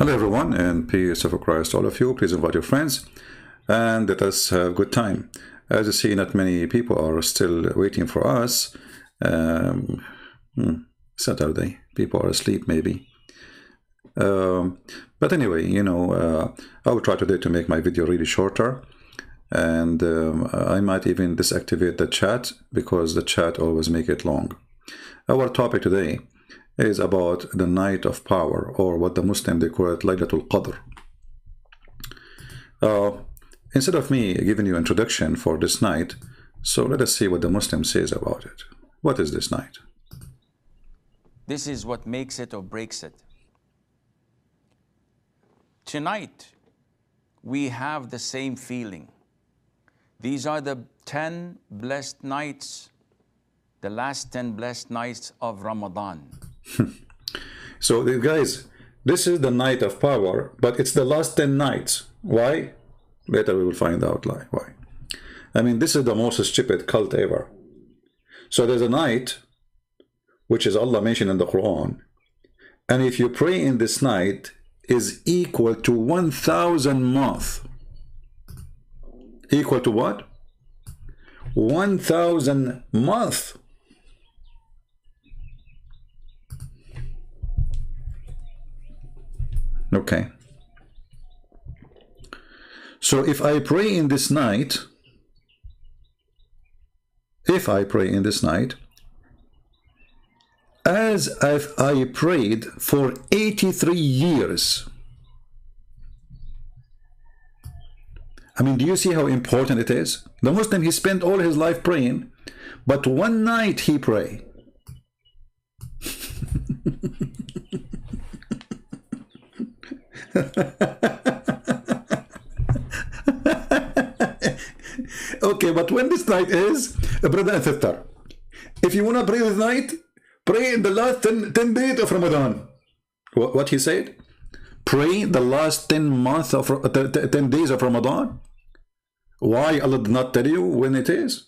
Hello everyone, and peace of Christ to all of you. Please invite your friends and let us have a good time. As you see, not many people are still waiting for us. Saturday, people are asleep maybe. But anyway, I will try today to make my video really shorter. And I might even deactivate the chat because the chat always make it long. Our topic today is about the night of power, or what the Muslim they call it Laylatul Qadr. Instead of me giving you introduction for this night, so let us see what the Muslim says about it. What is this night? This is what makes it or breaks it. Tonight, we have the same feeling. These are the 10 blessed nights, the last 10 blessed nights of Ramadan. So guys, this is the night of power, but it's the last 10 nights. Why? Later we will find out why. I mean, this is the most stupid cult ever. So there's a night, which is Allah mentioned in the Quran, and if you pray in this night, is equal to 1,000 months. Equal to what? 1,000 months. Okay. So if I pray in this night, as if I prayed for 83 years. I mean, do you see how important it is? The Muslim, he spent all his life praying, but one night he pray. Okay, but when this night is, brother and sister, if you want to pray this night, pray in the last 10 days of Ramadan. What he said? Pray the last 10 days of Ramadan. Why Allah did not tell you when it is?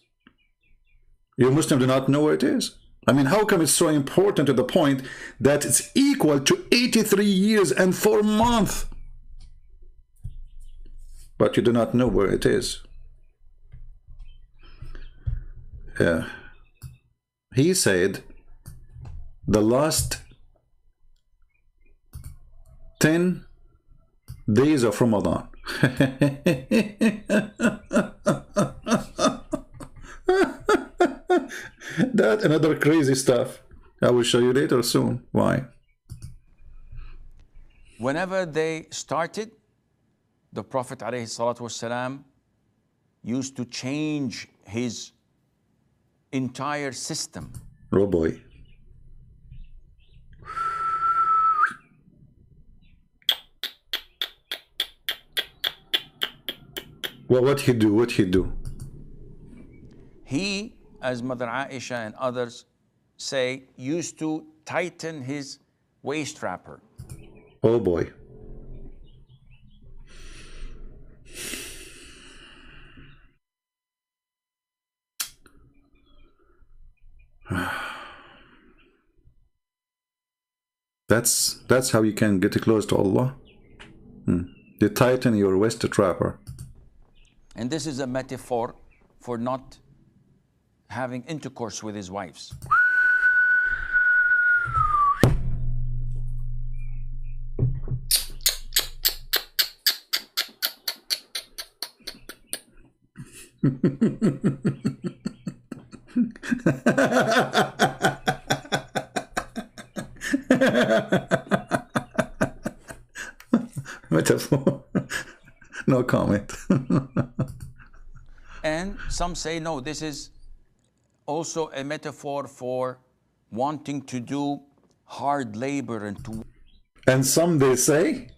You Muslims do not know where it is. I mean, how come it's so important to the point that it's equal to 83 years and 4 months? But you do not know where it is. He said the last 10 days of Ramadan. That another crazy stuff. I will show you later soon. Why? Whenever they started, the Prophet ﷺ used to change his entire system. Oh boy. Well, what he do? He, as Mother Aisha and others say, used to tighten his waist wrapper. Oh boy. That's how you can get close to Allah. You tighten your waist wrapper. And this is a metaphor for not having intercourse with his wives. Metaphor. No comment. And some say, no, this is also a metaphor for wanting to do hard labor and to... And some they say,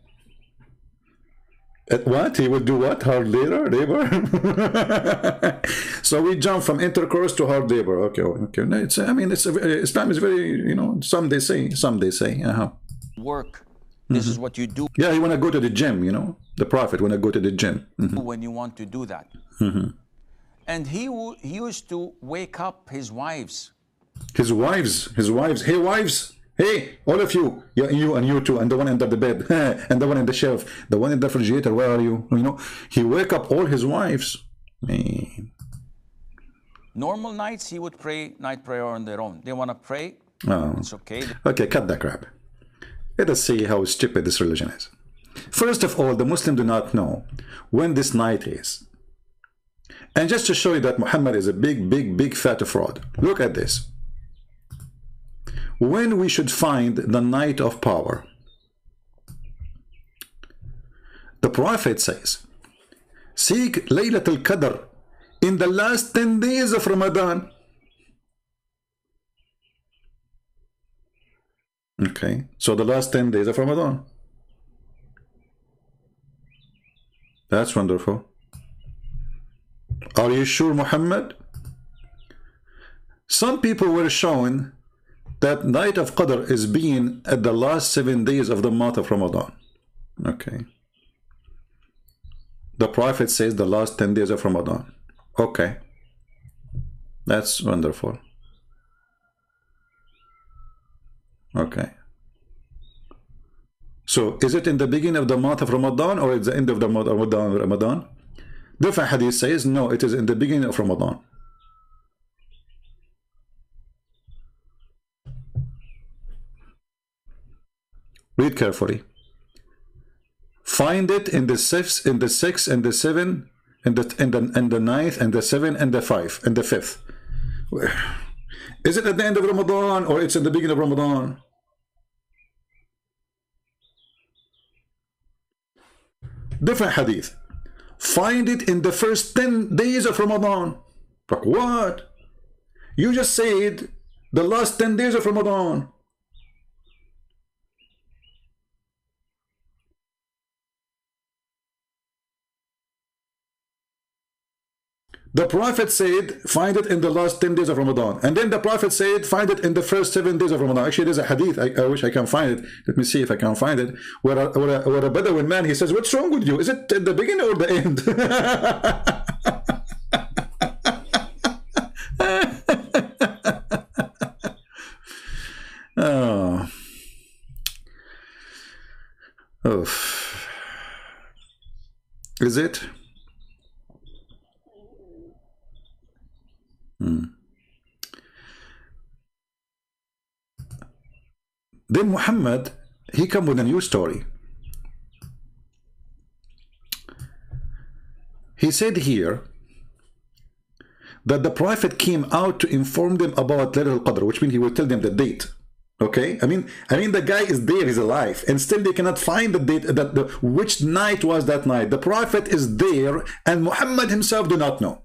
what? He would do what? Hard labor? So we jump from intercourse to hard labor. Okay. No, Islam is very, some they say. Work. This is what you do. Yeah, you want to go to the gym, The Prophet want to go to the gym. When you want to do that. And he used to wake up his wives. His wives. Hey, wives, Hey, all of you, you and you too, and the one under the bed, and the one in the shelf, the one in the refrigerator, where are you? You know, he wake up all his wives. Man. Normal nights, he would pray night prayer on their own. They want to pray, it's okay. Okay, cut that crap. Let us see how stupid this religion is. First of all, the Muslim do not know when this night is. And just to show you that Muhammad is a big fat fraud, look at this. When we should find the night of power, the Prophet says, seek Laylatul Qadr in the last 10 days of Ramadan. Okay, so the last 10 days of Ramadan. That's wonderful. Are you sure, Muhammad? Some people were shown that night of Qadr is being at the last 7 days of the month of Ramadan. Okay. The Prophet says the last 10 days of Ramadan. Okay. That's wonderful. Okay. So, is it in the beginning of the month of Ramadan or at the end of the month of Ramadan? Different hadith says, no, it is in the beginning of Ramadan. Read carefully. Find it in the 6, in the 6, and the 7, and the 9th, and the 7, and the 5, and the 5th. Is it at the end of Ramadan or it's in the beginning of Ramadan? Different hadith. Find it in the first 10 days of Ramadan. Like what? You just said the last 10 days of Ramadan. The Prophet said, find it in the last 10 days of Ramadan. And then the Prophet said, find it in the first 7 days of Ramadan. Actually, there's a hadith. I wish I can find it. Let me see if I can find it. Where a Bedouin man, he says, what's wrong with you? Is it at the beginning or the end? Oh. Oof. Is it? Then Muhammad, he come with a new story. He said here that the Prophet came out to inform them about Laylatul Qadr, which means he will tell them the date. Okay, I mean the guy is there, he's alive, and still they cannot find the date, which night was that night. The Prophet is there, and Muhammad himself do not know.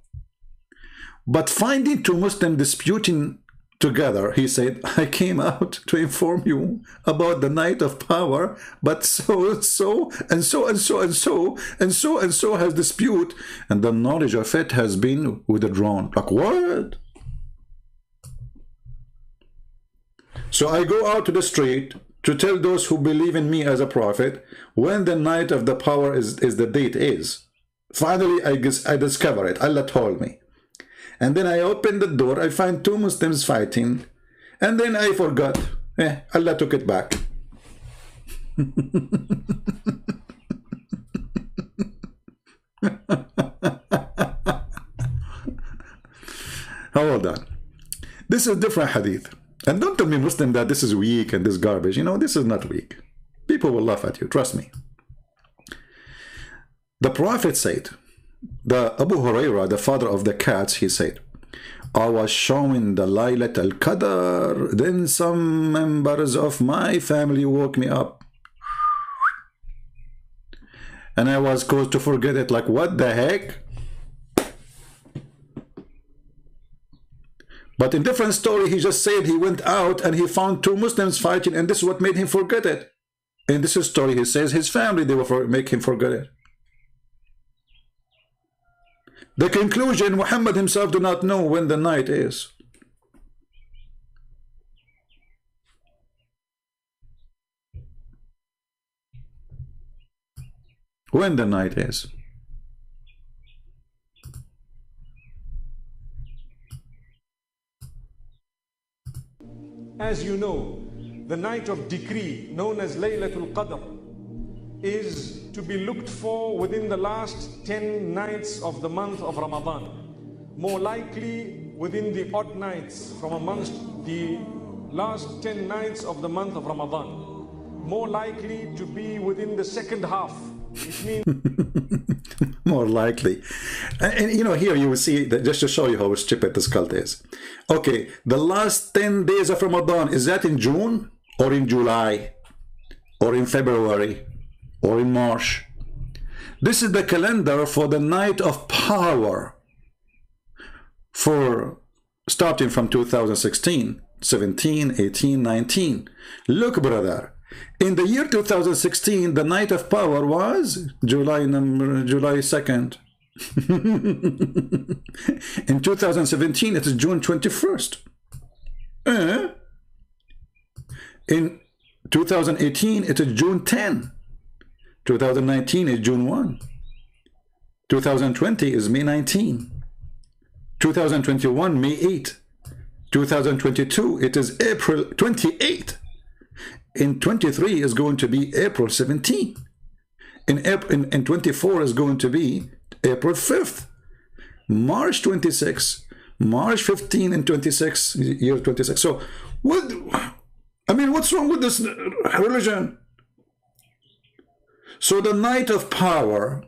But finding two Muslims disputing together, he said, I came out to inform you about the night of power, but so has dispute, and the knowledge of it has been withdrawn. Like what? So I go out to the street to tell those who believe in me as a prophet when the night of the power is the date is. Finally, I discover it. Allah told me. And then I open the door, I find two Muslims fighting, and then I forgot. Allah took it back. Hold on. This is different hadith. And don't tell me, Muslim, that this is weak and this garbage. You know, this is not weak. People will laugh at you, trust me. The Prophet said, the Abu Hurairah, the father of the cats, he said, I was showing the Laylatul Qadr, then some members of my family woke me up. And I was caused to forget it, like, what the heck? But in different story, he just said he went out and he found two Muslims fighting, and this is what made him forget it. In this story, he says his family, they will make him forget it. The conclusion, Muhammad himself do not know when the night is. When the night is. As you know, the night of decree, known as Laylatul Qadr, is to be looked for within the last 10 nights of the month of Ramadan. More likely within the odd nights from amongst the last 10 nights of the month of Ramadan. More likely to be within the second half, which means more likely. And you know, here you will see that, just to show you how stupid this cult is. Okay, the last 10 days of Ramadan, is that in June or in July or in February or in March? This is the calendar for the night of power, for starting from 2016, 17, 18, 19. Look, brother, in the year 2016, the night of power was July 2nd. In 2017, it is June 21st. In 2018, it is June 10. 2019 is June 1. 2020 is May 19. 2021, May 8. 2022, it is April 28. In 23 is going to be April 17. In 24 is going to be April 5th. March 26, March 15 and 26, year 26. So, what? I mean, what's wrong with this religion? So the night of power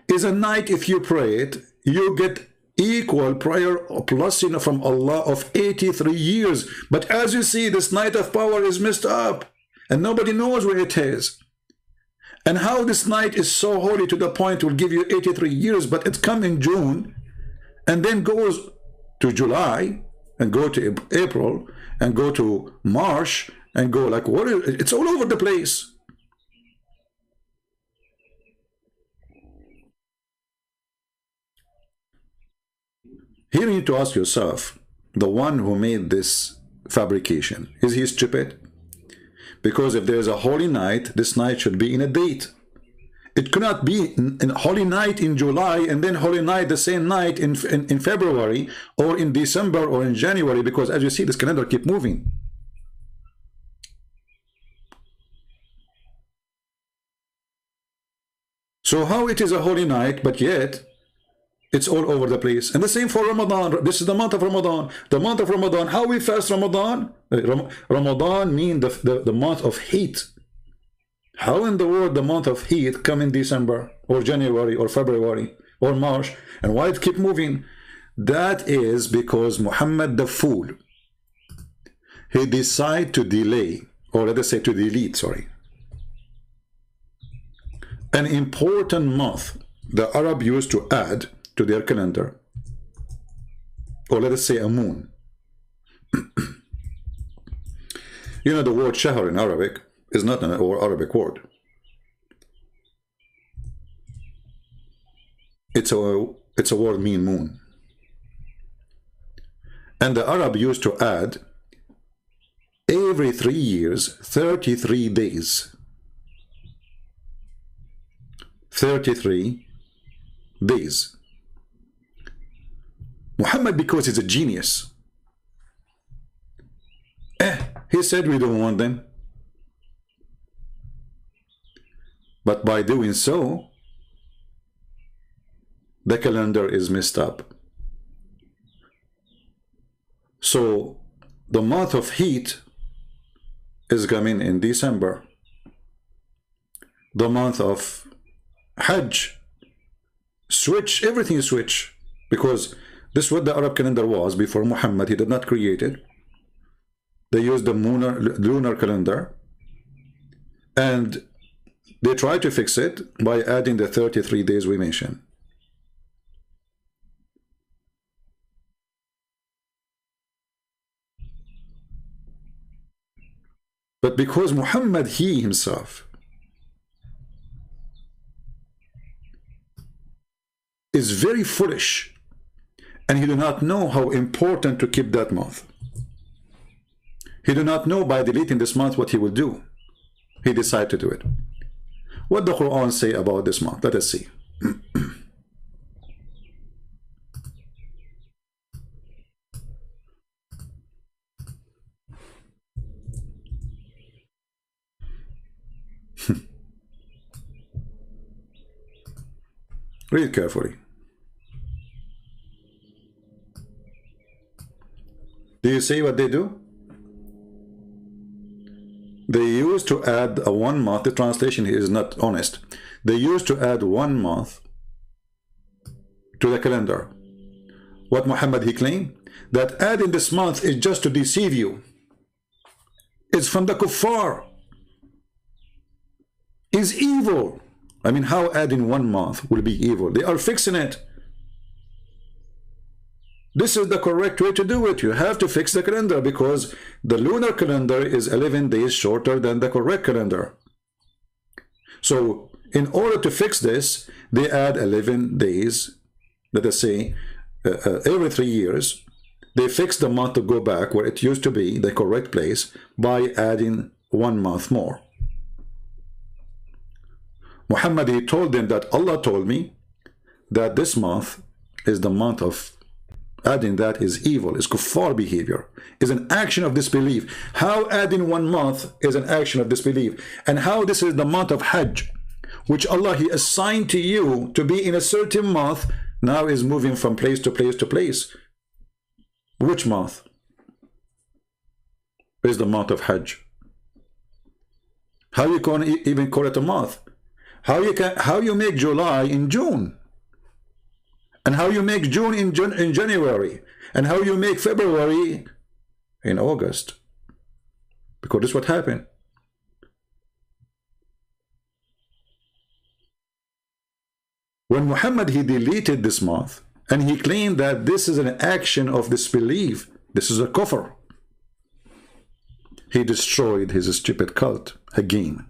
is a night, if you pray it, you get equal prayer plus, you know, from Allah of 83 years. But as you see, this night of power is messed up and nobody knows where it is. And how this night is so holy to the point it will give you 83 years, but it's come in June and then goes to July and go to April and go to March and go like, what is, it's all over the place. Here you need to ask yourself, the one who made this fabrication, is he stupid? Because if there's a holy night, this night should be in a date. It cannot be a holy night in July and then holy night the same night in February or in December or in January, because as you see, this calendar keep moving. So how it is a holy night, but yet it's all over the place? And the same for Ramadan. This is the month of Ramadan. The month of Ramadan, how we fast Ramadan? Ramadan means the month of heat. How in the world the month of heat come in December or January or February or March? And why it keep moving? That is because Muhammad the fool, he decided to delay, or let us say to delete, sorry, an important month the Arab used to add to their calendar, or let us say a moon. You know, the word shahr in Arabic is not an Arabic word. It's a word mean moon. And the Arab used to add every 3 years 33 days. 33 days. Muhammad, because he's a genius, he said we don't want them. But by doing so, the calendar is messed up. So the month of heat is coming in December. The month of Hajj, switch, everything switch, because this is what the Arab calendar was before Muhammad. He did not create it. They used the lunar calendar, and they tried to fix it by adding the 33 days we mentioned. But because Muhammad, he himself, is very foolish, and he do not know how important to keep that month. He do not know by deleting this month what he will do. He decided to do it. What the Quran say about this month? Let us see. Read carefully. Do you see what they do? They used to add a 1 month. The translation here is not honest. They used to add 1 month to the calendar. What Muhammad he claimed? That adding this month is just to deceive you. It's from the kuffar. Is evil. I mean, how adding 1 month will be evil? They are fixing it. This is the correct way to do it. You have to fix the calendar because the lunar calendar is 11 days shorter than the correct calendar. So in order to fix this, they add 11 days, let us say, every 3 years. They fix the month to go back where it used to be, the correct place, by adding 1 month more. Muhammad, he told them that Allah told me that this month is the month of adding that is evil, is kuffar behavior, is an action of disbelief. How adding 1 month is an action of disbelief, and how this is the month of Hajj, which Allah he assigned to you to be in a certain month, now is moving from place to place to place. Which month is the month of Hajj? How you can even call it a month? How you make July in June? And how you make June in January? And how you make February in August? Because this is what happened. When Muhammad he deleted this month and he claimed that this is an action of disbelief, this is a kufr, he destroyed his stupid cult again.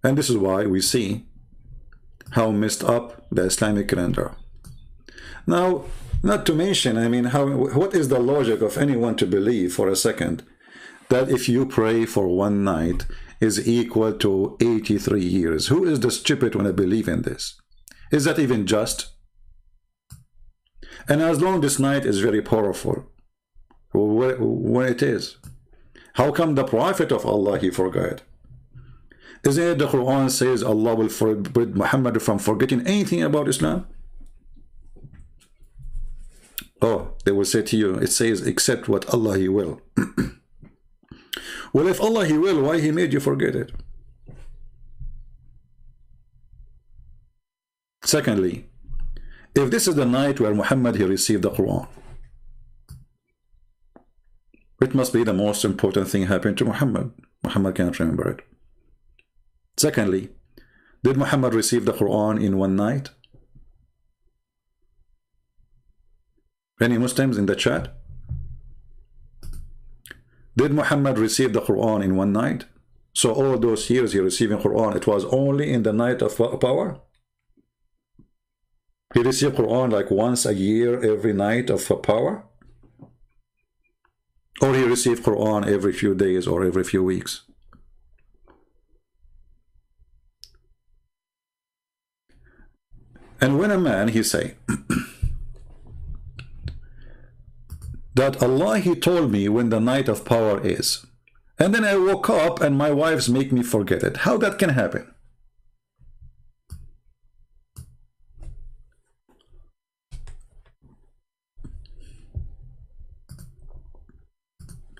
And this is why we see how messed up the Islamic calendar. Now, not to mention, I mean, what is the logic of anyone to believe for a second that if you pray for 1 night is equal to 83 years? Who is the stupid when I believe in this? Is that even just? And as long this night is very powerful, when it is, how come the Prophet of Allah he forgot? Isn't it the Quran says Allah will forbid Muhammad from forgetting anything about Islam? Oh, they will say to you, it says except what Allah he will. Well, if Allah he will, why he made you forget it? Secondly, if this is the night where Muhammad he received the Quran, it must be the most important thing happened to Muhammad. Muhammad can't remember it. Secondly, did Muhammad receive the Quran in 1 night? Any Muslims in the chat? Did Muhammad receive the Quran in 1 night? So all those years he receiving Quran, it was only in the night of power? He received Quran like once a year, every night of power? Or he received Quran every few days or every few weeks? And when a man, he say, that Allah, he told me when the night of power is, and then I woke up and my wives make me forget it. How that can happen?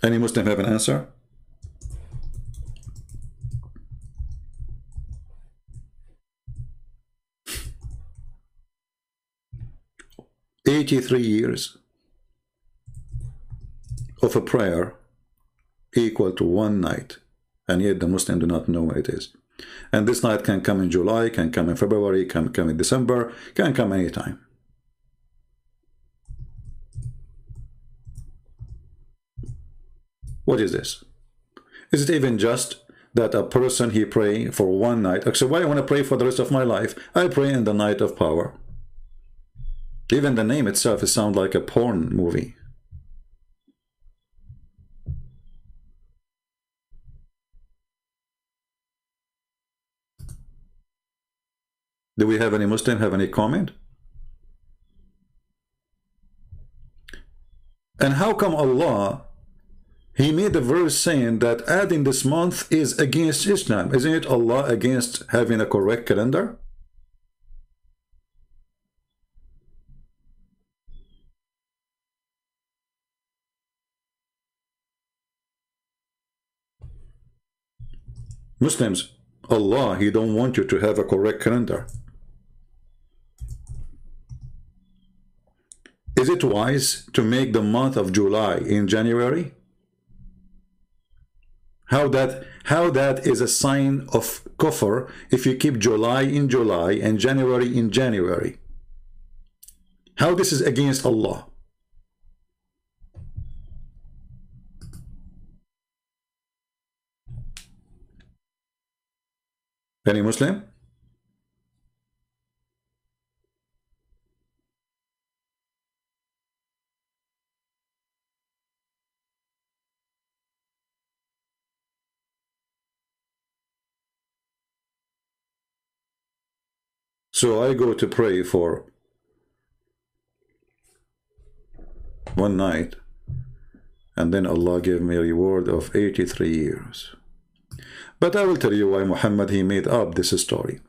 Any Muslim have an answer? "83 years of a prayer equal to 1 night, and yet the Muslim do not know what it is. And this night can come in July, can come in February, can come in December, can come anytime. What is this? Is it even just that a person he pray for 1 night? So why I want to pray for the rest of my life? I pray in the night of power. Even the name itself, it sounds like a porn movie. Do we have any Muslim have any comment? And how come Allah, he made a verse saying that adding this month is against Islam. Isn't it Allah against having a correct calendar? Muslims, Allah, He don't want you to have a correct calendar. Is it wise to make the month of July in January? How that is a sign of kufr if you keep July in July and January in January? How this is against Allah? Any Muslim? So I go to pray for one night, and then Allah gave me a reward of 83 years. But I will tell you why Muhammad, he made up this story.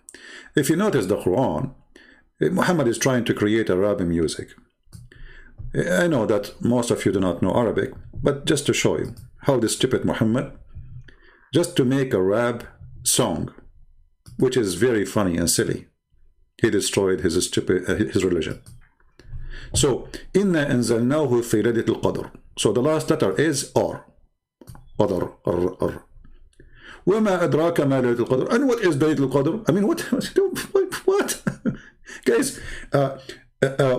If you notice the Quran, Muhammad is trying to create Arabic music. I know that most of you do not know Arabic, but just to show you how this stupid Muhammad, just to make a rap song, which is very funny and silly, he destroyed his religion. So, إِنَّا أَنزَلْنَاهُ فِي لَيْلَةِ الْقَدْرِ. So the last letter is R. Qadr, R. وَمَا أَدْرَاكَ مَا لَيْلَةُ الْقَدْرِ. And what is Laylatul Qadr? I mean, what? Guys,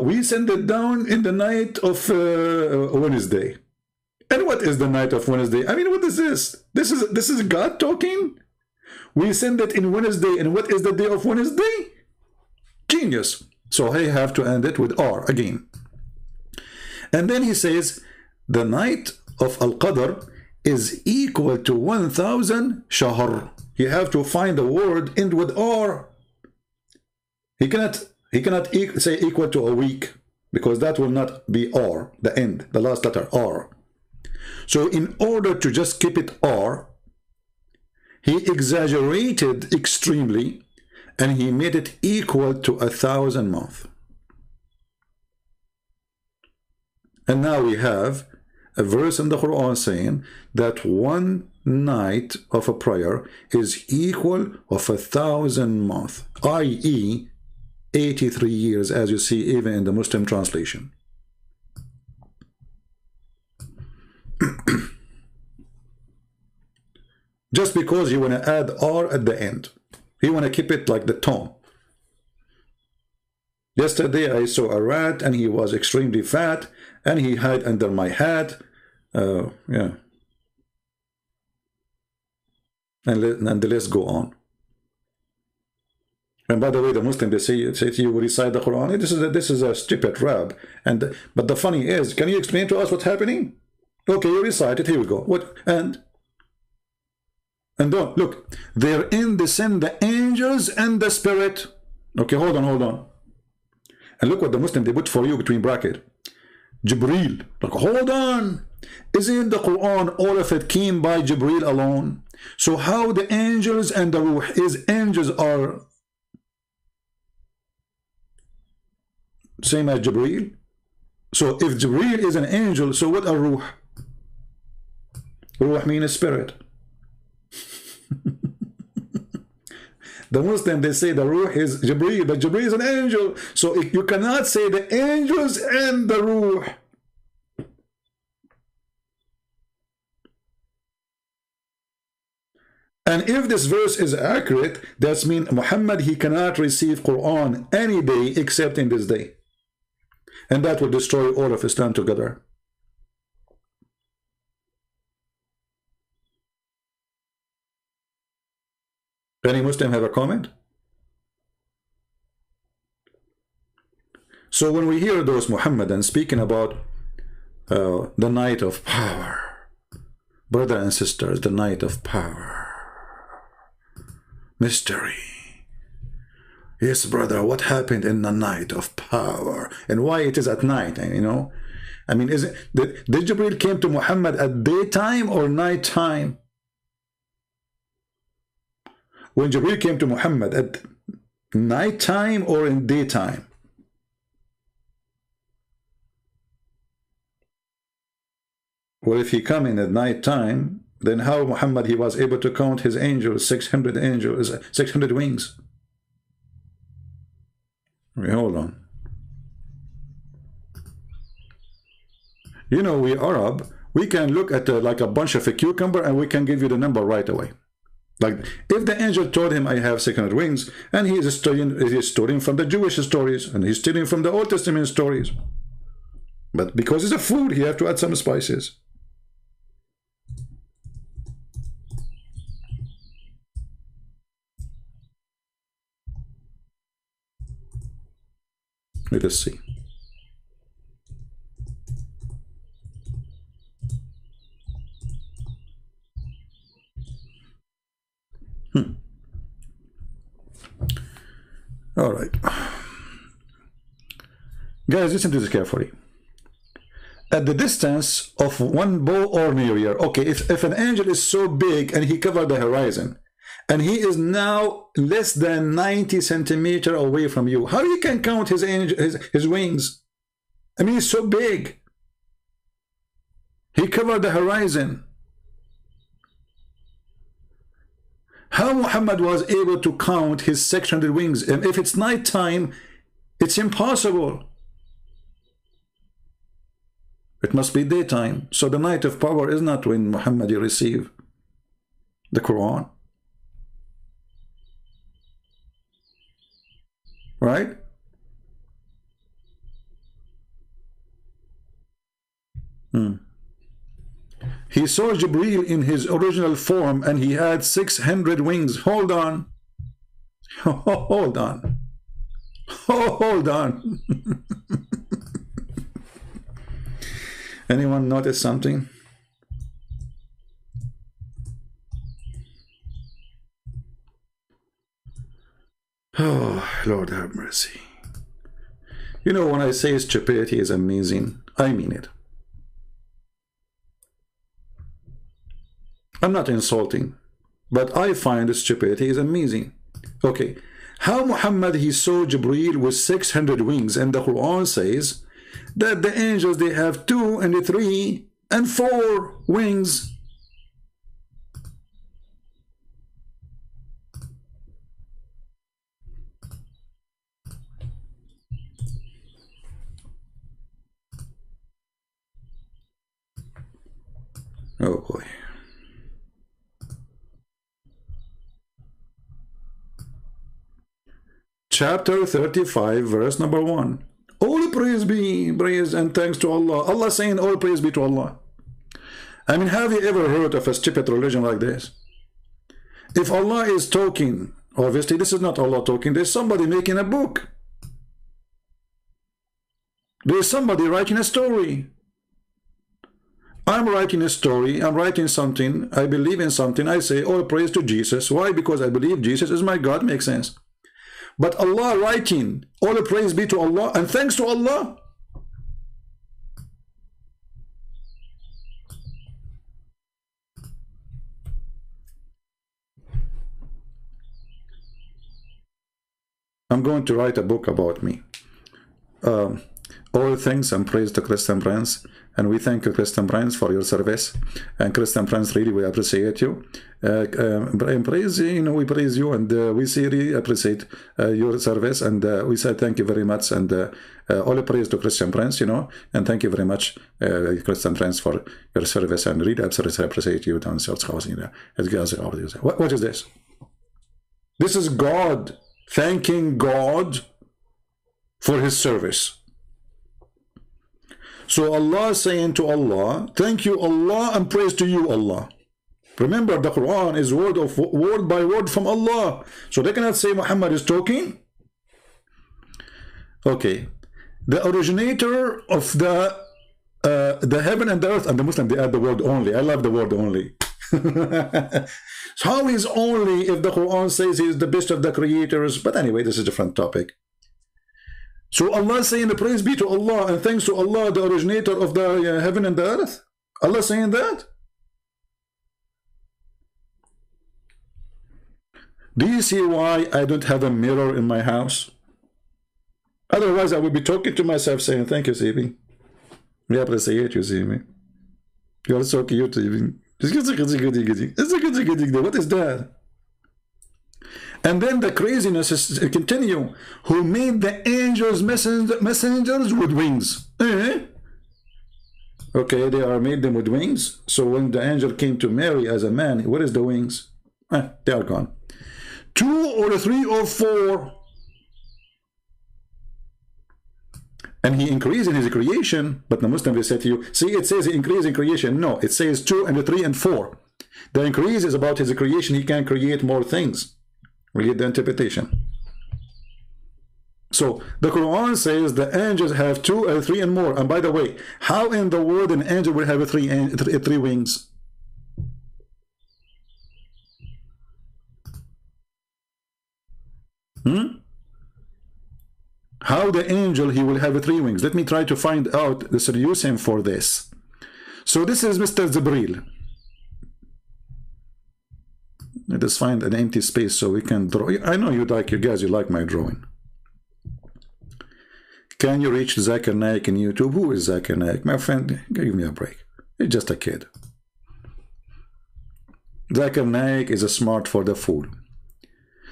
we send it down in the night of Wednesday. And what is the night of Wednesday? I mean, what is this? This is God talking? We send it in Wednesday, and what is the day of Wednesday? Genius. So I have to end it with R again. And then he says, the night of Al-Qadr is equal to 1,000 shahr. You have to find the word end with R. He cannot say equal to a week, because that will not be R, the end, the last letter R. So in order to just keep it R, he exaggerated extremely, and he made it equal to 1,000 months. And now we have a verse in the Quran saying that one night of a prayer is equal of 1,000 months, i.e. 83 years, as you see even in the Muslim translation. Just because you want to add R at the end. You want to keep it like the tone. Yesterday I saw a rat and he was extremely fat and he hid under my hat. Yeah. And the list go on. And by the way, the Muslim, they say to you, recite the Quran. This is a stupid rap. But the funny is, can you explain to us what's happening? Okay, you recite it. Here we go. What? And don't look. Therein descend the angels and the spirit. Okay, hold on. And look what the Muslim they put for you between bracket. Jibreel. Like, hold on. Isn't the Quran all of it came by Jibreel alone? So how the angels and the ruh is angels are same as Jibreel? So if Jibreel is an angel, so what are ruh? Ruh means spirit. The Muslim, they say the ruh is Jibreel, but Jibreel is an angel. So you cannot say the angels and the ruh. And if this verse is accurate, that means Muhammad, he cannot receive Quran any day except in this day. And that will destroy all of Islam together. Any Muslim have a comment? So when we hear those Muhammadans speaking about the night of power, brother and sisters, the night of power, mystery. Yes, brother, what happened in the night of power? And why it is at night, you know? I mean, is it did Jibreel came to Muhammad at daytime or night time? When Jibreel came to Muhammad at night time or in daytime? Well, if he come in at night time, then how Muhammad he was able to count his angels, 600 angels, 600 wings? Okay, hold on. You know, we Arab, we can look at like a bunch of a cucumber and we can give you the number right away. Like if the angel told him I have 600 wings, and he is studying from the Jewish stories and he's studying from the Old Testament stories. But because it's a food, he have to add some spices. Let us see. All right. Guys, listen to this carefully. At the distance of one bow or nearer. Okay, if an angel is so big and he covered the horizon, and he is now less than 90 centimeters away from you, how you can count his wings? I mean, he's so big. He covered the horizon. How Muhammad was able to count his 600 wings? And if it's night time, it's impossible. It must be daytime. So the night of power is not when Muhammad received the Quran. Right? He saw Jibreel in his original form and he had 600 wings. Hold on. Hold on. Hold on. Anyone notice something? Oh, Lord have mercy. You know, when I say stupidity is amazing, I mean it. I'm not insulting, but I find stupidity is amazing. Okay, how Muhammad he saw Jibreel with 600 wings, and the Quran says that the angels they have 2 and 3 and 4 wings. Oh boy. Chapter 35, verse number 1. All praise be, praise and thanks to Allah. Allah saying all praise be to Allah. I mean, have you ever heard of a stupid religion like this? If Allah is talking, obviously this is not Allah talking, there's somebody making a book. There's somebody writing a story. I'm writing a story, I'm writing something, I believe in something, I say all praise to Jesus. Why? Because I believe Jesus is my God, makes sense. But Allah writing, all praise be to Allah and thanks to Allah. I'm going to write a book about me. All thanks and praise to Christian Prince. And we thank you, Christian Prince, for your service. And Christian Prince, really, we appreciate you. Praise, you know, we praise you, and we really appreciate your service. And we say thank you very much. And all praise to Christian Prince, you know. And thank you very much, Christian Prince, for your service. And really appreciate you. What is this? This is God thanking God for his service. So Allah saying to Allah, thank you Allah and praise to you Allah. Remember, the Quran is word by word from Allah. So they cannot say Muhammad is talking. Okay. The originator of the heaven and the earth, and the Muslim, they add the word only. I love the word only. So how is only if the Quran says he is the best of the creators? But anyway, this is a different topic. So Allah saying, praise be to Allah and thanks to Allah, the originator of the heaven and the earth. Allah saying that? Do you see why I don't have a mirror in my house? Otherwise, I would be talking to myself saying, thank you, Sibi. We appreciate you, Sibi. You're so cute, Sibi. What is that? And then the craziness is continue. Who made the angels messengers with wings? Okay, they are made them with wings. So when the angel came to Mary as a man, where is the wings? They are gone. 2 or 3 or 4. And he increased in his creation, but the Muslim will say to you, see, it says he increased in creation. No, it says 2 and 3 and 4. The increase is about his creation. He can create more things. Read the interpretation. So the Quran says the angels have 2 and 3 and more. And by the way, how in the world an angel will have three wings? How the angel, he will have 3 wings? Let me try to find out the solution for this. So this is Mr. Jibreel. Let us find an empty space so we can draw. I know you guys, you like my drawing. Can you reach Zakir Naik in YouTube? Who is Zakir Naik? My friend, give me a break. He's just a kid. Zakir Naik is a smart for the fool.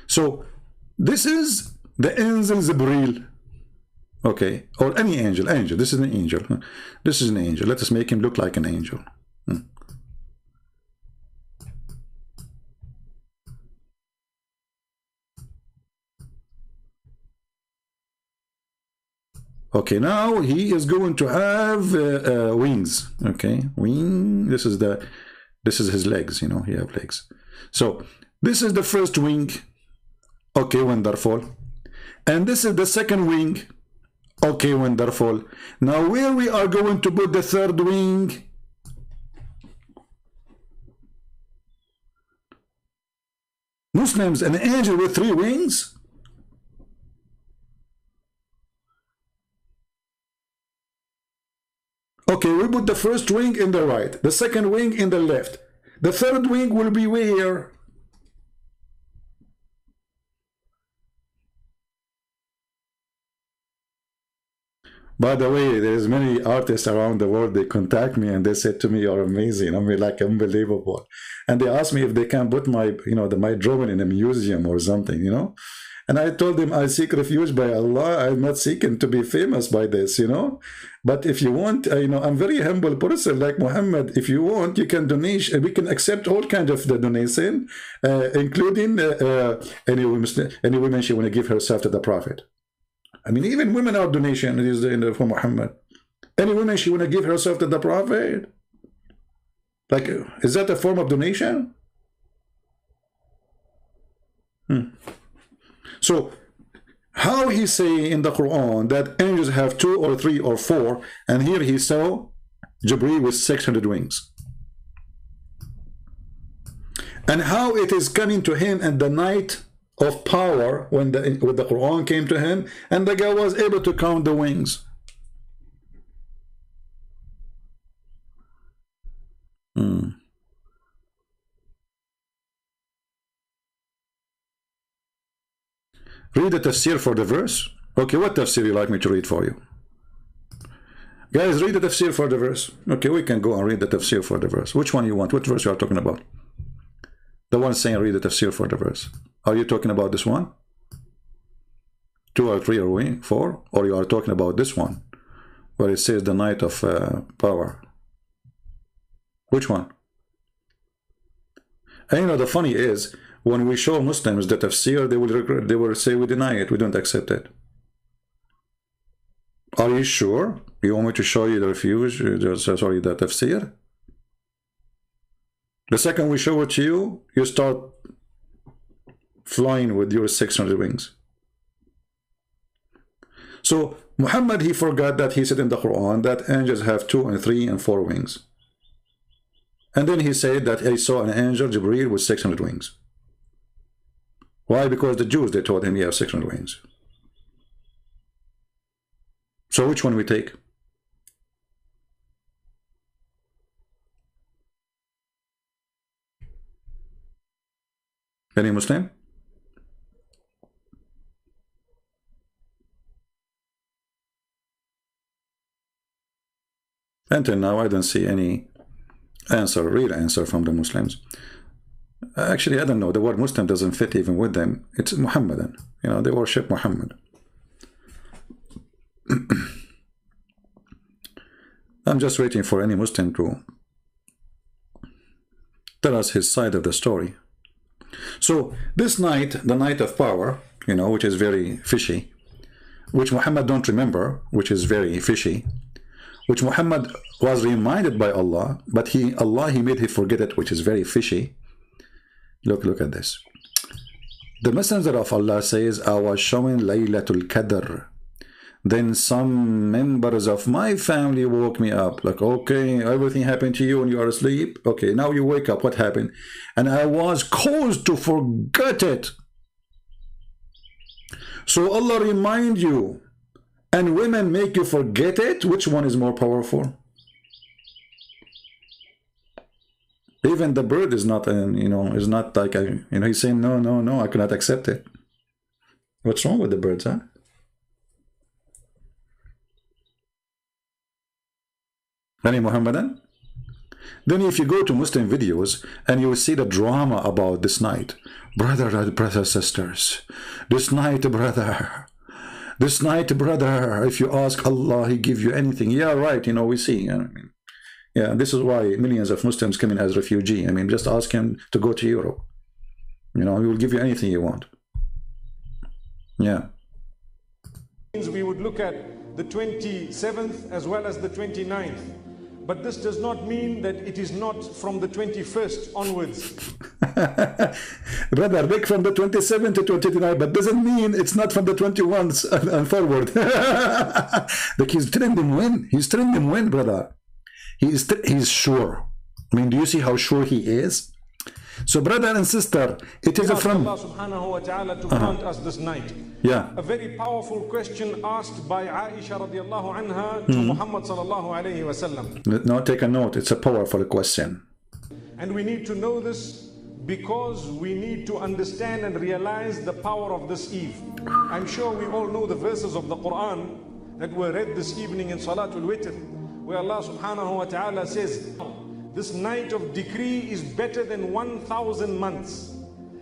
So this is the angel Jibreel. Okay, or any angel. This is an angel. This is an angel. Let us make him look like an angel. Okay, now he is going to have wings. Okay, wing. This is his legs. You know, he have legs. So this is the first wing. Okay, wonderful. And this is the second wing. Okay, wonderful. Now where we are going to put the third wing? Muslims, an angel with 3 wings? Okay, we put the first wing in the right, the second wing in the left. The third wing will be where? By the way, there's many artists around the world, they contact me and they said to me, you're amazing. I mean, like, unbelievable. And they asked me if they can put my, my drawing in a museum or something, And I told them, I seek refuge by Allah. I'm not seeking to be famous by this, But if you want, I'm very humble person like Muhammad. If you want, you can donate. We can accept all kinds of the donation, including any woman she want to give herself to the Prophet. I mean, even women are donation for Muhammad. Any woman she want to give herself to the Prophet. Like, is that a form of donation? So, how he say in the Quran that angels have 2 or 3 or 4, and here he saw Jibreel with 600 wings. And how it is coming to him in the night of power when the Quran came to him, and the guy was able to count the wings. Read the tafsir for the verse. Okay, what tafsir you like me to read for you? Guys, read the tafsir for the verse. Okay, we can go and read the tafsir for the verse. Which one you want? What verse you are talking about? The one saying read the tafsir for the verse. Are you talking about this one? 2 or 3 or 4? Or you are talking about this one, where it says the night of power? Which one? And the funny is, when we show Muslims the tafsir, they will say we deny it, we don't accept it. Are you sure? You want me to show you the refuge, the tafsir? The second we show it to you, you start flying with your 600 wings. So Muhammad, he forgot that he said in the Quran that angels have 2 and 3 and 4 wings. And then he said that he saw an angel, Jibreel, with 600 wings. Why? Because the Jews, they told him he has 600 wings. So which one we take? Any Muslim? Until now, I don't see any answer, real answer from the Muslims. Actually, I don't know. The word Muslim doesn't fit even with them. It's Muhammadan. You know, they worship Muhammad. I'm just waiting for any Muslim to tell us his side of the story. So this night, the night of power, you know, which is very fishy, which Muhammad don't remember, which is very fishy, which Muhammad was reminded by Allah, but he made him forget it, which is very fishy. Look at this. The Messenger of Allah says, I was showing Laylatul Qadr. Then some members of my family woke me up. Like, okay, everything happened to you and you are asleep. Okay, now you wake up. What happened? And I was caused to forget it. So Allah remind you, and women make you forget it. Which one is more powerful? Even the bird is not, you know, is not like, you know, he's saying, no, I cannot accept it. What's wrong with the birds, huh? Any Muhammadan? Then if you go to Muslim videos and you will see the drama about this night. Brothers, sisters, this night, brother, if you ask Allah, He give you anything. Yeah, right, you know, we see, you know, I mean, yeah, this is why millions of Muslims come in as refugee. I mean, just ask him to go to Europe. You know, he will give you anything you want. Yeah. We would look at the 27th as well as the 29th. But this does not mean that it is not from the 21st onwards. Brother, Rick, from the 27th to 29, but doesn't mean it's not from the 21s and forward. Like he's telling them when. He's telling them when, brother. He's sure. I mean, do you see how sure he is? So, brother and sister, it is from Allah subhanahu wa ta'ala to grant us this night. Yeah. A very powerful question asked by Aisha radiallahu anha to Muhammad sallallahu alayhi wa sallam. Now take a note, it's a powerful question. And we need to know this because we need to understand and realize the power of this eve. I'm sure we all know the verses of the Quran that were read this evening in Salatul Witr, where Allah subhanahu wa ta'ala says, this night of decree is better than 1,000 months.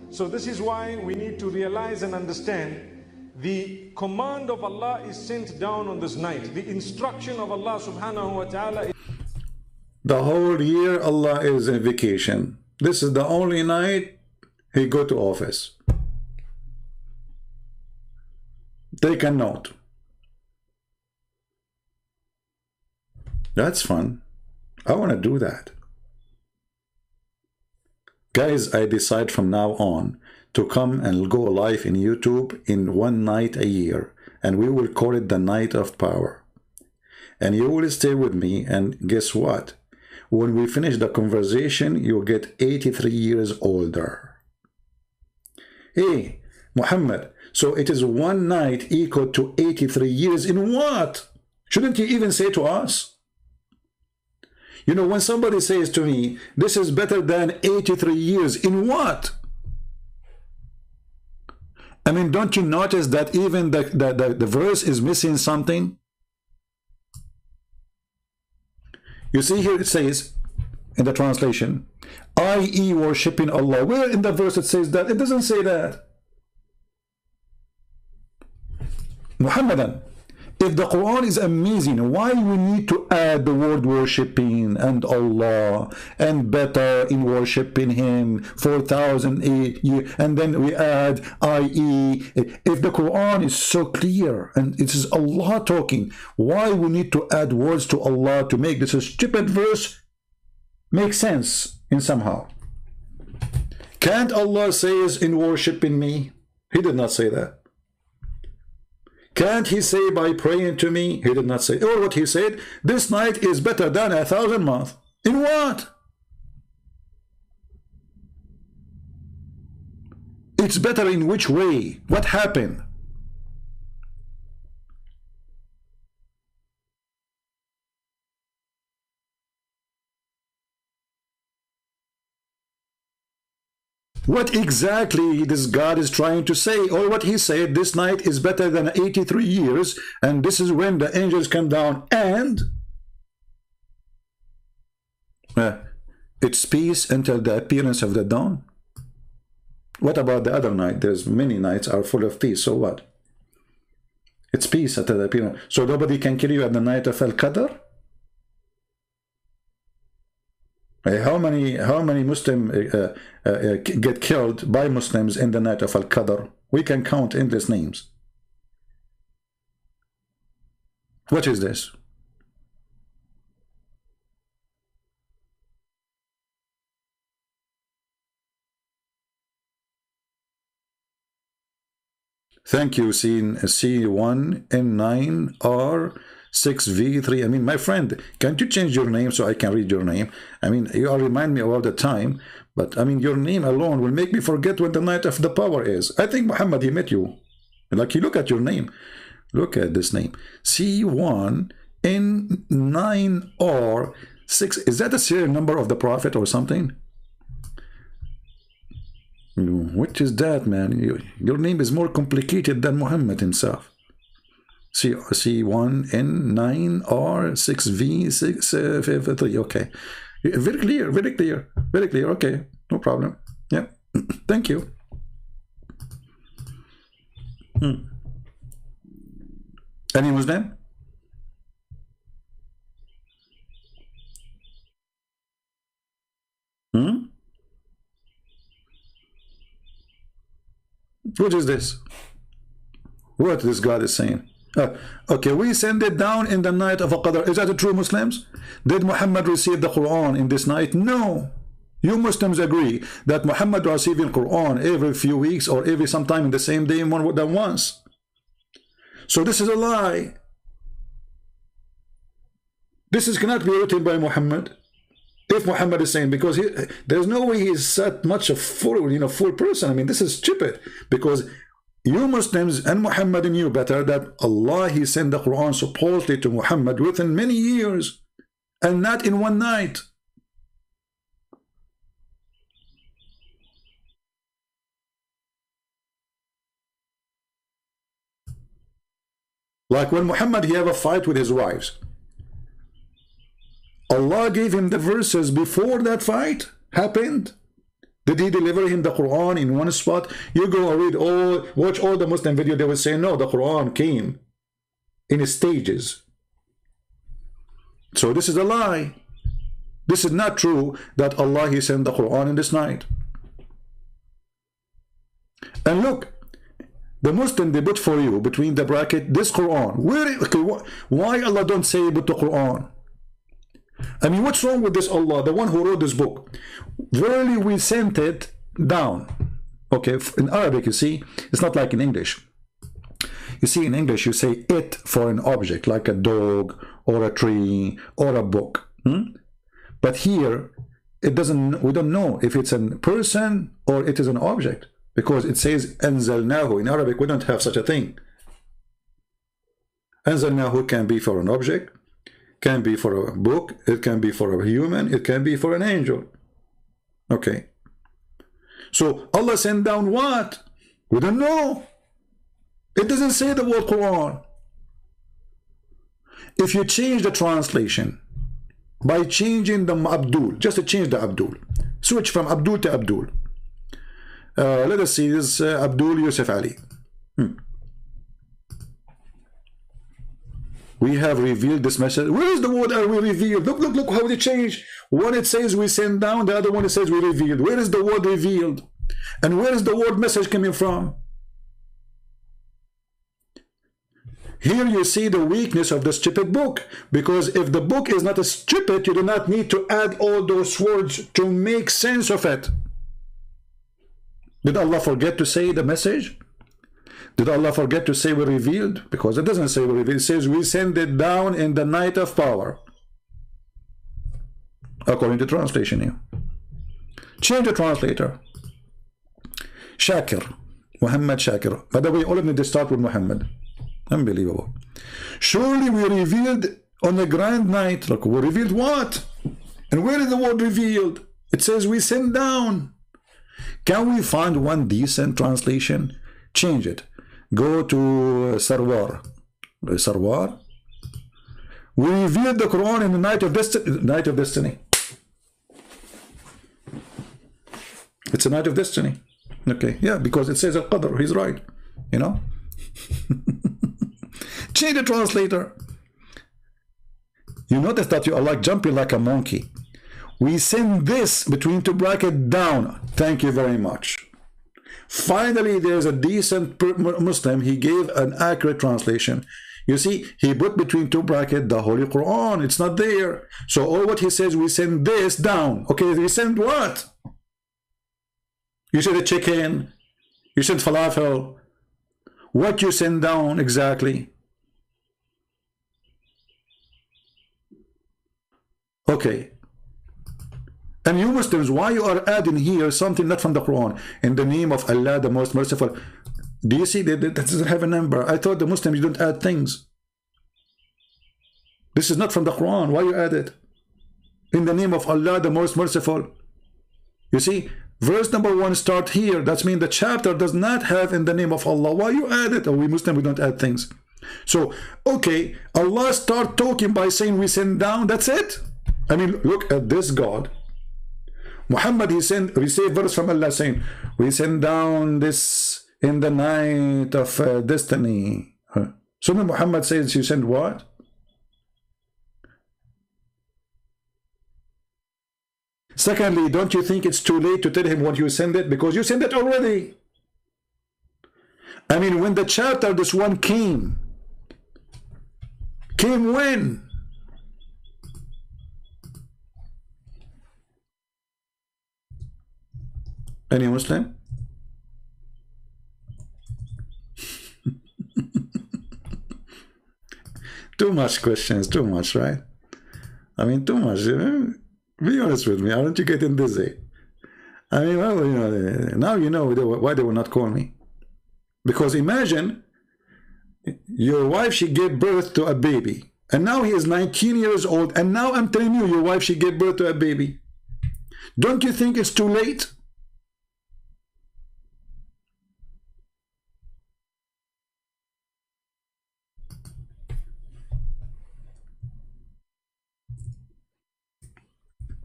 So this is why we need to realize and understand the command of Allah is sent down on this night. The instruction of Allah subhanahu wa ta'ala. The whole year Allah is in vacation. This is the only night He go to office. Take a note. That's fun. I want to do that. Guys, I decide from now on to come and go live in YouTube in one night a year, and we will call it the Night of Power. And you will stay with me, and guess what? When we finish the conversation, you'll get 83 years older. Hey, Muhammad, so it is one night equal to 83 years in what? Shouldn't you even say to us? You know, when somebody says to me, this is better than 83 years, in what? I mean, don't you notice that even the verse is missing something? You see here it says, in the translation, i.e. worshipping Allah. Where in the verse it says that? It doesn't say that. Muhammadan, if the Quran is amazing, why we need to add the word worshipping and Allah and better in worshipping Him 4,000 years, and then we add i.e. If the Quran is so clear and it is Allah talking, why we need to add words to Allah to make this a stupid verse make sense in somehow? Can't Allah says in worshipping me? He did not say that. Can't He say by praying to me? He did not say. Or what He said, this night is better than 1,000 months. In what? It's better in which way? What happened? what exactly this God is trying to say, or what he said, this night is better than 83 years, and this is when the angels come down, and it's peace until the appearance of the dawn. What about the other night? There's many nights are full of peace, so what? It's peace until the appearance. So nobody can kill you at the night of Al-Qadr? How many Muslims get killed by Muslims in the night of Al-Qadr? We can count endless names. What is this? Thank you, C1N9R6V3. I mean, my friend, can't you change your name so I can read your name? I mean, you all remind me all the time, but I mean, your name alone will make me forget when the night of the power is. I think Muhammad, he met you. Like, you look at your name. Look at this name. C1N9R6. Is that the serial number of the Prophet or something? What is that, man? Your name is more complicated than Muhammad himself. C1N9R6V653. Okay, very clear, very clear, very clear. Okay, no problem. Yeah, thank you. Any Muslim? What is this? What this God is saying? Okay, we send it down in the night of Al-Qadr. Is that the true Muslims? Did Muhammad receive the Quran in this night? No. You Muslims agree that Muhammad receiving Quran every few weeks or every sometime in the same day more than once. So this is a lie. This cannot be written by Muhammad. If Muhammad is saying, because there's no way he's such much a full person. I mean, this is stupid, because you Muslims and Muhammad knew better that Allah, he sent the Quran supposedly to Muhammad within many years and not in one night. Like when Muhammad, he have a fight with his wives, Allah gave him the verses before that fight happened. Did he deliver him the Quran in one spot? You go and read watch all the Muslim video, they will say, no, the Quran came in stages. So this is a lie. This is not true that Allah, he sent the Quran in this night. And look, the Muslim, they put for you between the bracket this Quran. Why Allah don't say but the Quran? I mean, what's wrong with this Allah, the one who wrote this book? Verily we sent it down. Okay, in Arabic, you see, it's not like in English. You see, in English, you say it for an object, like a dog or a tree or a book. But here, it doesn't, we don't know if it's a person or it is an object, because it says anzalnahu. In Arabic, we don't have such a thing. Anzalnahu can be for an object, can be for a book, it can be for a human, it can be for an angel. Okay. So Allah sent down what? We don't know. It doesn't say the word Quran. If you change the translation by changing the Abdul, just to change the Abdul, switch from Abdul to Abdul. Let us see this Abdul Yusuf Ali. We have revealed this message. Where is the word are we revealed? Look how they change. One it says we send down, the other one it says we revealed. Where is the word revealed? And where is the word message coming from? Here you see the weakness of the stupid book, because if the book is not a stupid, you do not need to add all those words to make sense of it. Did Allah forget to say the message? Did Allah forget to say we revealed? Because it doesn't say we revealed. It says we send it down in the night of power. According to translation here. Change the translator. Shakir. Muhammad Shakir. By the way, all of them, they start with Muhammad. Unbelievable. Surely we revealed on the grand night. Look, we revealed what? And where is the word revealed? It says we send down. Can we find one decent translation? Change it. Go to Sarwar. Sarwar. We revealed the Quran in the night of destiny. Night of destiny. It's a night of destiny. Okay, yeah, because it says Al-Qadr. He's right. You know? Change the translator. You notice that you are like jumping like a monkey. We send this between two brackets down. Thank you very much. Finally, there's a decent Muslim. He gave an accurate translation. You see, he put between two brackets the Holy Quran. It's not there. So all what he says, we send this down. Okay, we send what? You said a chicken. You said falafel. What you send down exactly? Okay. And you Muslims, why you are adding here something not from the Quran? In the name of Allah, the most merciful. Do you see that doesn't have a number? I thought the Muslims, you don't add things. This is not from the Quran. Why you add it? In the name of Allah, the most merciful. You see, verse number 1 start here. That means the chapter does not have in the name of Allah. Why you add it? Oh, we Muslims, we don't add things. So, okay, Allah start talking by saying we send down. That's it. I mean, look at this God. Muhammad, he received verse from Allah saying, we send down this in the night of destiny. So when Muhammad says you send what? Secondly, don't you think it's too late to tell him what you send it? Because you send it already. I mean, when the chapter, this one came when? Any Muslim? Too much questions, too much, right? I mean, too much. Be honest with me. Aren't you getting dizzy? I mean, well, you know, now you know why they will not call me. Because imagine your wife, she gave birth to a baby. And now he is 19 years old. And now I'm telling you, your wife, she gave birth to a baby. Don't you think it's too late?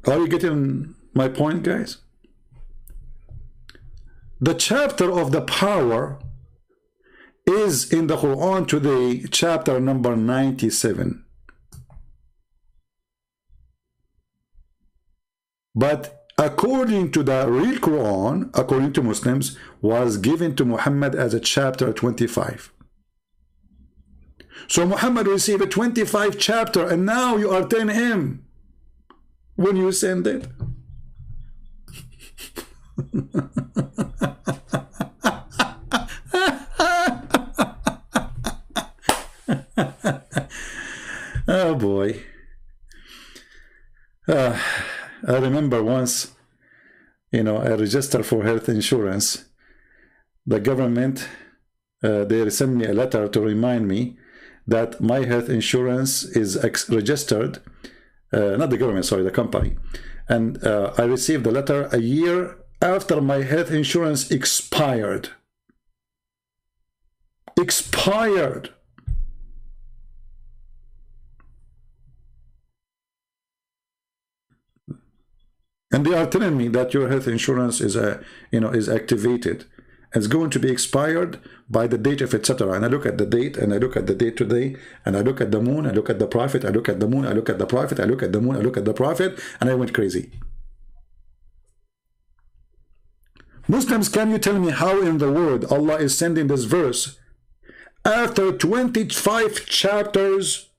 Are you getting my point, guys? The chapter of the power is in the Quran today, chapter number 97. But according to the real Quran, according to Muslims, was given to Muhammad as a chapter 25. So Muhammad received a 25 chapter, and now you are telling him when you send it. Oh boy. I remember once, you know, I registered for health insurance. The government, they sent me a letter to remind me that my health insurance is registered. Not the government, sorry, the company. And I received the letter a year after my health insurance expired. Expired. And they are telling me that your health insurance is is activated. It's going to be expired by the date of etc. And I look at the date, and I look at the date today, and I look at the moon, I look at the prophet, I look at the moon, I look at the prophet, I look at the moon, I look at the prophet, and I went crazy. Muslims, can you tell me how in the world Allah is sending this verse after 25 chapters?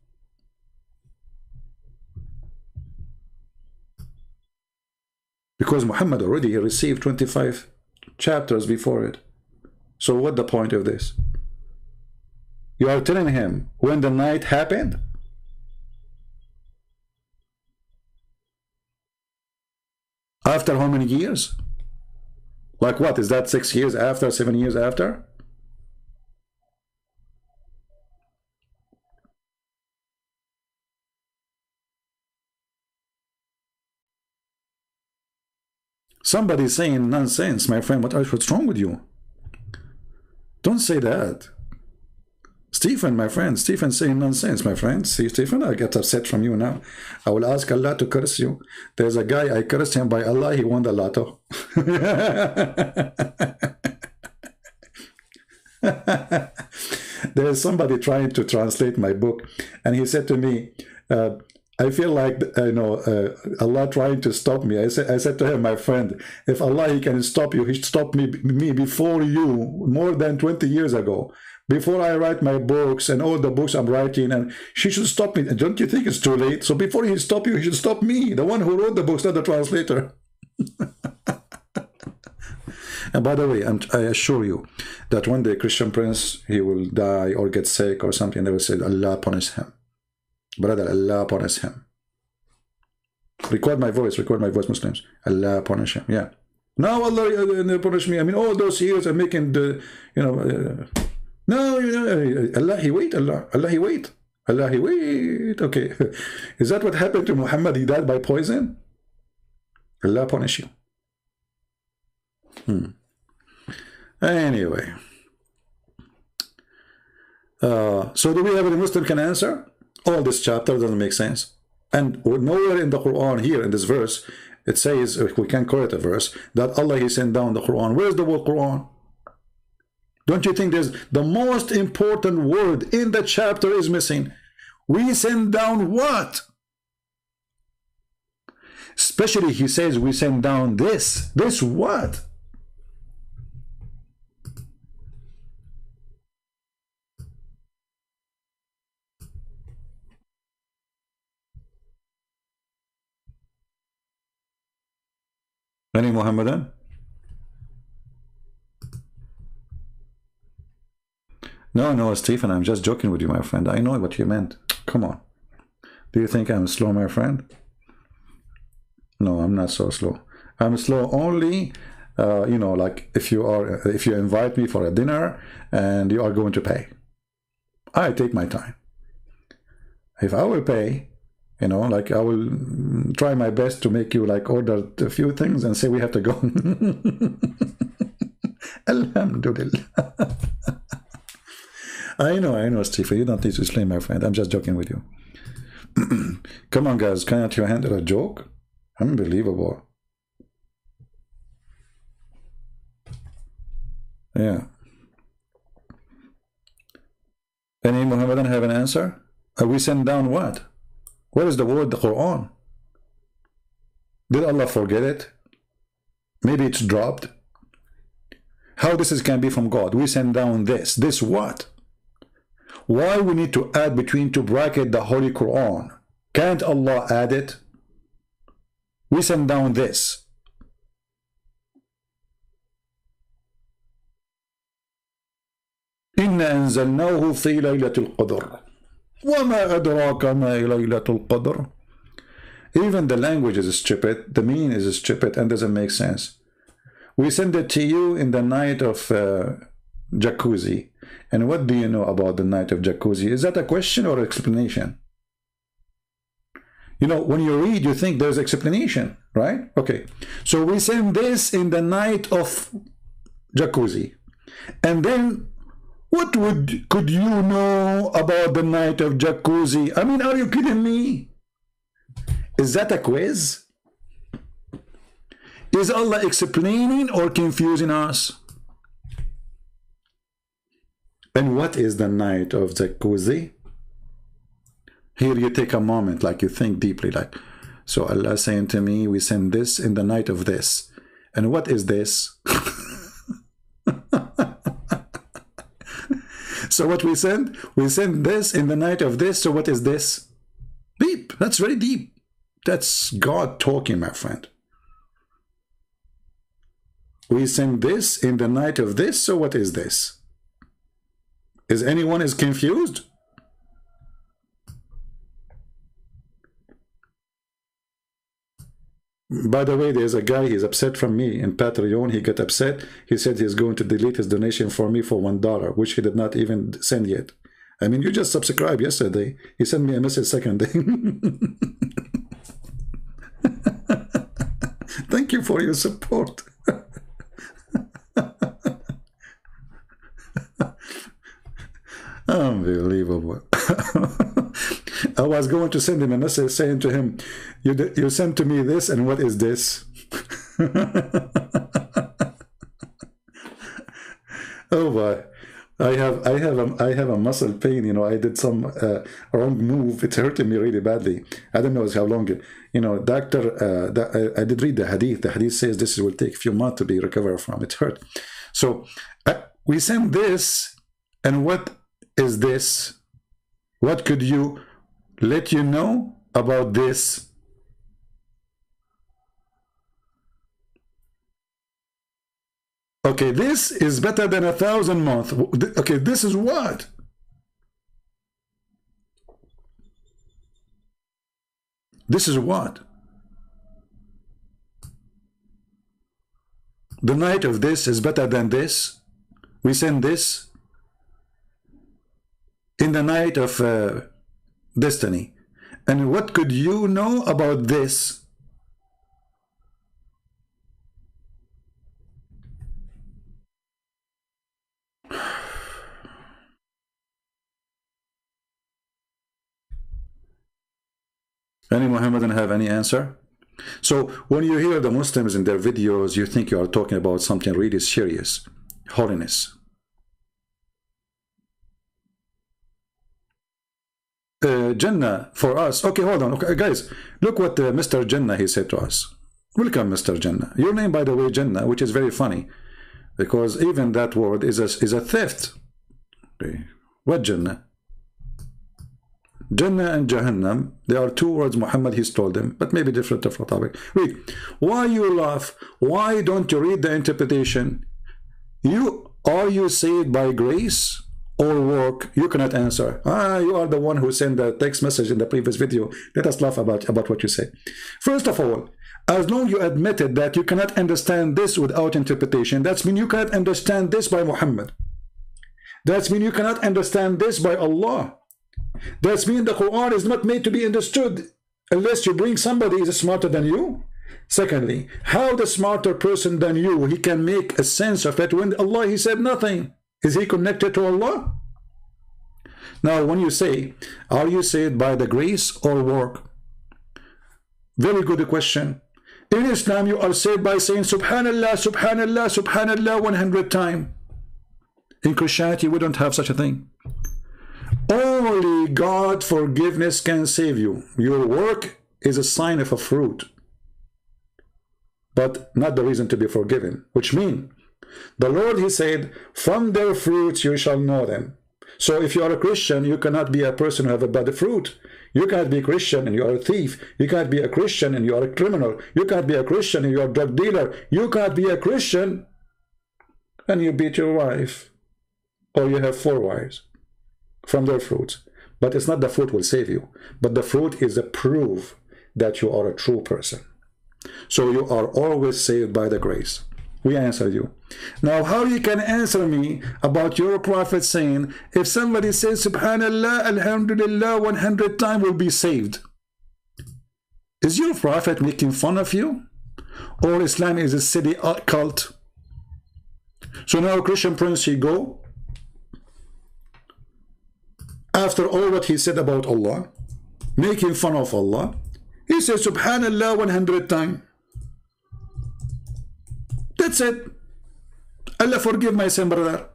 Because Muhammad already received 25 chapters before it. So what the point of this? You are telling him when the night happened? After how many years? Like what? Is that 6 years after, 7 years after? Somebody's saying nonsense, my friend. What's wrong with you? Don't say that. Stephen, my friend, Stephen saying nonsense, my friend. See, Stephen, I get upset from you now. I will ask Allah to curse you. There's a guy, I cursed him by Allah, he won the lotto. There's somebody trying to translate my book, and he said to me, I feel like, Allah trying to stop me. I said to him, my friend, if Allah, he can stop you, he stopped me before you, more than 20 years ago. Before I write my books and all the books I'm writing, and she should stop me. Don't you think it's too late? So before he stop you, he should stop me, the one who wrote the books, not the translator. And by the way, I assure you that one day Christian Prince, he will die or get sick or something. They will say, Allah punish him. Brother, Allah punish him. Record my voice, Muslims. Allah punish him. Yeah. Now Allah punish me. I mean, all those years I'm making the, no, Allah, he wait, Allah, he wait. Allah, he wait. Okay. Is that what happened to Muhammad? He died by poison? Allah punish you. Anyway. So do we have any Muslim can answer? All this chapter doesn't make sense. And nowhere in the Quran here, in this verse, it says, if we can correct a verse, that Allah, he sent down the Quran. Where's the word Quran? Don't you think there's the most important word in the chapter is missing? We send down what? Especially he says we send down this. This what? Any Muhammadan? No, Stephen, I'm just joking with you, my friend. I know what you meant. Come on. Do you think I'm slow, my friend? No, I'm not so slow. I'm slow only, like if you invite me for a dinner and you are going to pay. I take my time. If I will pay, like I will try my best to make you like order a few things and say we have to go. Alhamdulillah. I know, Stephen. You don't need to explain, my friend. I'm just joking with you. Come on, guys. Cannot you handle a joke? Unbelievable. Yeah. Any Muhammadan have an answer? We send down what? Where is the word, the Quran? Did Allah forget it? Maybe it's dropped. How this can be from God? We send down this. This what? Why we need to add between two brackets the Holy Quran? Can't Allah add it? We send down this. إِنَّا أَنزَلْنَاهُ فِي لَيْلَةِ الْقَدْرِ وَمَا أَدْرَاكَ مَا لَيْلَةُ الْقَدْرِ. Even the language is stupid, the meaning is stupid and doesn't make sense. We send it to you in the night of Jacuzzi. And what do you know about the night of Jacuzzi? Is that a question or explanation? When you read, you think there's explanation, right? Okay. So we send this in the night of Jacuzzi. And then what could you know about the night of Jacuzzi? I mean, are you kidding me? Is that a quiz? Is Allah explaining or confusing us? And what is the night of Jacuzzi? Here you take a moment, like you think deeply, like, so Allah saying to me, we send this in the night of this. And what is this? So what we send this in the night of this. So what is this? Deep. That's very deep. That's God talking, my friend. We send this in the night of this. So what is this? Is anyone confused? By the way, there's a guy, he's upset from me in Patreon. He got upset. He said he's going to delete his donation for me for $1, which he did not even send yet. I mean, you just subscribed yesterday. He sent me a message second day. Thank you for for your support. Unbelievable. I was going to send him a message saying to him, you sent to me this, and what is this? Oh boy, I have a muscle pain. You know, I did some wrong move. It's hurting me really badly. I don't know how long. You know, doctor. I did read the hadith. The hadith says this will take a few months to be recovered from. It hurt. So we send this, and what is this? What could you let you know about this? Okay, this is better than 1,000 months. Okay, this is what? This is what? The night of this is better than this. We send this in the night of destiny. And what could you know about this? Any Mohammedan have any answer? So when you hear the Muslims in their videos, you think you are talking about something really serious. Holiness. Jannah for us. Okay, hold on. Okay, guys, look what Mr. Jannah, he said to us. Welcome, Mr. Jannah. Your name, by the way, Jannah, which is very funny, because even that word is a theft. Okay. What Jannah? Jannah and Jahannam, they are two words Muhammad has told them, but maybe different topic. Wait, why you laugh? Why don't you read the interpretation? Are you saved by grace or work? You cannot answer. You are the one who sent the text message in the previous video. Let us laugh about what you say. First of all, as long as you admitted that you cannot understand this without interpretation, that means you cannot understand this by Muhammad. That means you cannot understand this by Allah. That means the Quran is not made to be understood unless you bring somebody who is smarter than you. Secondly, how the smarter person than you, he can make a sense of it when Allah, he said nothing. Is he connected to Allah? Now, when you say, are you saved by the grace or work? Very good question. In Islam, you are saved by saying Subhanallah, Subhanallah, Subhanallah 100 times. In Christianity, we don't have such a thing. Only God forgiveness can save you. Your work is a sign of a fruit, but not the reason to be forgiven. Which means, the Lord, he said, from their fruits you shall know them. So if you are a Christian, you cannot be a person who have a bad fruit. You cannot be a Christian and you are a thief. You cannot be a Christian and you are a criminal. You cannot be a Christian and you are a drug dealer. You cannot be a Christian and you beat your wife, or you have 4 wives. From their fruits. But it's not the fruit will save you, but the fruit is a proof that you are a true person. So you are always saved by the grace. We answered you. Now how you can answer me about your prophet saying, if somebody says Subhanallah, Alhamdulillah 100 times will be saved? Is your prophet making fun of you? Or Islam is a silly cult? So now Christian Prince, he go after all what he said about Allah, making fun of Allah, he says Subhanallah 100 times. That's it. Allah forgive my sin, brother.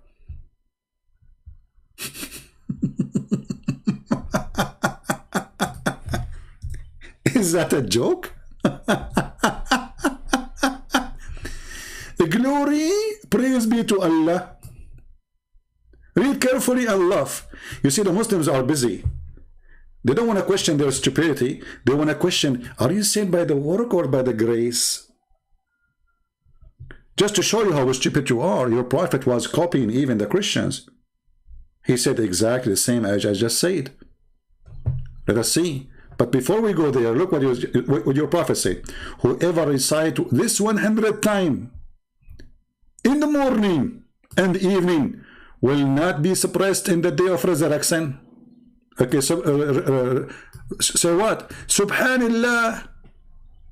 Is that a joke? Glory, praise be to Allah. Read carefully and laugh. You see, the Muslims are busy. They don't want to question their stupidity. They want to question, are you saved by the work or by the grace? Just to show you how stupid you are, your prophet was copying even the Christians. He said exactly the same as I just said. Let us see. But before we go there, look what your prophet said. Whoever recite this 100 times in the morning and evening will not be suppressed in the day of resurrection. Okay, so what? Subhanallah.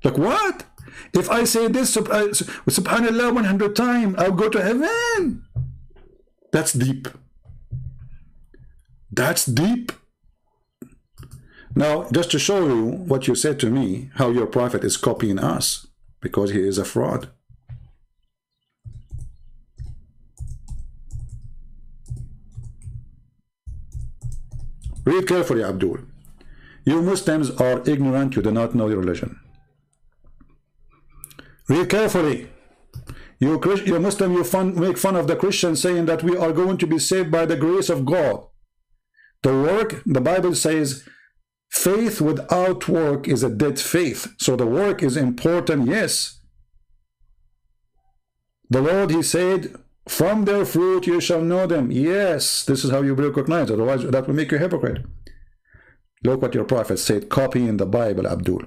Like what? If I say this, subhanallah 100 times, I'll go to heaven. That's deep. That's deep. Now, just to show you what you said to me, how your prophet is copying us, because he is a fraud. Read carefully, Abdul. You Muslims are ignorant, you do not know your religion. Read carefully. You Muslim, make fun of the Christians, saying that we are going to be saved by the grace of God. The work, the Bible says, faith without work is a dead faith. So the work is important, yes. The Lord, he said, from their fruit you shall know them. Yes, this is how you recognize. Otherwise, that will make you a hypocrite. Look what your prophet said, copy in the Bible, Abdul.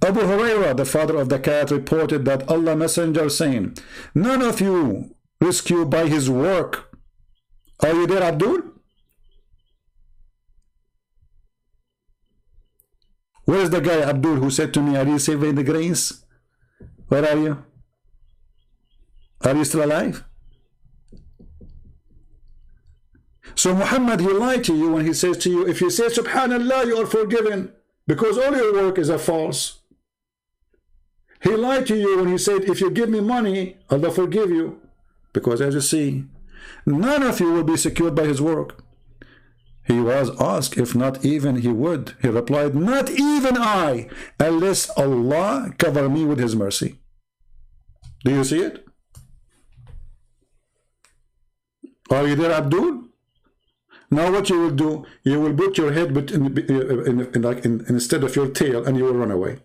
Abu Hurairah, the father of the cat, reported that Allah Messenger saying, none of you rescued by his work. Are you there, Abdul? Where's the guy, Abdul, who said to me, are you saved by the grace? Where are you? Are you still alive? So Muhammad, he lied to you when he says to you, if you say subhanallah, you are forgiven, because all your work is a false. He lied to you when he said, if you give me money, Allah forgive you, because as you see, none of you will be secured by his work. He was asked if not even he would. He replied, not even I, unless Allah cover me with his mercy. Do you see it? Are you there, Abdul? Now what you will do, you will put your head instead of your tail, and you will run away.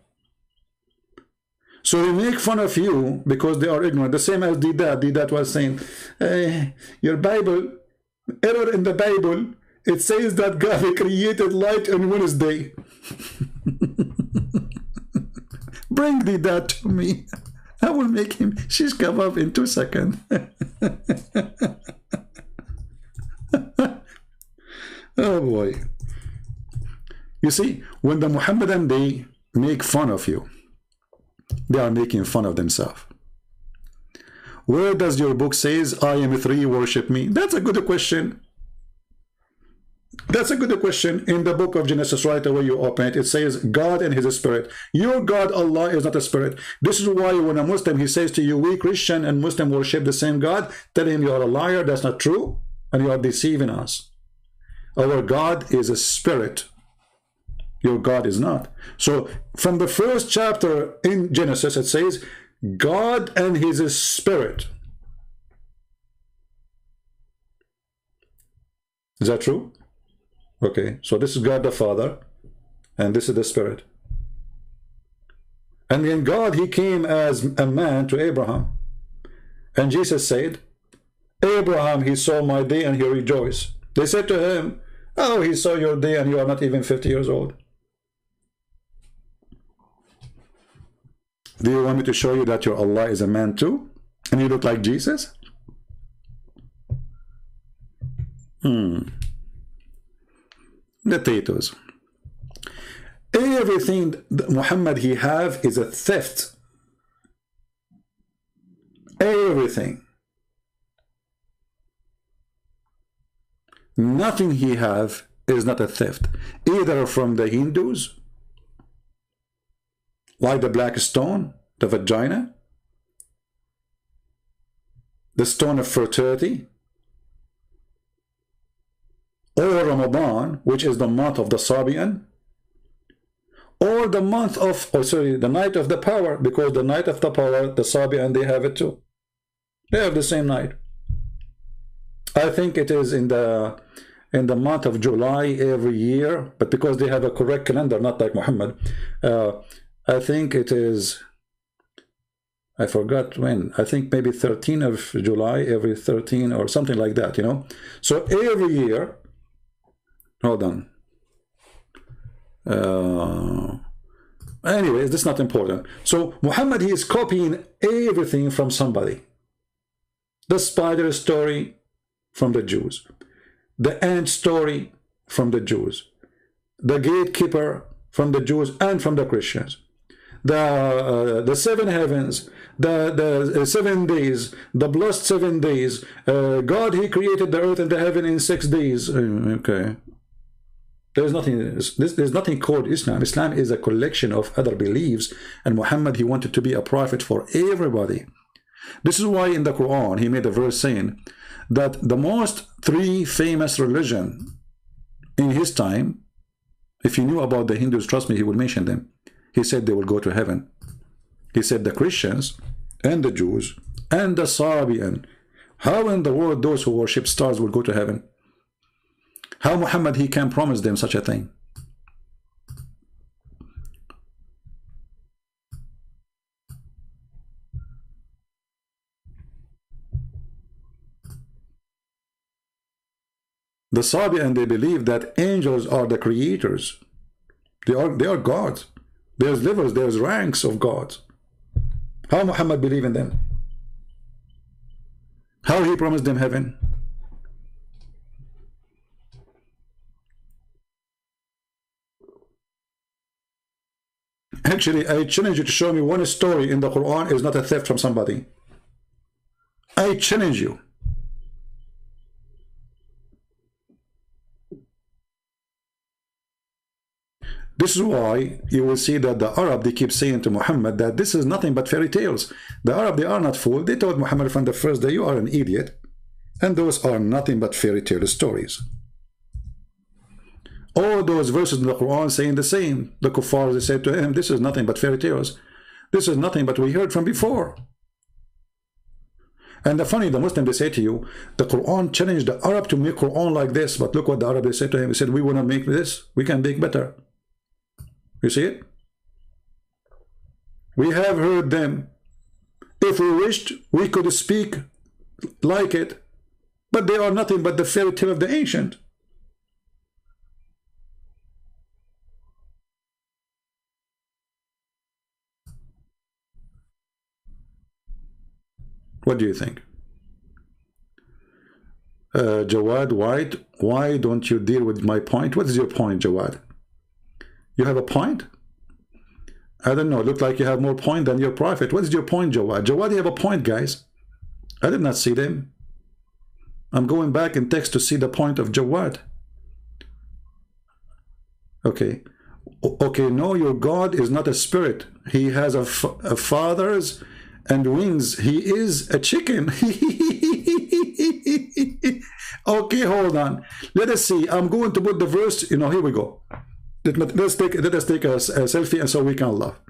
So they make fun of you because they are ignorant. The same as Didat. Didat was saying, your Bible, error in the Bible, it says that God created light on Wednesday. Bring Didat to me. I will make him shish kebab in 2 seconds. Oh boy. You see, when the Muhammadan, they make fun of you, they are making fun of themselves. Where does your book says, I am three, worship me? That's a good question. That's a good question. In the book of Genesis, right away you open it, it says God and his spirit. Your God, Allah, is not a spirit. This is why when a Muslim, he says to you, we Christian and Muslim worship the same God, tell him you are a liar, that's not true, and you are deceiving us. Our God is a spirit. Your God is not. So from the first chapter in Genesis, it says God and his spirit. Is that true? Okay, so this is God the Father, and this is the Spirit. And then God, he came as a man to Abraham. And Jesus said, Abraham, he saw my day and he rejoiced. They said to him, oh, he saw your day and you are not even 50 years old. Do you want me to show you that your Allah is a man too? And you look like Jesus? Potatoes. Everything that Muhammad he have is a theft. Everything. Nothing he have is not a theft. Either from the Hindus, like the black stone, the vagina, the stone of fertility, or Ramadan, which is the month of the Sabian, or the month of, the night of the power, because the night of the power, the Sabian, they have it too. They have the same night. I think it is in the month of July every year, but because they have a correct calendar, not like Muhammad, I think it is, I forgot when, I think maybe 13 of July, every 13 or something like that, you know. So every year, hold on. Anyways, this is not important. So Muhammad, he is copying everything from somebody. The spider story from the Jews, the ant story from the Jews, the gatekeeper from the Jews and from the Christians, the 7 heavens, the 7 days, the blessed 7 days. God, he created the earth and the heaven in 6 days. Okay. There's nothing called Islam. Islam is a collection of other beliefs, and Muhammad, he wanted to be a prophet for everybody. This is why in the Quran he made a verse saying that the most 3 famous religion in his time, if you knew about the Hindus, trust me, he would mention them. He said they will go to heaven. He said the Christians and the Jews and the Sabian. How in the world those who worship stars will go to heaven? How Muhammad, he can promise them such a thing? The Sabian, they believe that angels are the creators. They are gods. There's levels, there's ranks of gods. How Muhammad believe in them? How he promised them heaven? Actually, I challenge you to show me one story in the Quran is not a theft from somebody. I challenge you. This is why you will see that the Arab, they keep saying to Muhammad that this is nothing but fairy tales. The Arab, they are not fooled. They told Muhammad from the first day, you are an idiot. And those are nothing but fairy tale stories. All those verses in the Quran saying the same. The kuffar, they said to him, this is nothing but fairy tales. This is nothing but we heard from before. And the funny, the Muslim, they say to you, the Quran challenged the Arab to make Quran like this. But look what the Arab, they said to him. He said, we want to make this. We can make better. You see it? We have heard them. If we wished, we could speak like it. But they are nothing but the fairy tale of the ancient. What do you think? Jawad White, why don't you deal with my point? What is your point, Jawad? You have a point? I don't know. Look like you have more point than your prophet. What is your point, Jawad? Jawad, you have a point, guys. I did not see them. I'm going back in text to see the point of Jawad. Okay. Okay, no, your God is not a spirit. He has a fathers and wings. He is a chicken. Okay, hold on. Let us see. I'm going to put the verse. You know, here we go. Let us take a selfie, and so we can laugh.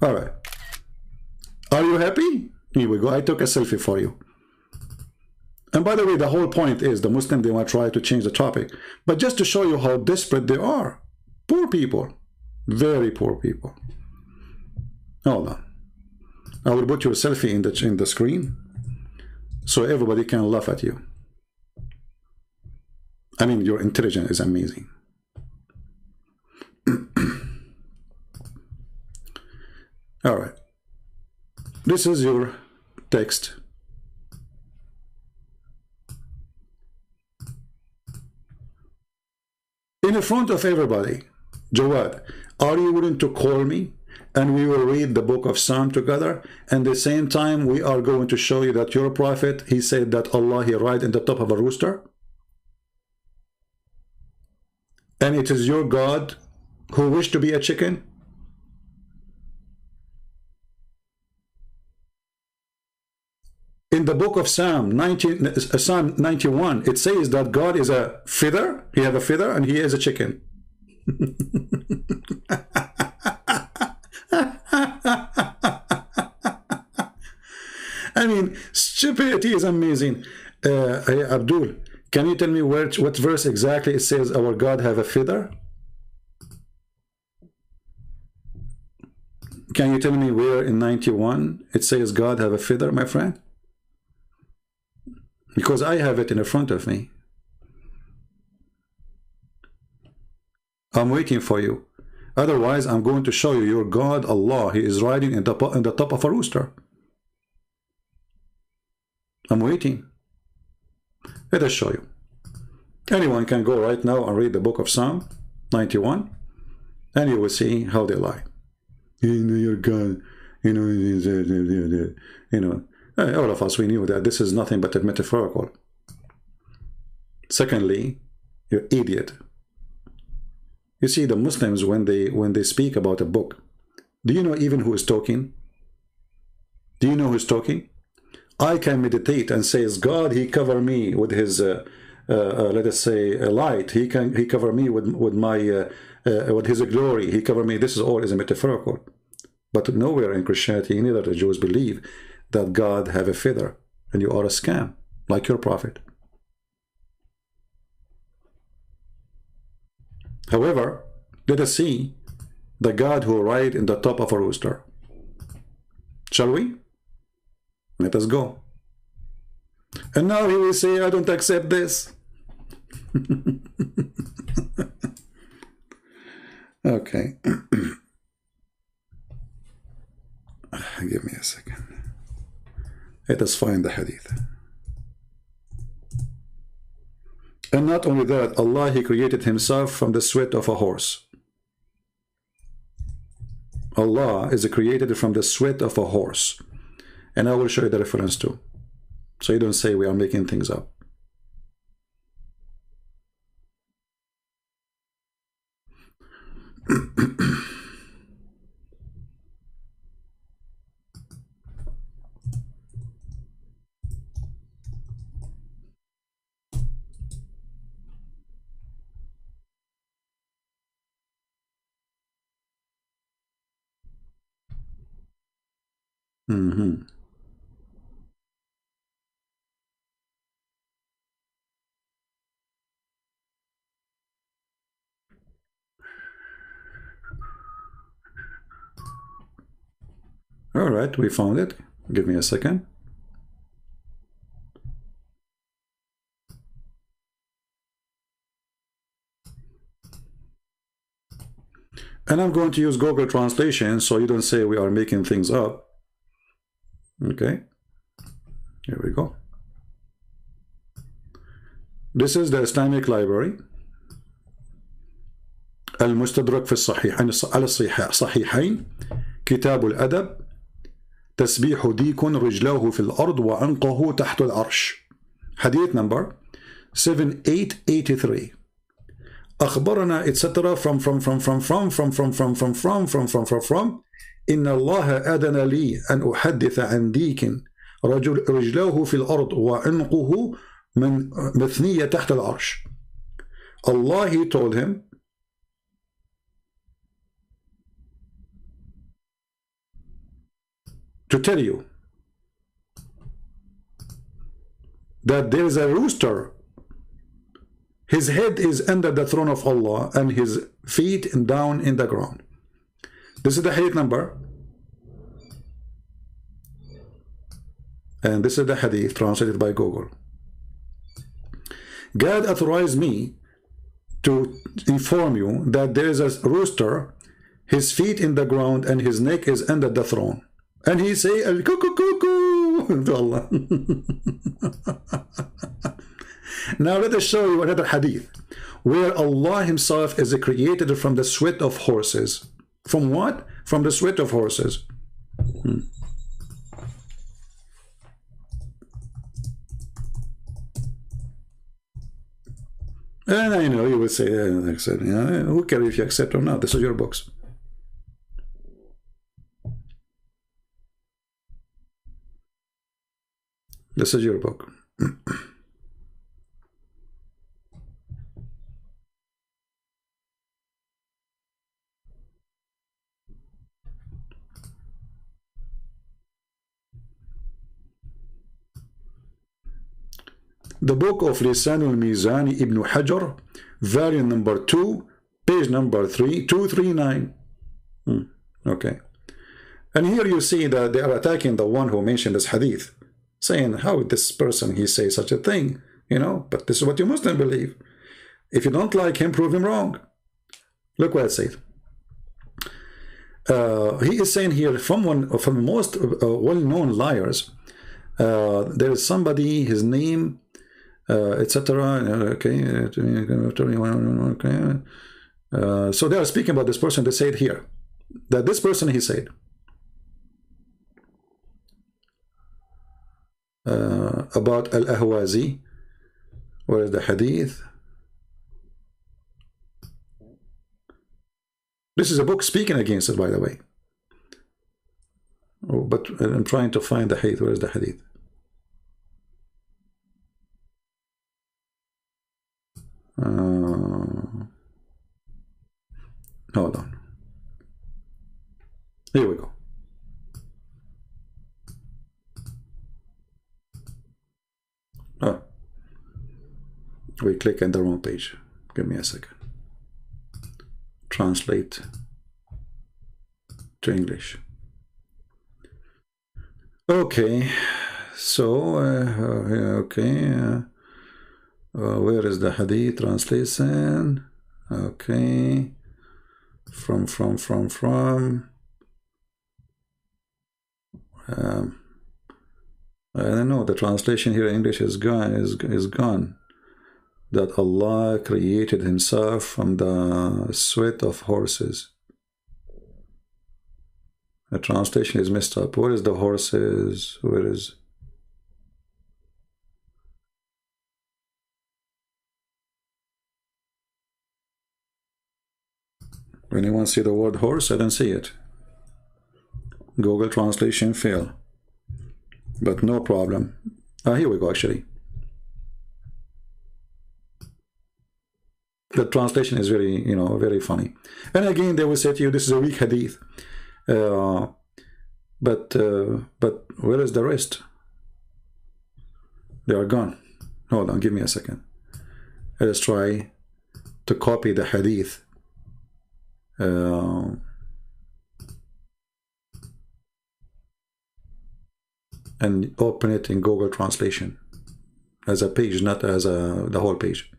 All right. Are you happy? Here we go. I took a selfie for you. And by the way, the whole point is the Muslim, they want to try to change the topic. But just to show you how desperate they are. Poor people. Very poor people. Hold on. I will put your selfie in the screen so everybody can laugh at you. I mean, your intelligence is amazing. All right. This is your text. In front of everybody, Jawad, are you willing to call me and we will read the book of Psalm together? And at the same time, we are going to show you that your prophet, he said that Allah, he ride in the top of a rooster. And it is your God who wished to be a chicken? In the book of Psalm 91, it says that God is a feather. He has a feather and he is a chicken. I mean, stupidity is amazing. Abdul, can you tell me what verse exactly it says our God have a feather? Can you tell me where in 91 it says God have a feather, my friend? Because I have it in front of me. I'm waiting for you. Otherwise, I'm going to show you your God, Allah. He is riding in the top of a rooster. I'm waiting. Let us show you. Anyone can go right now and read the book of Psalm 91. And you will see how they lie. You know, you're God. You know, all of us, we knew that this is nothing but a metaphorical. Secondly, you're idiot. You see, the Muslims, when they speak about a book, do you know even who is talking? Do you know who's talking? I can meditate and says, God, he cover me with his, let us say, a light. He cover me with my, with his glory. He cover me. This is all is a metaphorical. But nowhere in Christianity, neither the Jews believe that God have a feather and you are a scam, like your prophet. However, let us see the God who ride in the top of a rooster. Shall we? Let us go. And now he will say, I don't accept this. Okay. Give me a second. Let us find the hadith. And not only that, Allah, he created himself from the sweat of a horse. Allah is created from the sweat of a horse. And I will show you the reference too. So you don't say we are making things up. All right, we found it. Give me a second. And I'm going to use Google Translation so you don't say we are making things up. Okay, here we go. This is the Islamic Library. المستدرك في الصحيحين على الصحيحين كتاب الأدب تسبيح ديك رجلاه في الأرض وعنقه تحت العرش. Hadith number 7883. أخبرنا etc. from إن الله أذن لي أن أحدث عن ديك رجلاه في الأرض وعنقه مثنية تحت العرش. Allah, he told him to tell you that there is a rooster. His head is under the throne of Allah and his feet down in the ground. This is the hadith number. And this is the hadith translated by Google. God authorized me to inform you that there is a rooster, his feet in the ground and his neck is under the throne. And he say, Al-cuckoo to Allah. Now let us show you another hadith where Allah himself is created from the sweat of horses. From what? From the sweat of horses. And I know you will say, who cares if you accept or not? This is your books. This is your book. The book of Lisan al-Mizani Ibn Hajar, volume number 2, page number 239. Okay. And here you see that they are attacking the one who mentioned this hadith, saying, how this person, he say such a thing, but this is what you Muslim believe. If you don't like him, prove him wrong. Look what it says. He is saying here, from the most well-known liars, there is somebody, his name, etc. Okay, So they are speaking about this person. They say it here, that this person, he said, about Al-Ahwazi. Where is the hadith? This is a book speaking against it, by the way. Oh, but I'm trying to find the hadith. Where is the hadith? Hold on. Here we go. Oh. We click on the wrong page. Give me a second. Translate to English. Okay. So, okay. Where is the hadith translation? Okay. From. I don't know. The translation here in English is gone. Is gone. That Allah created Himself from the sweat of horses. The translation is messed up. Where is the horses? Where is? Anyone see the word horse? I don't see it. Google translation fail. But no problem. Here we go, actually. The translation is very, very funny. And again, they will say to you, this is a weak hadith. But where is the rest? They are gone. Hold on, give me a second. Let's try to copy the hadith. And open it in Google Translation as a page, not as the whole page.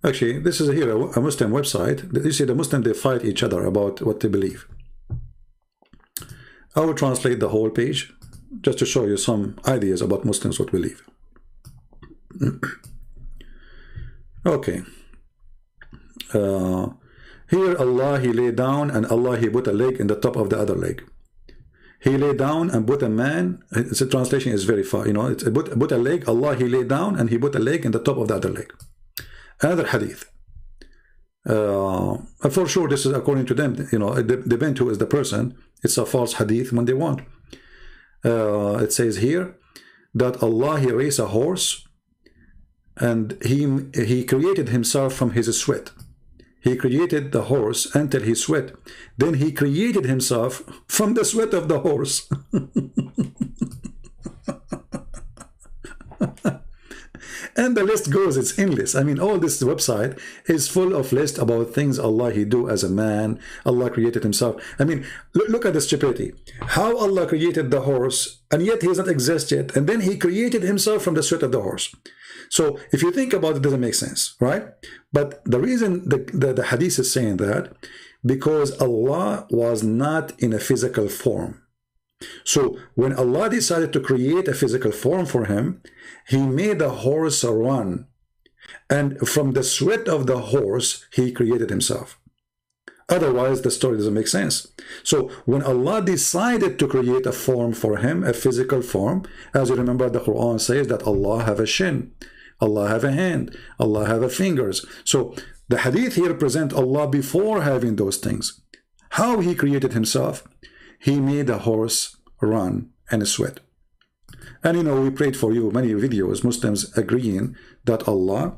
Actually, this is here a Muslim website. You see, the Muslims, they fight each other about what they believe. I will translate the whole page just to show you some ideas about Muslims what believe. Okay. Here Allah, He lay down, and Allah, He put a leg in the top of the other leg. He lay down and put a man. The translation is very far. It's put a leg. Allah, He lay down and He put a leg in the top of the other leg. Another hadith. For sure, this is according to them. It depends who is the person. It's a false hadith when they want. It says here that Allah, He raised a horse, and He created Himself from His sweat. He created the horse until He sweat. Then He created Himself from the sweat of the horse. And the list goes, it's endless. I mean, all this website is full of lists about things Allah, He do as a man. Allah created Himself. I mean, look at the stupidity. How Allah created the horse, and yet He does not exist yet. And then He created Himself from the sweat of the horse. So if you think about it, it doesn't make sense, right? But the reason the hadith is saying that, because Allah was not in a physical form. So when Allah decided to create a physical form for Him, He made the horse run, and from the sweat of the horse He created Himself. Otherwise the story doesn't make sense. So when Allah decided to create a form for Him, a physical form, as you remember, the Quran says that Allah have a shin, Allah have a hand, Allah have a fingers. So the hadith here present Allah before having those things. How He created Himself? He made a horse run and sweat. And we prayed for you many videos, Muslims agreeing that Allah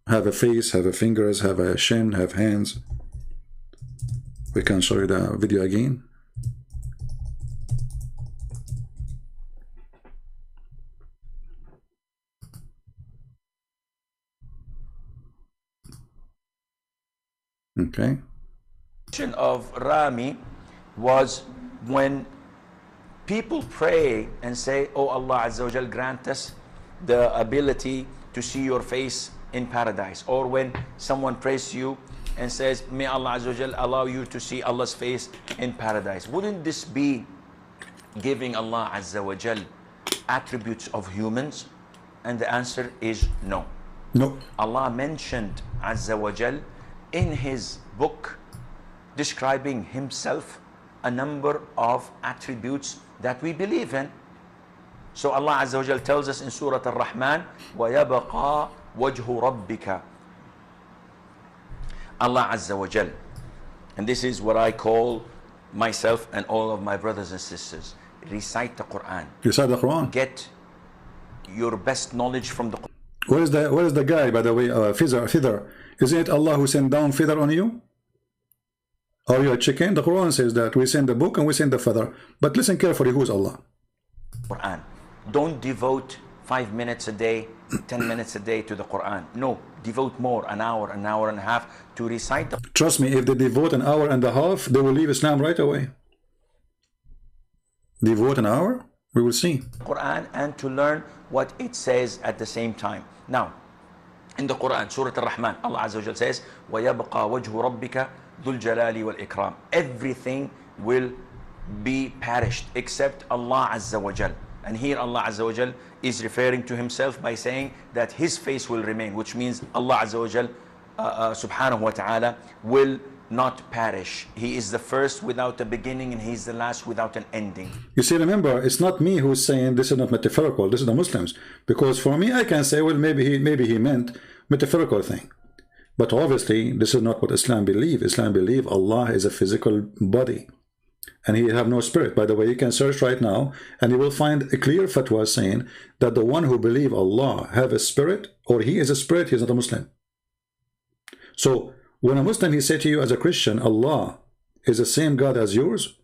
have a face, have a fingers, have a shin, have hands. We can show you the video again. Okay. Of Rami was when people pray and say, oh Allah Azza wa Jal, grant us the ability to see your face in paradise. Or when someone prays to you and says, may Allah Azza wa Jal allow you to see Allah's face in paradise. Wouldn't this be giving Allah Azza wa Jal attributes of humans? And the answer is no. No. Allah mentioned Azza wa Jal in his book describing himself a number of attributes that we believe in. So Allah Azza wa Jal tells us in Surah Ar-Rahman, وَيَبَقَى وَجْهُ رَبِّكَ. Allah Azza wa Jal, and this is what I call myself and all of my brothers and sisters, recite the Quran. Recite the Quran. Get your best knowledge from the Quran. Where is the guy, by the way, feather? Isn't it Allah who sent down feather on you? Are you a chicken? The Quran says that we send the book and we send the feather. But listen carefully, who is Allah? Quran. Don't devote 5 minutes a day, 10 minutes a day to the Quran. No, devote more, an hour and a half to recite the Quran. Trust me, if they devote an hour and a half, they will leave Islam right away. Devote an hour, we will see. Quran, and to learn what it says at the same time. Now, in the Quran, Surah Ar-Rahman, Allah Azza wa Jal says, وَيَبْقَى وَجْهُ رَبِّكَ ذُو الْجَلَالِ وَالْإِكْرَامِ. Everything will be perished except Allah Azza wa Jal. And here Allah Azza wa Jal is referring to himself by saying that his face will remain, which means Allah Azza wa Jal subhanahu wa ta'ala will not perish. He is the first without a beginning, and he is the last without an ending. You see, remember, it's not me who's saying this is not metaphorical. This is the Muslims. Because for me, I can say, well, maybe he meant metaphorical thing. But obviously, this is not what Islam believe. Islam believe Allah is a physical body, and he have no spirit. By the way, you can search right now, and you will find a clear fatwa saying that the one who believe Allah have a spirit, or he is a spirit, he is not a Muslim. So when a Muslim, he say to you as a Christian, Allah is the same God as yours,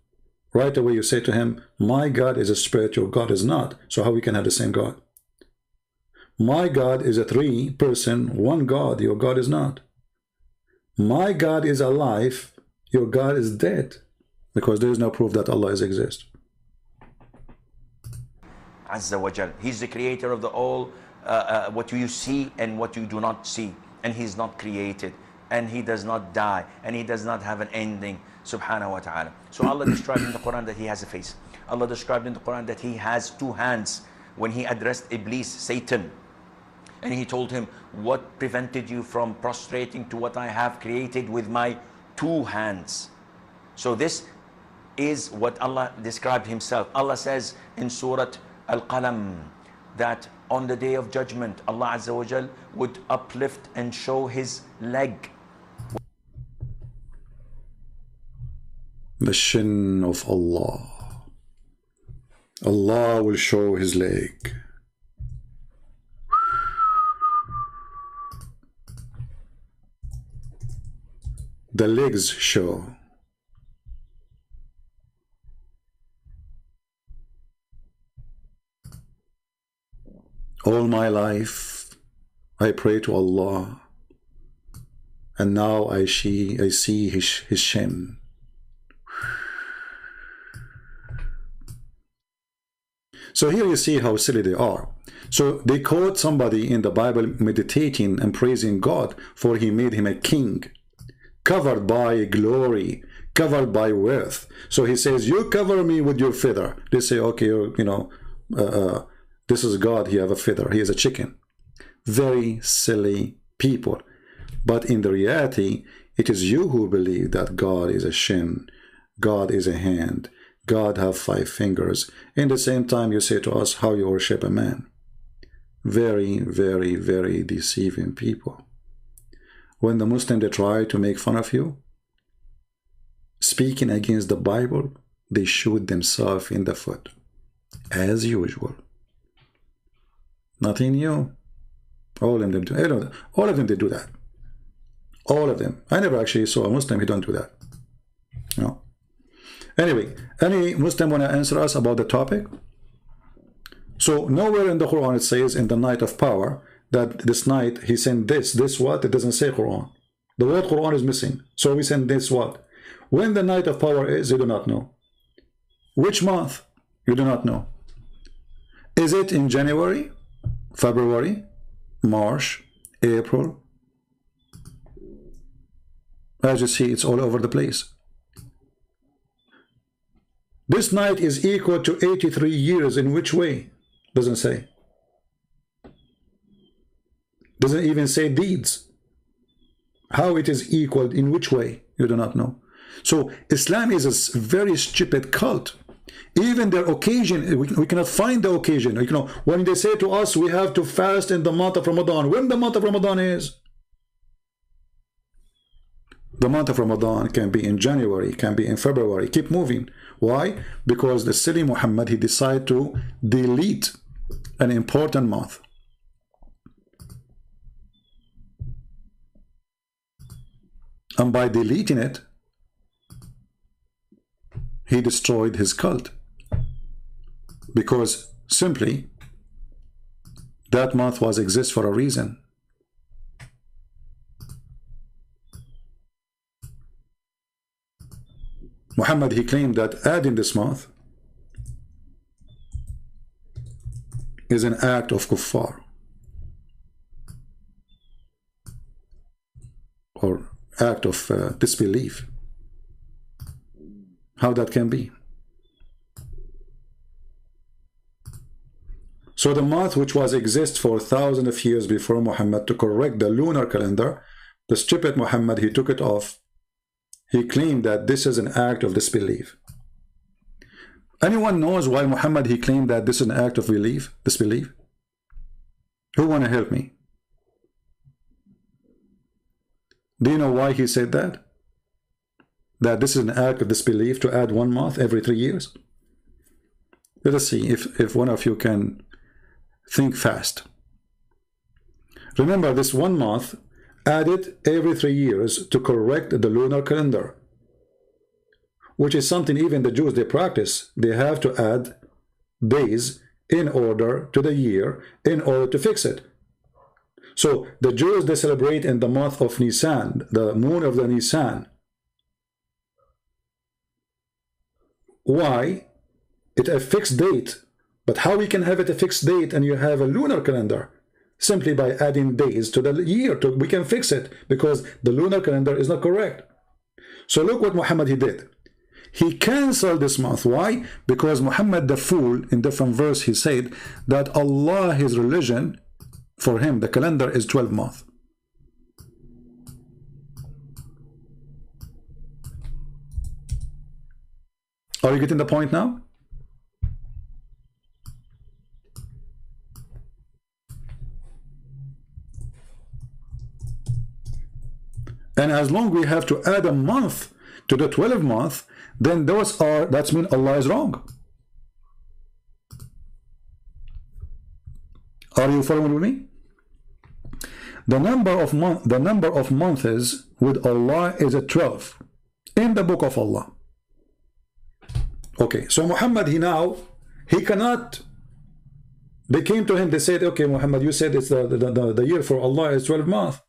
right away you say to him, my God is a spirit, your God is not. So how we can have the same God? My God is a 3-person, one God, your God is not. My God is alive, your God is dead, because there is no proof that Allah exists. Azza wa Jal. He's the creator of the all, what you see and what you do not see. And he's not created, and he does not die, and he does not have an ending, subhanahu wa ta'ala. So Allah described in the Quran that he has a face. Allah described in the Quran that he has 2 hands when he addressed Iblis, Satan. And he told him, what prevented you from prostrating to what I have created with my 2 hands? So this is what Allah described himself. Allah says in Surah Al-Qalam that on the day of judgment, Allah Azza wa Jal would uplift and show his leg. The shin of Allah. Allah will show his leg. The legs show. All my life I pray to Allah, and now I see his shin. So here you see how silly they are. So they quote somebody in the Bible meditating and praising God for he made him a king, covered by glory, covered by worth. So he says, you cover me with your feather. They say, okay, this is God, he have a feather, he is a chicken. Very silly people. But in the reality, it is you who believe that God is a shin, God is a hand, God have 5 fingers. In the same time, you say to us how you worship a man. Very, very, very deceiving people. When the Muslims, they try to make fun of you, speaking against the Bible, they shoot themselves in the foot, as usual. Nothing new. All of them do. All of them, they do that. All of them. I never actually saw a Muslim who don't do that. No. Anyway, any Muslim want to answer us about the topic? So nowhere in the Quran it says in the night of power that this night he sent this what? It doesn't say Quran. The word Quran is missing. So we send this what? When the night of power is, you do not know. Which month? You do not know. Is it in January, February, March, April? As you see, it's all over the place. This night is equal to 83 years. In which way? Doesn't say. Doesn't even say deeds. How it is equal, in which way? You do not know. So Islam is a very stupid cult. Even their occasion, we cannot find the occasion. You know, when they say to us, we have to fast in the month of Ramadan. When the month of Ramadan is? The month of Ramadan can be in January, can be in February. Keep moving. Why? Because the silly Muhammad, he decided to delete an important month. And by deleting it, he destroyed his cult. Because simply, that month was exist for a reason. Muhammad, he claimed that adding this month is an act of kuffar, or act of disbelief. How that can be? So the month which was exist for thousands of years before Muhammad to correct the lunar calendar, the stupid Muhammad, he took it off. He claimed that this is an act of disbelief. Anyone knows why Muhammad, he claimed that this is an act of disbelief? Who want to help me? Do you know why he said that? That this is an act of disbelief to add 1 month every 3 years? Let us see if one of you can think fast. Remember, this 1 month added every 3 years to correct the lunar calendar, which is something even the Jews, they practice. They have to add days in order to the year in order to fix it. So the Jews, they celebrate in the month of Nisan, the moon of the Nisan. Why? It's a fixed date. But how we can have it a fixed date and you have a lunar calendar? Simply by adding days to the year. We can fix it because the lunar calendar is not correct. So look what Muhammad he did. He canceled this month. Why? Because Muhammad the fool, in different verse, he said that Allah, his religion, for him, the calendar is 12 months. Are you getting the point now? And as long we have to add a month to the 12 month, then that's mean Allah is wrong. Are you following with me? The number of months with Allah is a 12 in the book of Allah. Okay, so Muhammad, he cannot. They came to him, they said, okay, Muhammad, you said it's the year for Allah is 12 months.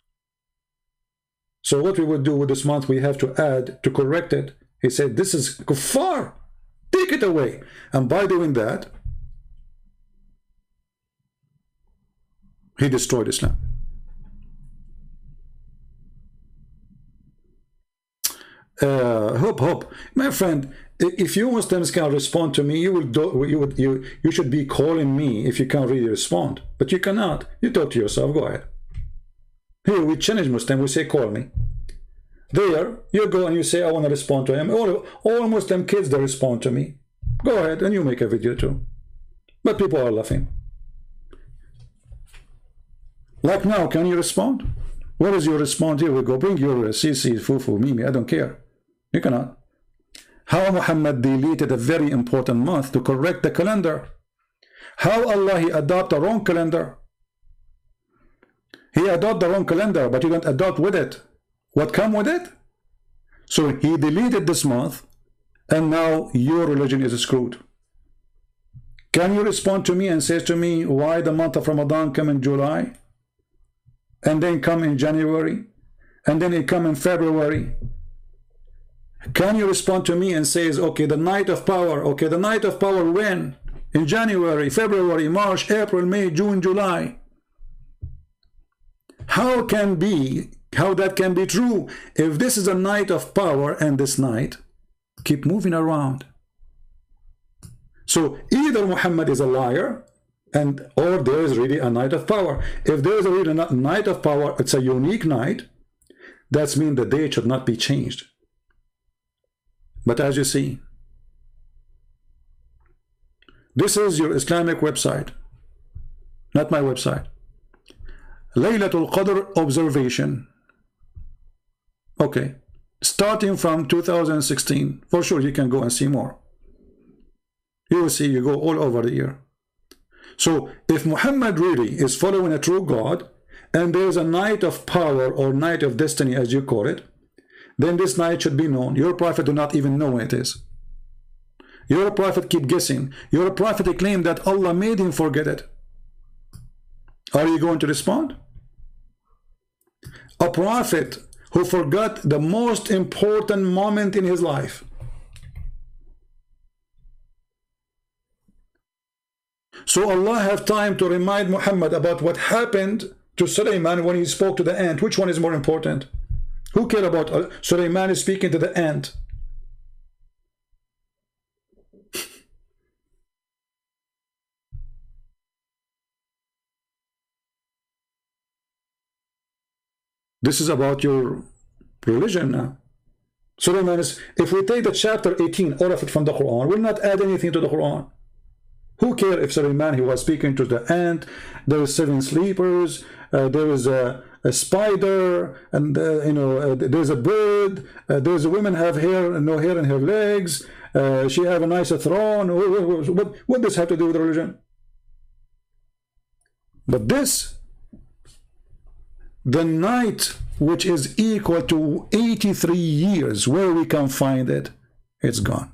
So what we would do with this month, we have to add to correct it. He said, this is kuffar. Take it away. And by doing that, he destroyed Islam. Hope, my friend. If you Muslims can respond to me, you should be calling me if you can't really respond. But you cannot. You talk to yourself. Go ahead. Here we challenge Muslim. We say, call me. There you go and you say, I want to respond to him. All Muslim kids, they respond to me. Go ahead and you make a video too. But people are laughing. Like now, can you respond? What is your response? Here we go. Bring your CC, Fufu, Mimi. I don't care. You cannot. How Muhammad deleted a very important month to correct the calendar. How Allah, he adopted the wrong calendar. He adopted the wrong calendar, but you don't adopt with it. What come with it? So he deleted this month, and now your religion is screwed. Can you respond to me and say to me why the month of Ramadan come in July, and then come in January, and then it come in February, Can you respond to me and says, okay, the night of power, okay, the night of power when? In January, February, March, April, May, June, July. How that can be true if this is a night of power and this night keep moving around? So either Muhammad is a liar or there is really a night of power. If there is a really night of power, it's a unique night. That means the date should not be changed. But as you see, this is your Islamic website, not my website. Laylatul Qadr observation. Okay, starting from 2016. For sure, you can go and see more. You will see, you go all over the year. So, if Muhammad really is following a true God, and there is a night of power or night of destiny, as you call it, then this night should be known. Your prophet do not even know when it is. Your prophet keep guessing. Your prophet claim that Allah made him forget it. Are you going to respond? A prophet who forgot the most important moment in his life. So Allah have time to remind Muhammad about what happened to Sulaiman when he spoke to the ant. Which one is more important? Who cares about Sulaiman is speaking to the ant? This is about your religion now. Sulaiman is, if we take the chapter 18, all of it from the Quran, we'll not add anything to the Quran. Who cares if Sulaiman, he was speaking to the ant, there is 7 sleepers, there is a spider, and there's a bird, there's a woman have hair and no hair in her legs, she have a nice throne. What does have to do with religion? But this, the night which is equal to 83 years, where we can find it, it's gone.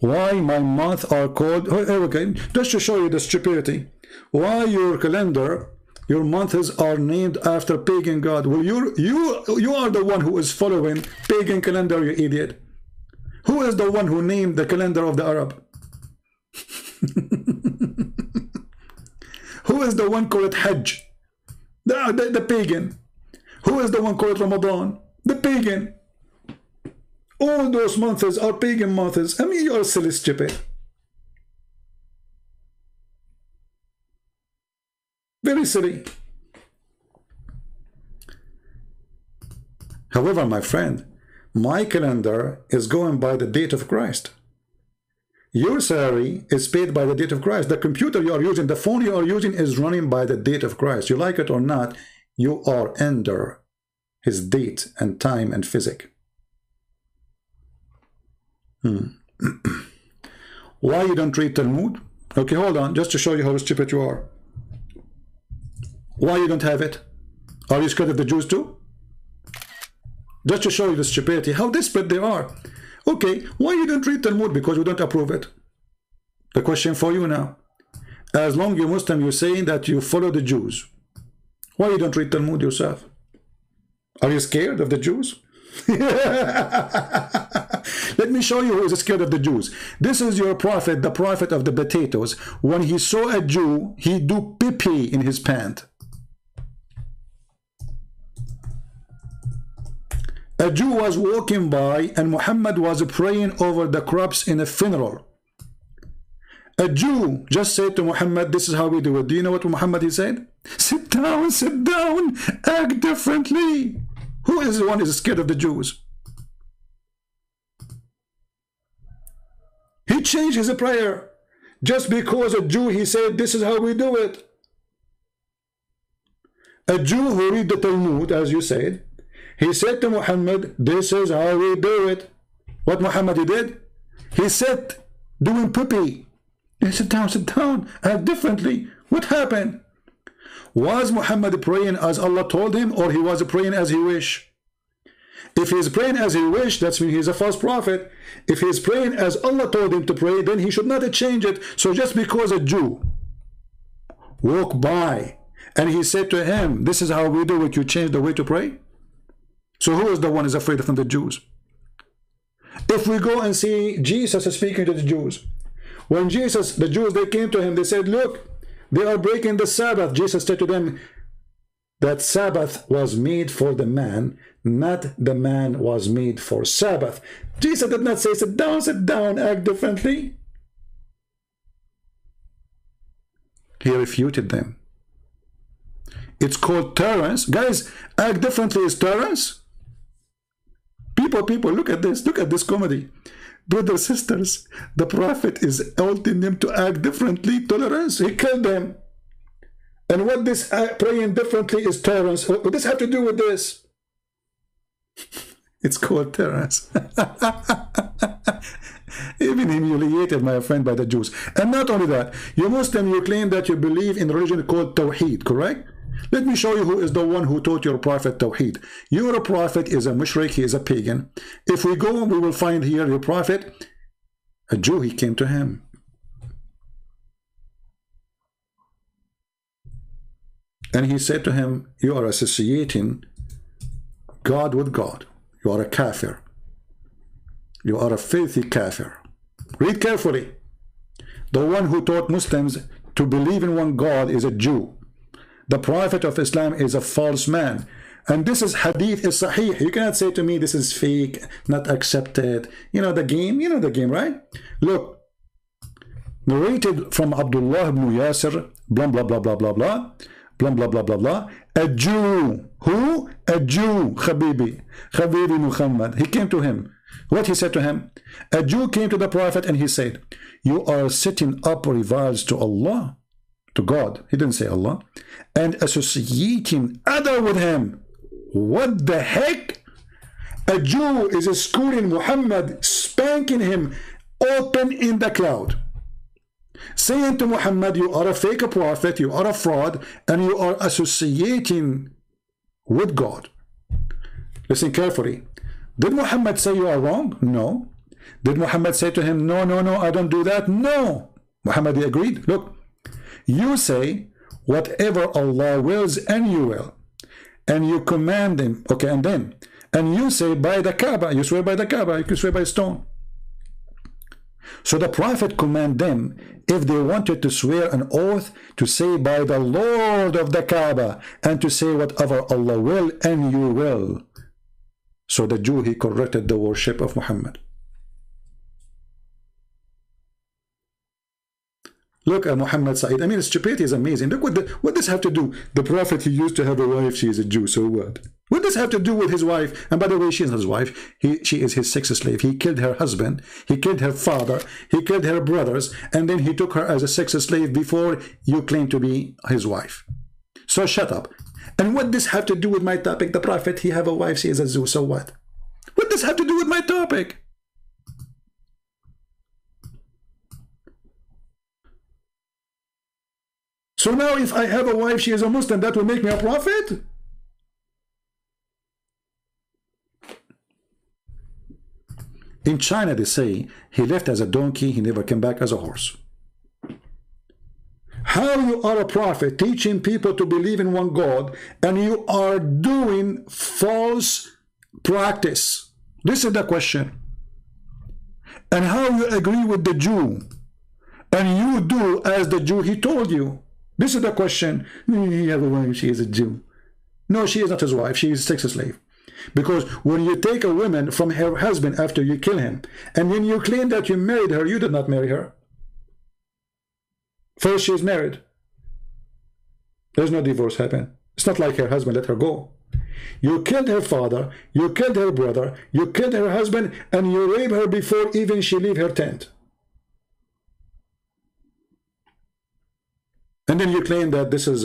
Why my months are called, okay, just to show you the stupidity, why your calendar, your months are named after pagan god. Well, you are the one who is following pagan calendar, you idiot. Who is the one who named the calendar of the Arab? Who is the one called Hajj? The pagan. Who is the one called Ramadan? The pagan. All those months are pagan months. I mean, you are silly stupid. Very silly. However, my friend, my calendar is going by the date of Christ. Your salary is paid by the date of Christ. The computer you are using, the phone you are using is running by the date of Christ. You like it or not, you are under his date and time and physics. Why you don't read Talmud? Okay, hold on, just to show you how stupid you are. Why you don't have it? Are you scared of the Jews too? Just to show you the stupidity, how desperate they are. Okay, why you don't read Talmud? Because you don't approve it. The question for you now, as long as you're Muslim, you're saying that you follow the Jews. Why you don't read Talmud yourself? Are you scared of the Jews? Let me show you who is scared of the Jews. This is your prophet, the prophet of the potatoes. When he saw a Jew, he do pee-pee in his pant. A Jew was walking by and Muhammad was praying over the crops in a funeral. A Jew just said to Muhammad, this is how we do it. Do you know what Muhammad he said? Sit down, act differently. Who is the one who is scared of the Jews? He changed his prayer. Just because a Jew, he said, this is how we do it. A Jew who read the Talmud, as you said, he said to Muhammad, this is how we do it. What Muhammad he did? He said, doing pee-pee. He said, sit down, act differently. What happened? Was Muhammad praying as Allah told him, or he was praying as he wished? If he is praying as he wished, that means he is a false prophet. If he is praying as Allah told him to pray, then he should not change it. So just because a Jew walked by and he said to him, this is how we do it, you change the way to pray? So who is the one who is afraid from the Jews? If we go and see Jesus speaking to the Jews, when Jesus, the Jews, they came to him, they said, look, they are breaking the Sabbath. Jesus said to them that Sabbath was made for the man, not the man was made for Sabbath. Jesus did not say, sit down, act differently. He refuted them. It's called tolerance. Guys, act differently is tolerance. People, look at this comedy. Brothers, sisters, the prophet is urging them to act differently, tolerance. He killed them. And what this praying differently is tolerance. What does this have to do with this? It's called tolerance. Even humiliated, my friend, by the Jews. And not only that, you Muslim, you claim that you believe in a religion called Tawheed, correct? Let me show you who is the one who taught your prophet Tawheed. Your prophet is a mushrik, he is a pagan. If we go, we will find here your prophet, a Jew, he came to him. And he said to him, you are associating God with God. You are a kafir. You are a filthy kafir. Read carefully. The one who taught Muslims to believe in one God is a Jew. The prophet of Islam is a false man. And this is hadith is sahih. You cannot say to me this is fake, not accepted. You know the game, right? Look, narrated from Abdullah ibn Yasir, blah, blah, blah, blah, blah, blah, blah, blah, blah, blah, blah. A Jew. Who? A Jew. Habibi Muhammad. He came to him. What he said to him? A Jew came to the prophet and he said, you are setting up rivals to Allah, to God. He didn't say Allah. And associating other with him. What the heck? A Jew is schooling Muhammad, spanking him open in the cloud, saying to Muhammad, you are a fake prophet, you are a fraud, and you are associating with God. Listen carefully. Did Muhammad say you are wrong? No. Did Muhammad say to him, no, I don't do that? No. Muhammad agreed. Look, you say whatever Allah wills, and you will, and you command him, okay, and you say by the Kaaba, you swear by the Kaaba, you can swear by stone. So the prophet commanded them, if they wanted to swear an oath, to say by the Lord of the Kaaba, and to say whatever Allah will, and you will. So the Jew, he corrected the worship of Muhammad. Look at Muhammad Sa'id. I mean, his stupidity is amazing. Look what does have to do? The prophet, he used to have a wife, she is a Jew, so what? What does have to do with his wife? And by the way, she is not his wife. She is his sex slave. He killed her husband. He killed her father. He killed her brothers. And then he took her as a sex slave before you claim to be his wife. So shut up. And what does have to do with my topic? The prophet, he have a wife, she is a Jew, so what? What does have to do with my topic? So now if I have a wife, she is a Muslim, that will make me a prophet? In China, they say, he left as a donkey, he never came back as a horse. How you are a prophet teaching people to believe in one God, and you are doing false practice? This is the question. And how you agree with the Jew, and you do as the Jew he told you? This is the question. He have a wife, she is a Jew. No, she is not his wife, she is a sex slave. Because when you take a woman from her husband after you kill him, and when you claim that you married her, you did not marry her. First, she is married. There's no divorce happen. It's not like her husband let her go. You killed her father, you killed her brother, you killed her husband, and you rape her before even she leave her tent. And then you claim that this is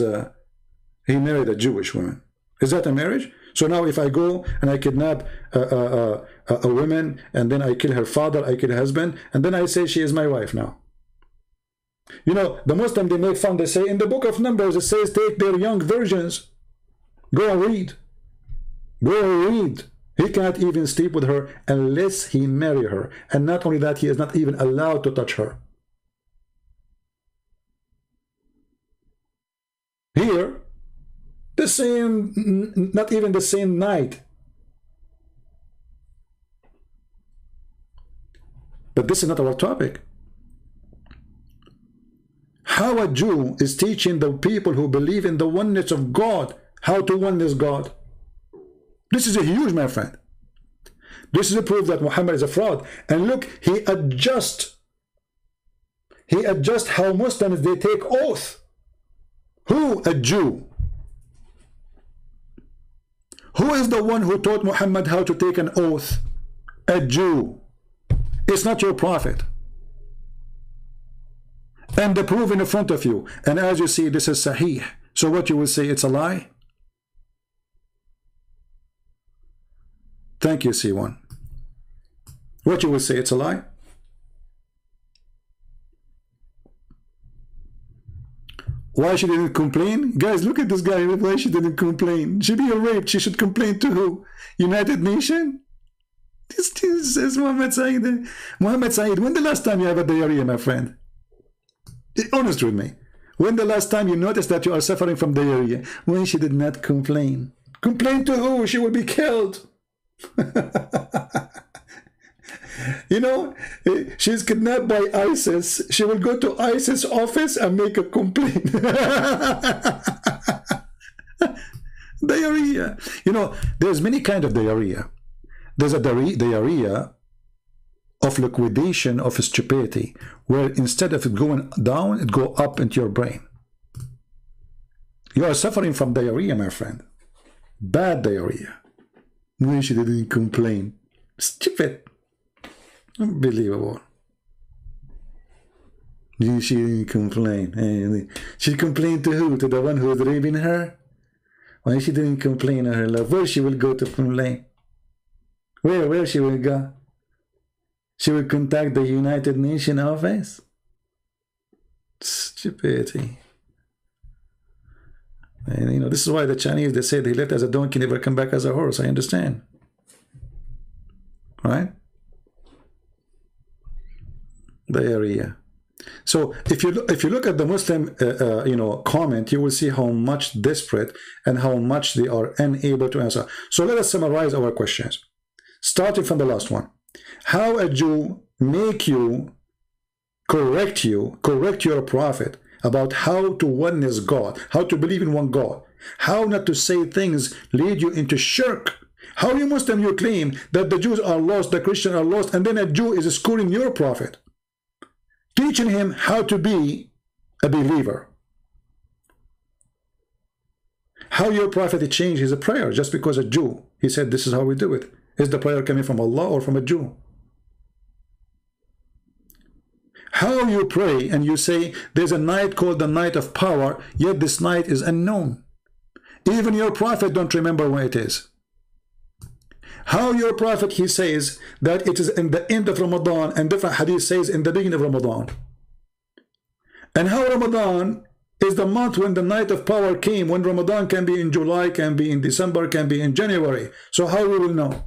he married a Jewish woman. Is that a marriage? So now if I go and I kidnap a woman, and then I kill her father, I kill her husband, and then I say she is my wife now. You know, the Muslim, they make fun, they say, in the book of Numbers, it says, take their young virgins. Go and read. Go and read. He cannot even sleep with her unless he marry her. And not only that, he is not even allowed to touch her. Here, the same, not even the same night, But this is not our topic. How a Jew is teaching the people who believe in the oneness of God how to oneness God. This is a huge, my friend. This is a proof that Muhammad is a fraud. And look, he adjusts how Muslims, they take oath. Who? A Jew. Who is the one who taught Muhammad how to take an oath? A Jew. It's not your prophet. And the proof in front of you. And as you see, this is Sahih. So what you will say, it's a lie? Thank you, C1. What you will say, it's a lie? Why she didn't complain? Guys, look at this guy. Why she didn't complain? She be raped. She should complain to who? United Nations? This is Muhammad Saeed. Muhammad Saeed, when the last time you have a diarrhea, my friend? Be honest with me. When the last time you noticed that you are suffering from diarrhea? When she did not complain. Complain to who? She will be killed. You know, she's kidnapped by ISIS. She will go to ISIS office and make a complaint. Diarrhea. You know, there's many kinds of diarrhea. There's a diarrhea of liquidation of stupidity, where instead of it going down, it go up into your brain. You are suffering from diarrhea, my friend. Bad diarrhea. When she didn't complain. Stupid. Unbelievable. She didn't complain. She complained to who? To the one who was raping her? Why she didn't complain to her love? Where she will go to complain? Where she will go? She will contact the United Nations office? Stupidity. And you know, this is why the Chinese, they say they left as a donkey, never come back as a horse. I understand. Right? Diarrhea. So if you look at the Muslim you know, comment, you will see how much desperate and how much they are unable to answer. So let us summarize our questions, starting from the last one. How a Jew make you correct your prophet about how to oneness God, how to believe in one God, how not to say things lead you into shirk. How you Muslim, you claim that the Jews are lost, the Christians are lost, and then a Jew is schooling your prophet, teaching him how to be a believer. How your prophet changed his prayer just because a Jew, he said this is how we do it. Is the prayer coming from Allah or from a Jew? How you pray and you say there's a night called the night of power, yet this night is unknown. Even your prophet don't remember when it is. How your prophet, he says that it is in the end of Ramadan, and different hadith says in the beginning of Ramadan. And how Ramadan is the month when the night of power came, when Ramadan can be in July, can be in December, can be in January. So how we will know?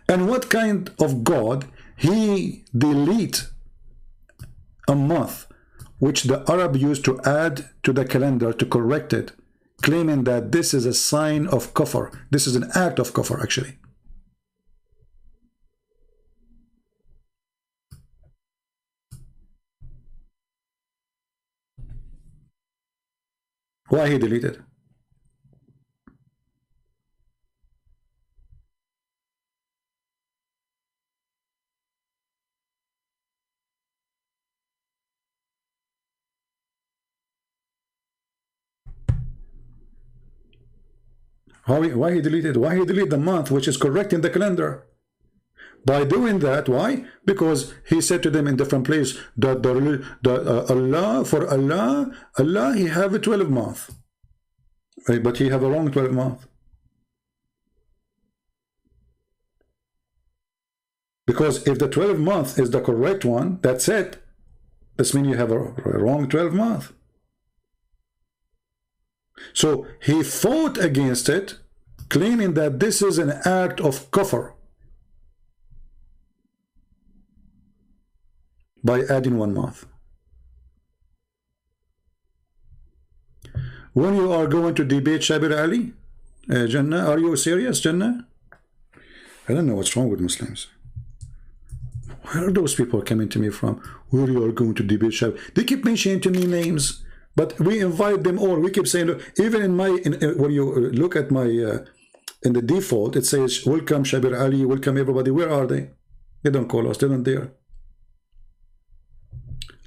And what kind of God he delete a month which the Arab used to add to the calendar to correct it, claiming that this is a sign of kufr. This is an act of kufr, actually. Why he deleted? Why he deleted? Why he deleted the month which is correct in the calendar? By doing that, why? Because he said to them in different places that Allah, he have a 12 month, right? But he have a wrong 12 month. Because if the 12 month is the correct one, that's it. This means you have a wrong 12 month. So he fought against it, claiming that this is an act of kufr by adding 1 month. When you are going to debate Shabir Ali, Jannah, are you serious, Jannah? I don't know what's wrong with Muslims. Where are those people coming to me from? Where you are going to debate Shabir? They keep mentioning to me names, but we invite them all. We keep saying, look, even in my, when you look at my, in the default, it says, welcome Shabir Ali, welcome everybody. Where are they? They don't call us, they don't dare.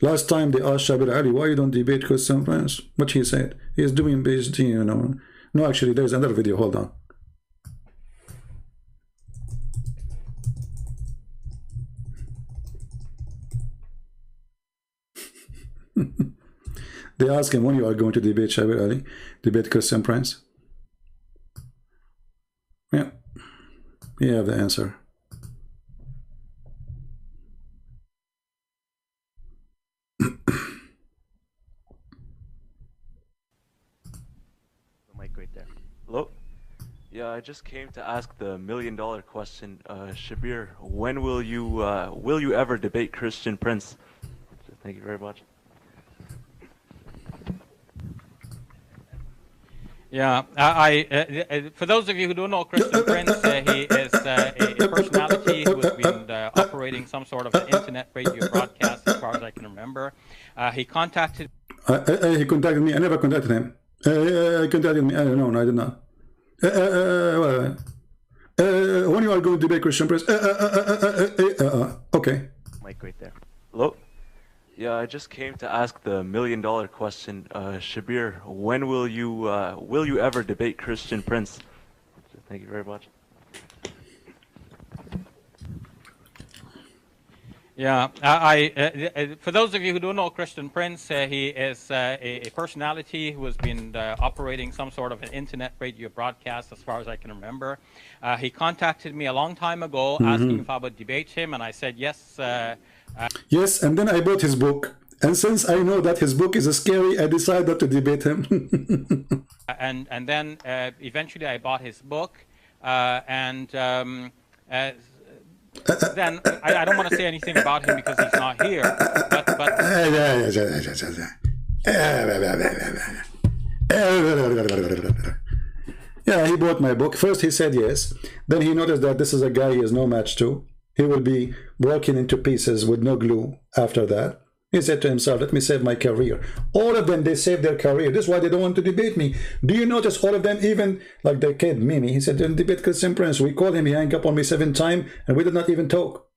Last time they asked Shabir Ali, why you don't debate Christian Prince? What he said, he's doing PhD, you know. No, actually, there's another video, hold on. They ask him when you are going to debate Shabir Ali, debate Christian Prince. Yeah, you have the answer. Mic right there. Hello? Yeah, I just came to ask the million-dollar question. Shabir, when will you ever debate Christian Prince? Thank you very much. Yeah, for those of you who don't know Christian Prince, he is a personality who has been operating some sort of an internet radio broadcast as far as I can remember. He contacted... he contacted me. I never contacted him. He contacted me. No, I did not. When you are going to debate Christian Prince? Okay. Mic right there. Hello? Yeah, I just came to ask the million-dollar question. Shabir, when will you ever debate Christian Prince? Thank you very much. Yeah, for those of you who don't know Christian Prince, he is a personality who has been operating some sort of an internet radio broadcast as far as I can remember. He contacted me a long time ago asking if I would debate him, and I said yes. Yes, and then I bought his book. And since I know that his book is scary, I decided not to debate him. and then eventually I bought his book, then I don't want to say anything about him because he's not here. But yeah, he bought my book. First he said yes. Then he noticed that this is a guy he is no match to. He will be broken into pieces with no glue after that. He said to himself, let me save my career. All of them, they saved their career. This is why they don't want to debate me. Do you notice all of them, even like the kid Mimi, he said, don't debate Christian Prince. We called him, he hung up on me 7 times, and we did not even talk.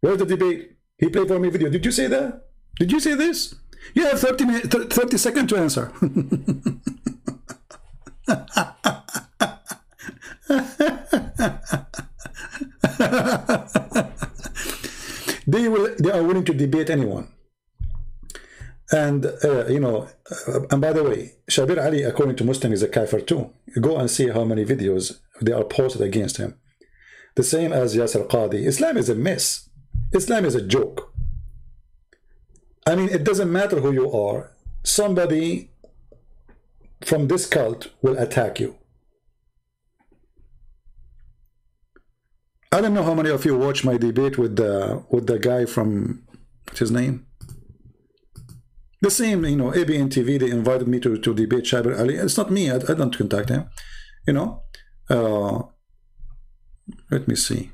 Where's the debate? He played for me video. Did you say that? Did you say this? You have 30 seconds to answer. They are willing to debate anyone. And and by the way, Shabir Ali, according to Muslim, is a kafir too. Go and see how many videos they are posted against him. The same as Yasser Qadi. Islam is a mess. Islam is a joke. I mean, it doesn't matter who you are. Somebody from this cult will attack you. I don't know how many of you watched my debate with the guy from, what's his name? The same, ABN TV, they invited me to debate Shabir Ali. It's not me, I don't contact him. Let me see.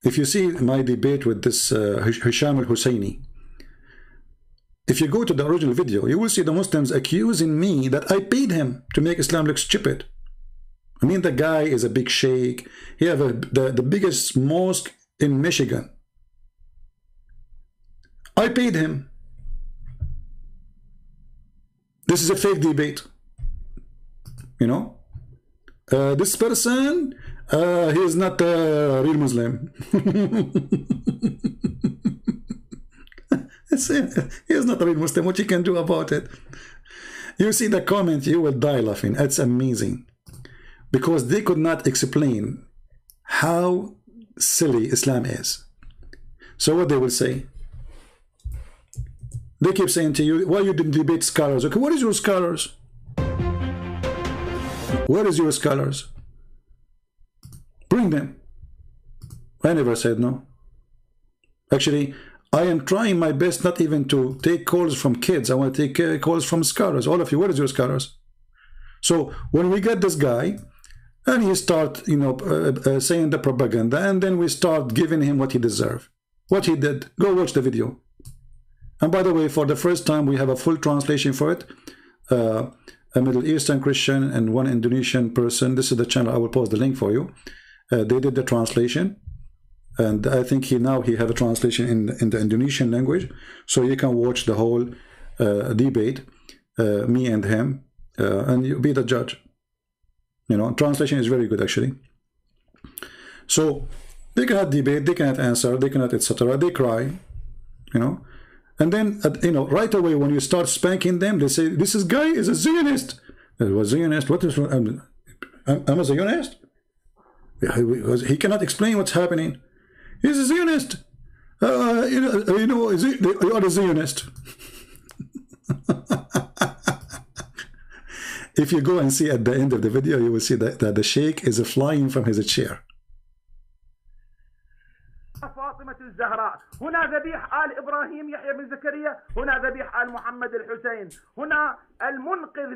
If you see my debate with this Hisham al-Husseini, if you go to the original video, you will see the Muslims accusing me that I paid him to make Islam look stupid. I mean, the guy is a big sheikh. He has the biggest mosque in Michigan. I paid him. This is a fake debate. This person, he is not a real Muslim. He is not a real Muslim. What you can do about it? You see the comment, you will die laughing. It's amazing. Because they could not explain how silly Islam is. So what they will say? They keep saying to you, why you didn't debate scholars? Okay, what is your scholars? Where is your scholars? Bring them. I never said no. Actually, I am trying my best not even to take calls from kids. I want to take calls from scholars. All of you, where is your scholars? So when we get this guy, and he start, you know, saying the propaganda, and then we start giving him what he deserves. What he did, go watch the video. And by the way, for the first time, we have a full translation for it. A Middle Eastern Christian and one Indonesian person. This is the channel. I will post the link for you. They did the translation, and I think now he have a translation in the Indonesian language, so you can watch the whole debate, me and him, and you be the judge. You know, translation is very good actually. So they cannot debate, they cannot answer, they cannot etc. They cry, you know, and then you know, right away when you start spanking them, they say this guy is a Zionist. It was Zionist. What is? I'm a Zionist. He cannot explain what's happening. He's a Zionist. You know, you are a Zionist. If you go and see at the end of the video, you will see that the sheikh is flying from his chair. فاطمة الزهراء، هنا ذبيح آل إبراهيم يحيى بن زكريا، هنا ذبيح آل محمد الحسين، هنا المنقذ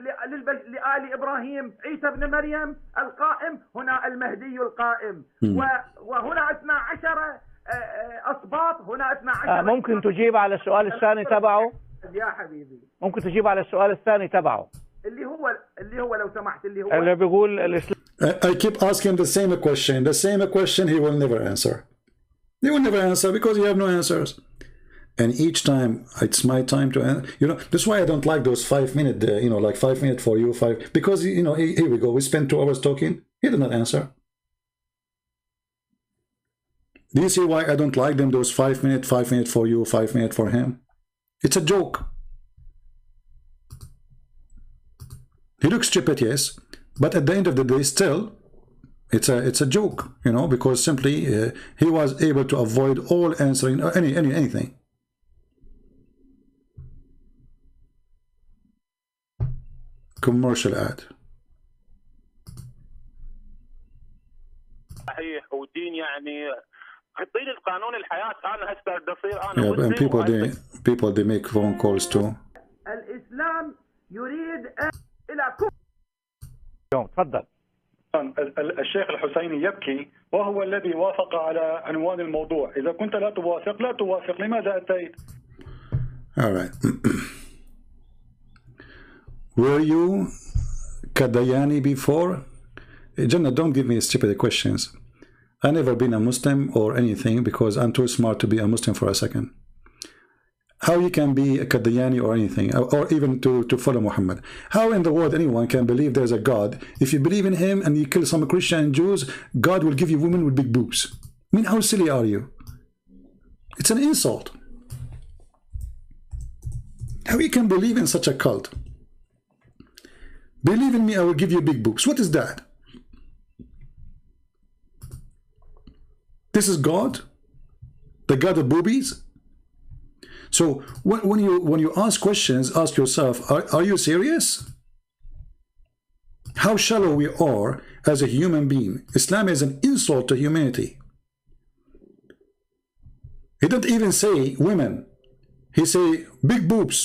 لآل إبراهيم عيسى بن مريم القائم، هنا المهدي القائم، وهنا 12 أسباط، هنا 12. ممكن تجيب على السؤال الثاني تبعه؟ يا حبيبي ممكن تجيب على السؤال الثاني تبعه اللي هو لو سمحت اللي بيقول الإسلام. I keep asking the same question he will never answer. He will never answer because you have no answers. And each time it's my time to answer. You know, that's why I don't like those 5 minute, you know, like 5 minutes for you, because, you know, here we go. We spend 2 hours talking. He did not answer. Do you see why I don't like them, those 5 minutes for you, 5 minutes for him? It's a joke. He looks stupid, yes, but at the end of the day, still, it's a joke, you know, because simply he was able to avoid all answering anything. Commercial ad. صحيح ودين يعني حطين القانون الحياة أنا هسه بدي أصير أنا Yeah, and people they make phone calls too. الإسلام يريد إلى كفر. تفضل. الشيخ الحسيني يبكي وهو الذي وافق على عنوان الموضوع. إذا كنت لا توافق لماذا أتيت؟ All right. Were you Kadayani before? Jannah, don't give me stupid questions. I've never been a Muslim or anything because I'm too smart to be a Muslim for a second. How you can be a Kadayani or anything, or even to follow Muhammad? How in the world anyone can believe there's a God? If you believe in him and you kill some Christian and Jews, God will give you women with big boobs. I mean, how silly are you? It's an insult. How you can believe in such a cult? Believe in me, I will give you big boobs. What is that? This is God? The God of boobies? So when you ask questions, ask yourself, are you serious? How shallow we are as a human being. Islam is an insult to humanity. He didn't even say women. He say big boobs.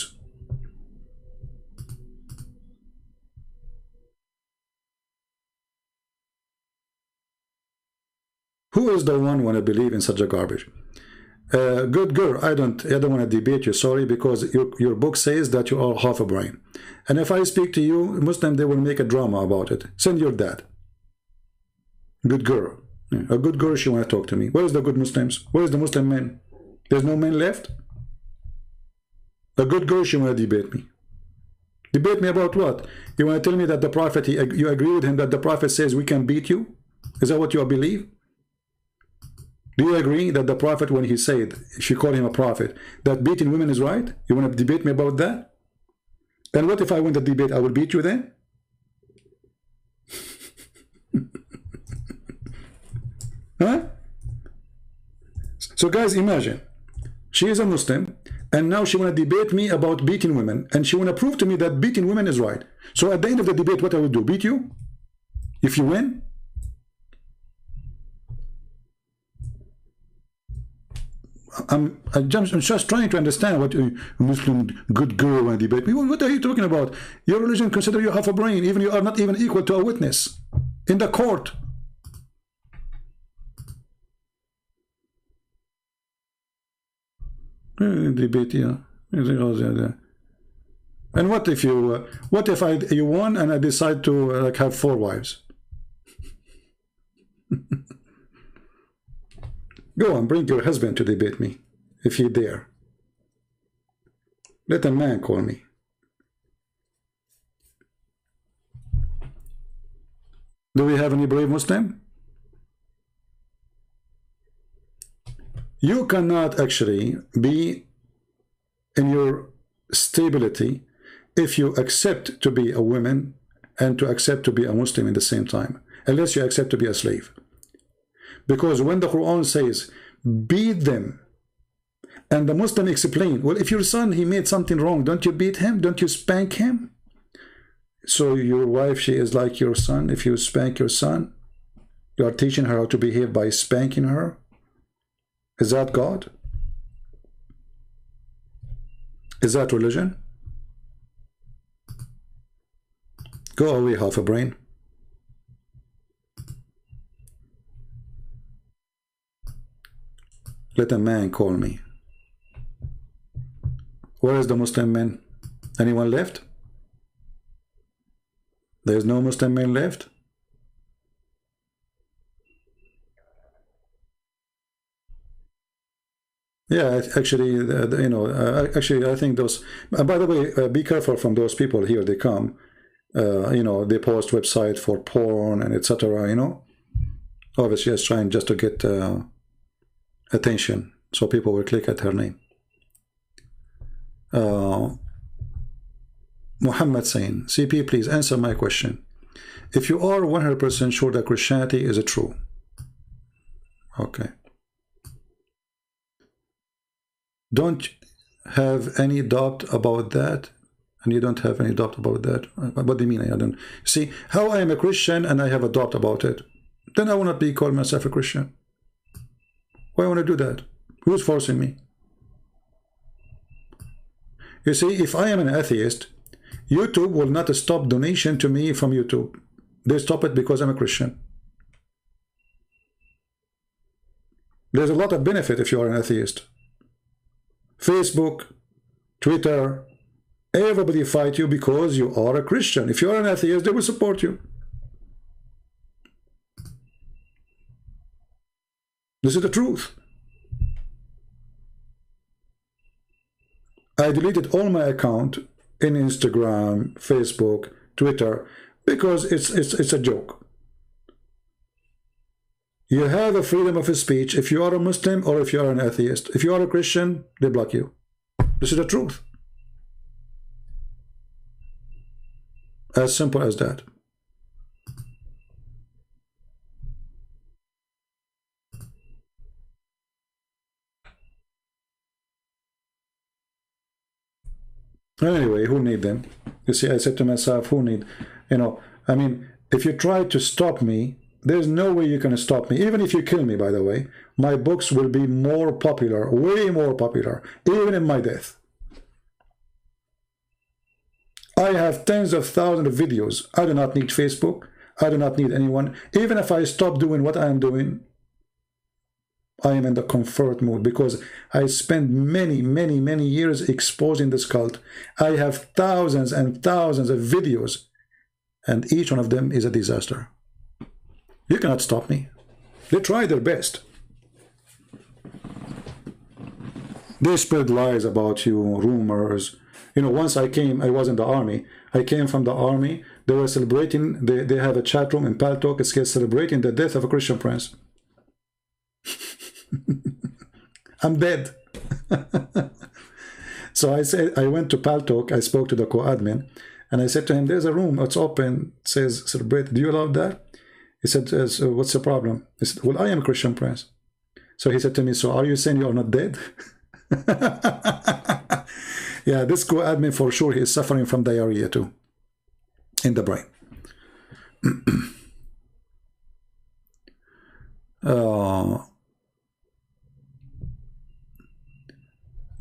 Who is the one want to believe in such a garbage? Good girl, I don't want to debate you, sorry, because your book says that you are half a brain. And if I speak to you, Muslim, they will make a drama about it. Send your dad. Good girl. Yeah, a good girl, she want to talk to me. Where's the good Muslims? Where's the Muslim men? There's no men left? A good girl, she want to debate me. Debate me about what? You want to tell me that the Prophet, you agree with him that the Prophet says we can beat you? Is that what you believe? Do you agree that the Prophet, when he said, if you call him a prophet, that beating women is right? You want to debate me about that? And what if I win the debate? I will beat you then? Huh? So guys, imagine, she is a Muslim, and now she want to debate me about beating women, and she want to prove to me that beating women is right. So at the end of the debate, what I will do? Beat you? If you win? I'm just trying to understand what a Muslim good girl and debate me. What are you talking about? Your religion consider you half a brain, even you are not even equal to a witness in the court. Debate, yeah. And what if you you won and I decide to like have 4 wives? Go on, bring your husband to debate me if he dare. Let a man call me. Do we have any brave Muslim? You cannot actually be in your stability if you accept to be a woman and to accept to be a Muslim in the same time, unless you accept to be a slave. Because when the Quran says, beat them, and the Muslim explain, well, if your son, he made something wrong, don't you beat him? Don't you spank him? So your wife, she is like your son. If you spank your son, you are teaching her how to behave by spanking her. Is that God? Is that religion? Go away, half a brain. Let a man call me. Where is the Muslim man? Anyone left? There is no Muslim man left? Yeah, actually, you know, actually, I think those. By the way, be careful from those people here. They come, you know, they post website for porn and etc. You know, obviously, just trying just to get attention, so people will click at her name. Muhammad saying, CP, please answer my question. If you are 100% sure that Christianity is true, okay. Don't have any doubt about that, and you don't have any doubt about that. What do you mean? I don't see how I am a Christian and I have a doubt about it. Then I will not be called myself a Christian. Why want to do that? Who's forcing me? You see, if I am an atheist, YouTube will not stop donation to me from YouTube. They stop it because I'm a Christian. There's a lot of benefit if you are an atheist. Facebook, Twitter, everybody fight you because you are a Christian. If you are an atheist, they will support you. This is the truth. I deleted all my account in Instagram, Facebook, Twitter, because it's a joke. You have a freedom of speech if you are a Muslim or if you are an atheist. If you are a Christian, they block you. This is the truth. As simple as that. Anyway, who need them? You see, I said to myself, who need, you know, I mean, if you try to stop me, there's no way you can stop me. Even if you kill me, by the way, my books will be more popular, way more popular, even in my death. I have tens of thousands of videos. I do not need Facebook. I do not need anyone. Even if I stop doing what I am doing, I am in the comfort mood because I spent many years exposing this cult. I have thousands and thousands of videos, and each one of them is a disaster. You cannot stop me. They try their best. They spread lies about you, rumors. You know, once I was in the army. I came from the army. They were celebrating, they have a chat room in Paltalk. It's celebrating the death of a Christian prince. I'm dead. So I said, I went to Paltalk, I spoke to the co-admin, and I said to him, there's a room, it's open, it says celebrate, do you allow that? He said, so what's the problem? I said, well, I am a Christian prince. So he said to me, so are you saying you are not dead? Yeah, this co-admin for sure, he is suffering from diarrhea too, in the brain.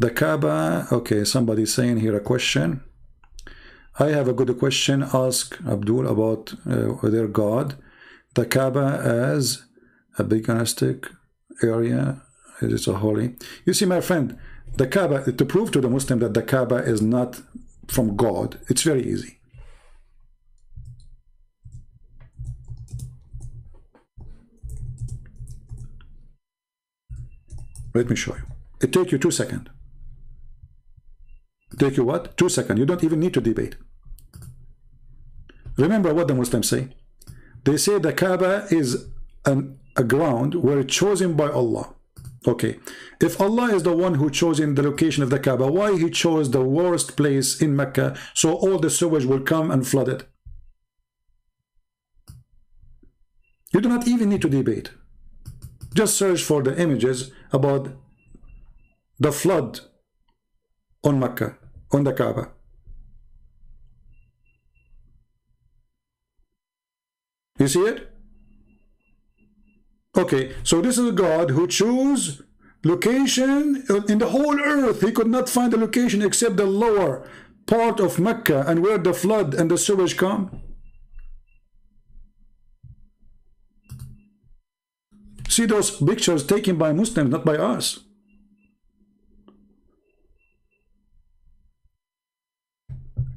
The Kaaba, okay, somebody's saying here a question. I have a good question. Ask Abdul about their God. The Kaaba as a paganistic area. It is a holy. You see, my friend, the Kaaba, to prove to the Muslim that the Kaaba is not from God, it's very easy. Let me show you. It takes you 2 seconds. Take you what? 2 seconds. You don't even need to debate. Remember what the Muslims say. They say the Kaaba is a ground where it's chosen by Allah. Okay. If Allah is the one who chose in the location of the Kaaba, why he chose the worst place in Mecca so all the sewage will come and flood it? You do not even need to debate. Just search for the images about the flood on Mecca, on the Kaaba. You see it? Okay, so this is a God who chose location in the whole earth. He could not find a location except the lower part of Mecca and where the flood and the sewage come. See those pictures taken by Muslims, not by us.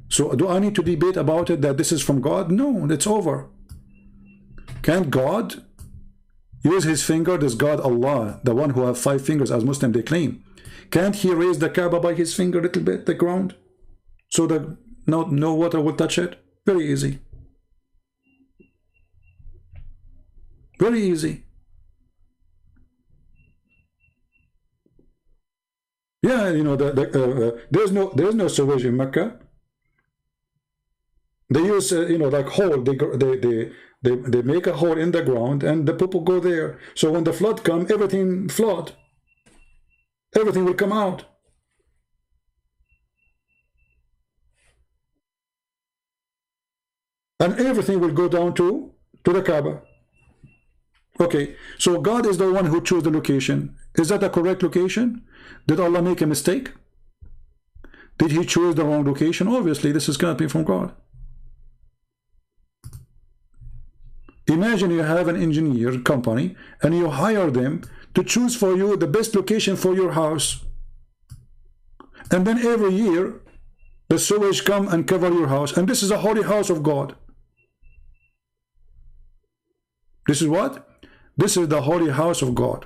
So do I need to debate about it that this is from God? No, it's over. Can't God use his finger, this God Allah, the one who have 5 fingers as Muslim they claim? Can't he raise the Kaaba by his finger a little bit, the ground, so that no water will touch it? Very easy. Very easy. Yeah, you know, there's no sewage in Mecca. They use you know, like hole. They make a hole in the ground and the people go there. So when the flood comes, everything flood. Everything will come out. And everything will go down to the Kaaba. Okay, so God is the one who chose the location. Is that a correct location? Did Allah make a mistake? Did he choose the wrong location? Obviously, this is going to be from God. Imagine you have an engineer company and you hire them to choose for you the best location for your house. And then every year, the sewage come and cover your house. And this is a holy house of God. This is what? This is the holy house of God.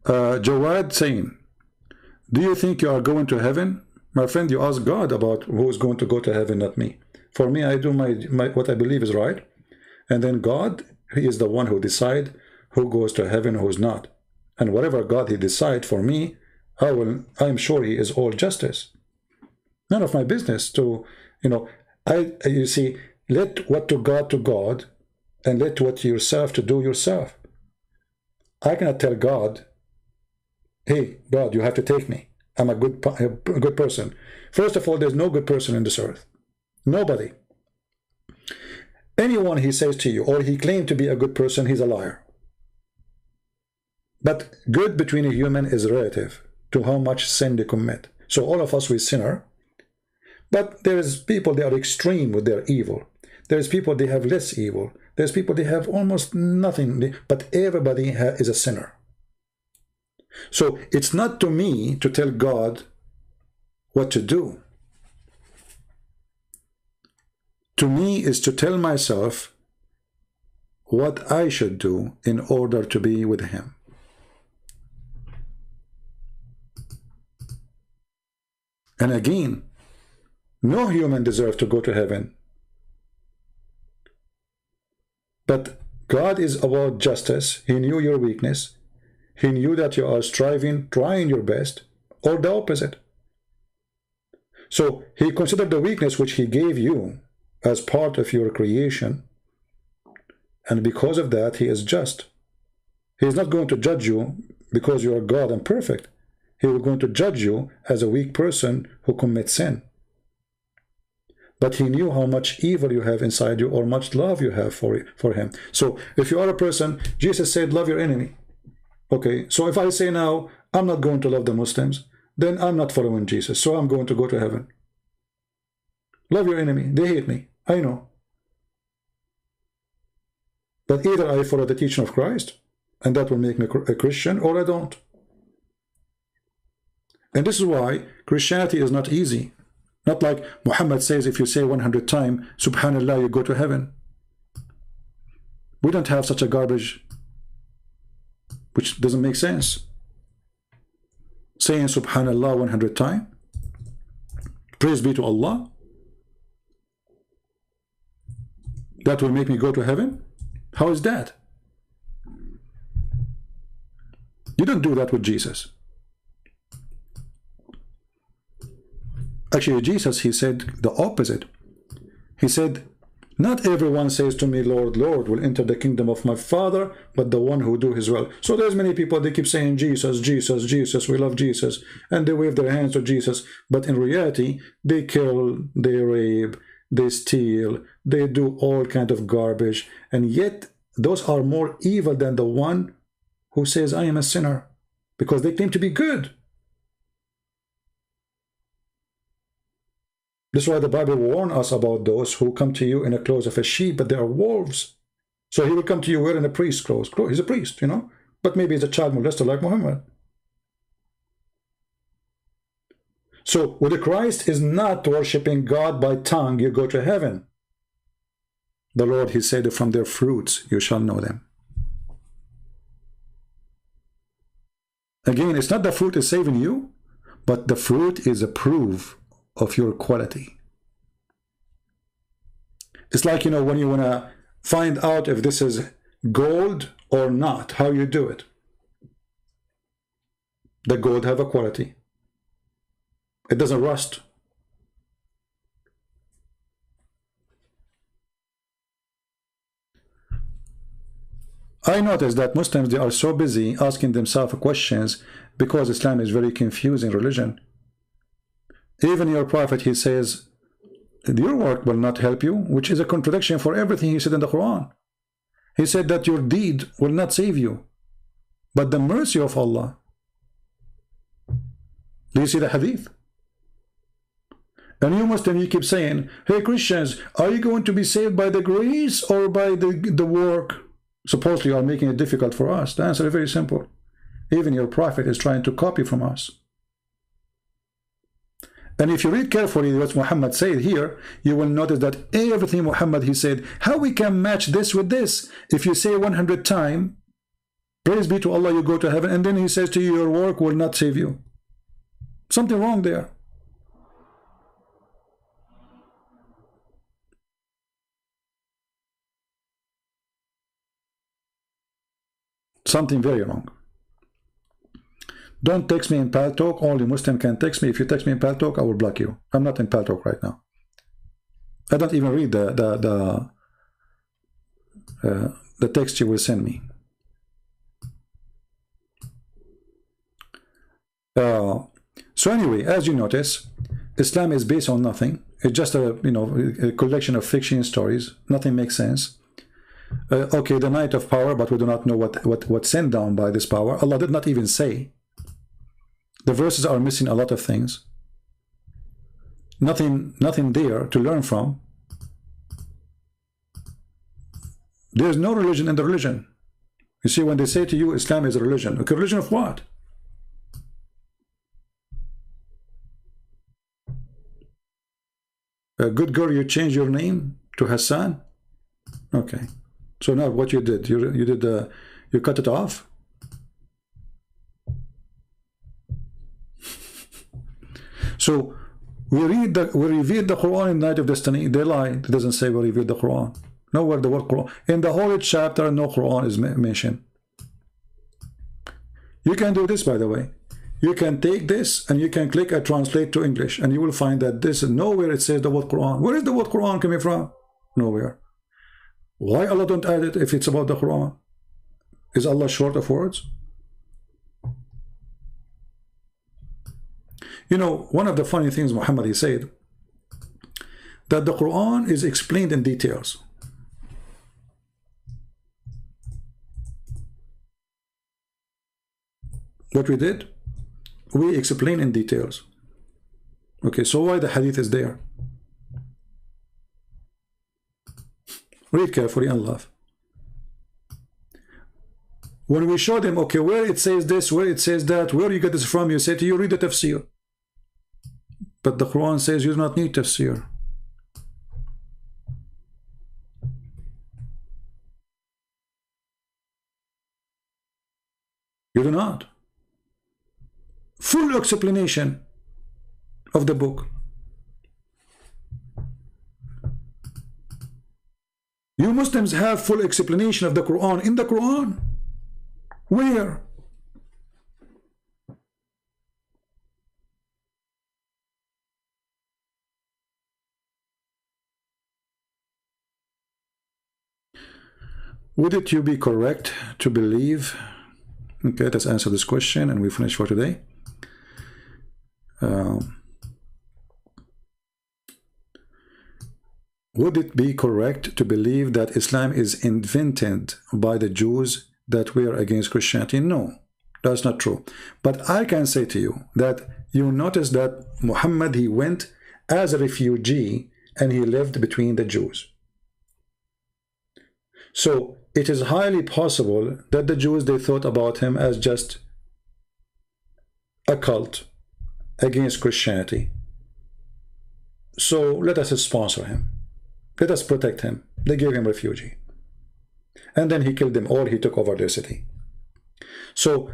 Jawad saying, do you think you are going to heaven? My friend, you ask God about who is going to go to heaven, not me. For me, I do my what I believe is right. And then God, he is the one who decides who goes to heaven, who's not. And whatever God he decides for me, I'm sure he is all justice. None of my business to, you know, you see, let what to God, and let what yourself to do yourself. I cannot tell God, hey, God, you have to take me. I'm a good person. First of all, there's no good person in this earth. Nobody. Anyone he says to you, or he claims to be a good person, he's a liar. But good between a human is relative to how much sin they commit. So all of us, we sinner. But there's people, they are extreme with their evil. There's people, they have less evil. There's people, they have almost nothing. But everybody is a sinner. So it's not to me to tell God what to do. To me is to tell myself what I should do in order to be with him. And again, no human deserves to go to heaven. But God is about justice. He knew your weakness. He knew that you are striving, trying your best, or the opposite. So he considered the weakness which he gave you as part of your creation. And because of that, he is just. He is not going to judge you because you are God and perfect. He is going to judge you as a weak person who commits sin. but he knew how much evil you have inside you or much love you have for him. So if you are a person, Jesus said, love your enemy. Okay, so if I say now, I'm not going to love the Muslims, then I'm not following Jesus, so I'm going to go to heaven. Love your enemy. They hate me. I know. But either I follow the teaching of Christ, and that will make me a Christian, or I don't. And this is why Christianity is not easy. Not like Muhammad says, if you say 100 times, Subhanallah, you go to heaven. We don't have such a garbage, which doesn't make sense. Saying Subhanallah 100 times, praise be to Allah, that will make me go to heaven? How is that? You don't do that with Jesus. Actually, Jesus, he said the opposite. He said, not everyone says to me, Lord, Lord, will enter the kingdom of my Father, but the one who do his will. So there's many people, they keep saying, Jesus, Jesus, Jesus, we love Jesus, and they wave their hands to Jesus, but in reality, they kill, they rape, they steal, they do all kind of garbage, and yet those are more evil than the one who says, I am a sinner, because they claim to be good. This is why the Bible warns us about those who come to you in the clothes of a sheep, but they are wolves. So he will come to you wearing a priest's clothes. He's a priest, you know, but maybe he's a child molester like Muhammad. So with Christ is not worshiping God by tongue, you go to heaven. The Lord, he said, from their fruits you shall know them. Again, it's not the fruit is saving you, but the fruit is a proof of your quality. It's like, you know, when you want to find out if this is gold or not, how you do it. The gold have a quality. It doesn't rust. I noticed that Muslims, they are so busy asking themselves questions because Islam is very confusing religion. Even your prophet, he says, your work will not help you, which is a contradiction for everything he said in the Quran. He said that your deed will not save you, but the mercy of Allah. Do you see the hadith? And you Muslim, you keep saying, hey Christians, are you going to be saved by the grace or by the work? Supposedly you are making it difficult for us. The answer is very simple. Even your prophet is trying to copy from us. And if you read carefully what Muhammad said here, you will notice that everything Muhammad, he said, how we can match this with this? If you say 100 times, praise be to Allah, you go to heaven, and then he says to you, your work will not save you. Something wrong there. Something very wrong. Don't text me in Paltalk. Only Muslim can text me. If you text me in Paltalk, I will block you. I'm not in Paltalk right now. I don't even read the text you will send me. So anyway, as you notice, Islam is based on nothing. It's just a collection of fiction stories. Nothing makes sense. Okay, the night of power, but we do not know what sent down by this power. Allah did not even say. The verses are missing a lot of things. Nothing there to learn from. There's no religion in the religion. You see, when they say to you, Islam is a religion. Okay, religion of what? A good girl, you change your name to Hassan? Okay. So now what you did? You cut it off? So we revealed the Quran in Night of Destiny. They lie. It doesn't say we revealed the Quran. Nowhere the word Quran. In the whole chapter, no Quran is mentioned. You can do this, by the way. You can take this and you can click and translate to English, and you will find that this nowhere it says the word Quran. Where is the word Quran coming from? Nowhere. Why Allah don't add it if it's about the Quran? Is Allah short of words? You know, one of the funny things Muhammad, he said, that the Quran is explained in details. What we did, we explain in details. Okay, so why the hadith is there? Read carefully and laugh. When we show them, okay, where it says this, where it says that, where you get this from, you say to you, read the tafsir. But the Quran says you do not need tafsir. You do not. Full explanation of the book. You Muslims have full explanation of the Quran in the Quran. Where? Would it you be correct to believe? Okay, let's answer this question and we finish for today. Would it be correct to believe that Islam is invented by the Jews that were against Christianity? No, that's not true. But I can say to you that you notice that Muhammad, he went as a refugee and he lived between the Jews. So it is highly possible that the Jews, they thought about him as just a cult against Christianity. So let us sponsor him. Let us protect him. They gave him refugee. And then he killed them all. He took over their city. So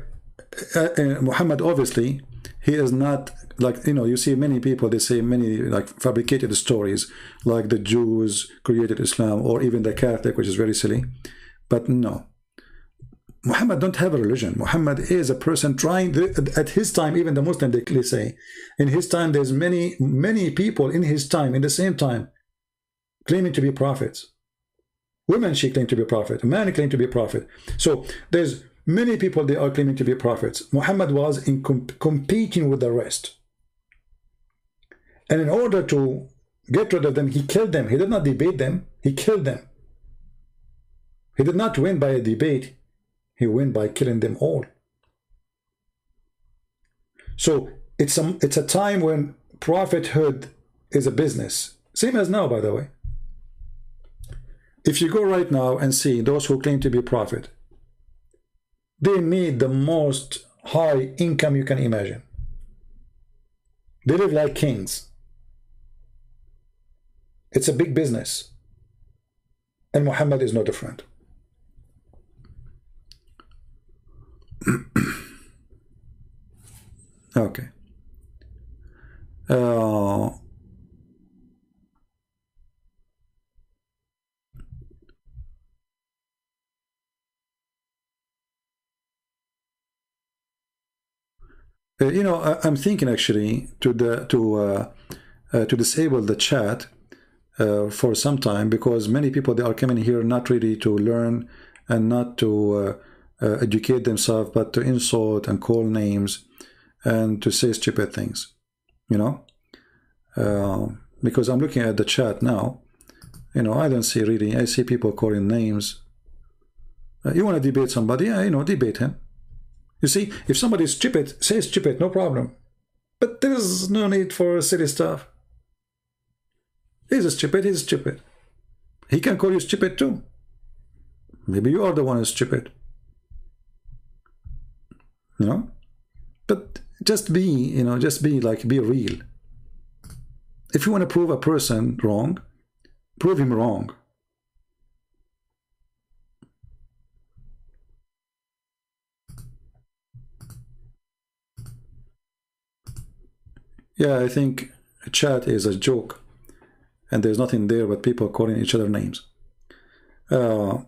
Muhammad, obviously, he is not like, you know, you see many people, they say many like fabricated stories, like the Jews created Islam, or even the Catholic, which is very silly. But no. Muhammad don't have a religion. Muhammad is a person trying at his time, even the Muslim, they say, in his time, there's many people in his time, in the same time, claiming to be prophets. Women, she claimed to be a prophet. A man claimed to be a prophet. So there's many people, they are claiming to be prophets. Muhammad was in competing with the rest. And in order to get rid of them, he killed them. He did not debate them. He killed them. He did not win by a debate. He won by killing them all. So it's a time when prophethood is a business. Same as now, by the way. If you go right now and see those who claim to be prophet, they made the most high income you can imagine. They live like kings. It's a big business. And Muhammad is no different. Okay. You know, I'm thinking actually to disable the chat for some time, because many people, they are coming here not ready to learn and not to educate themselves, but to insult and call names and to say stupid things, you know. Because I'm looking at the chat now, you know, I don't see really, I see people calling names. You want to debate somebody? Yeah, you know, debate him. You see, if somebody is stupid, say stupid, no problem. But there's no need for silly stuff. He's stupid, he's stupid. He can call you stupid too. Maybe you are the one who's stupid. You know? But just be, you know, just be like, be real. If you want to prove a person wrong, prove him wrong. Yeah, I think chat is a joke, and there's nothing there but people calling each other names. Always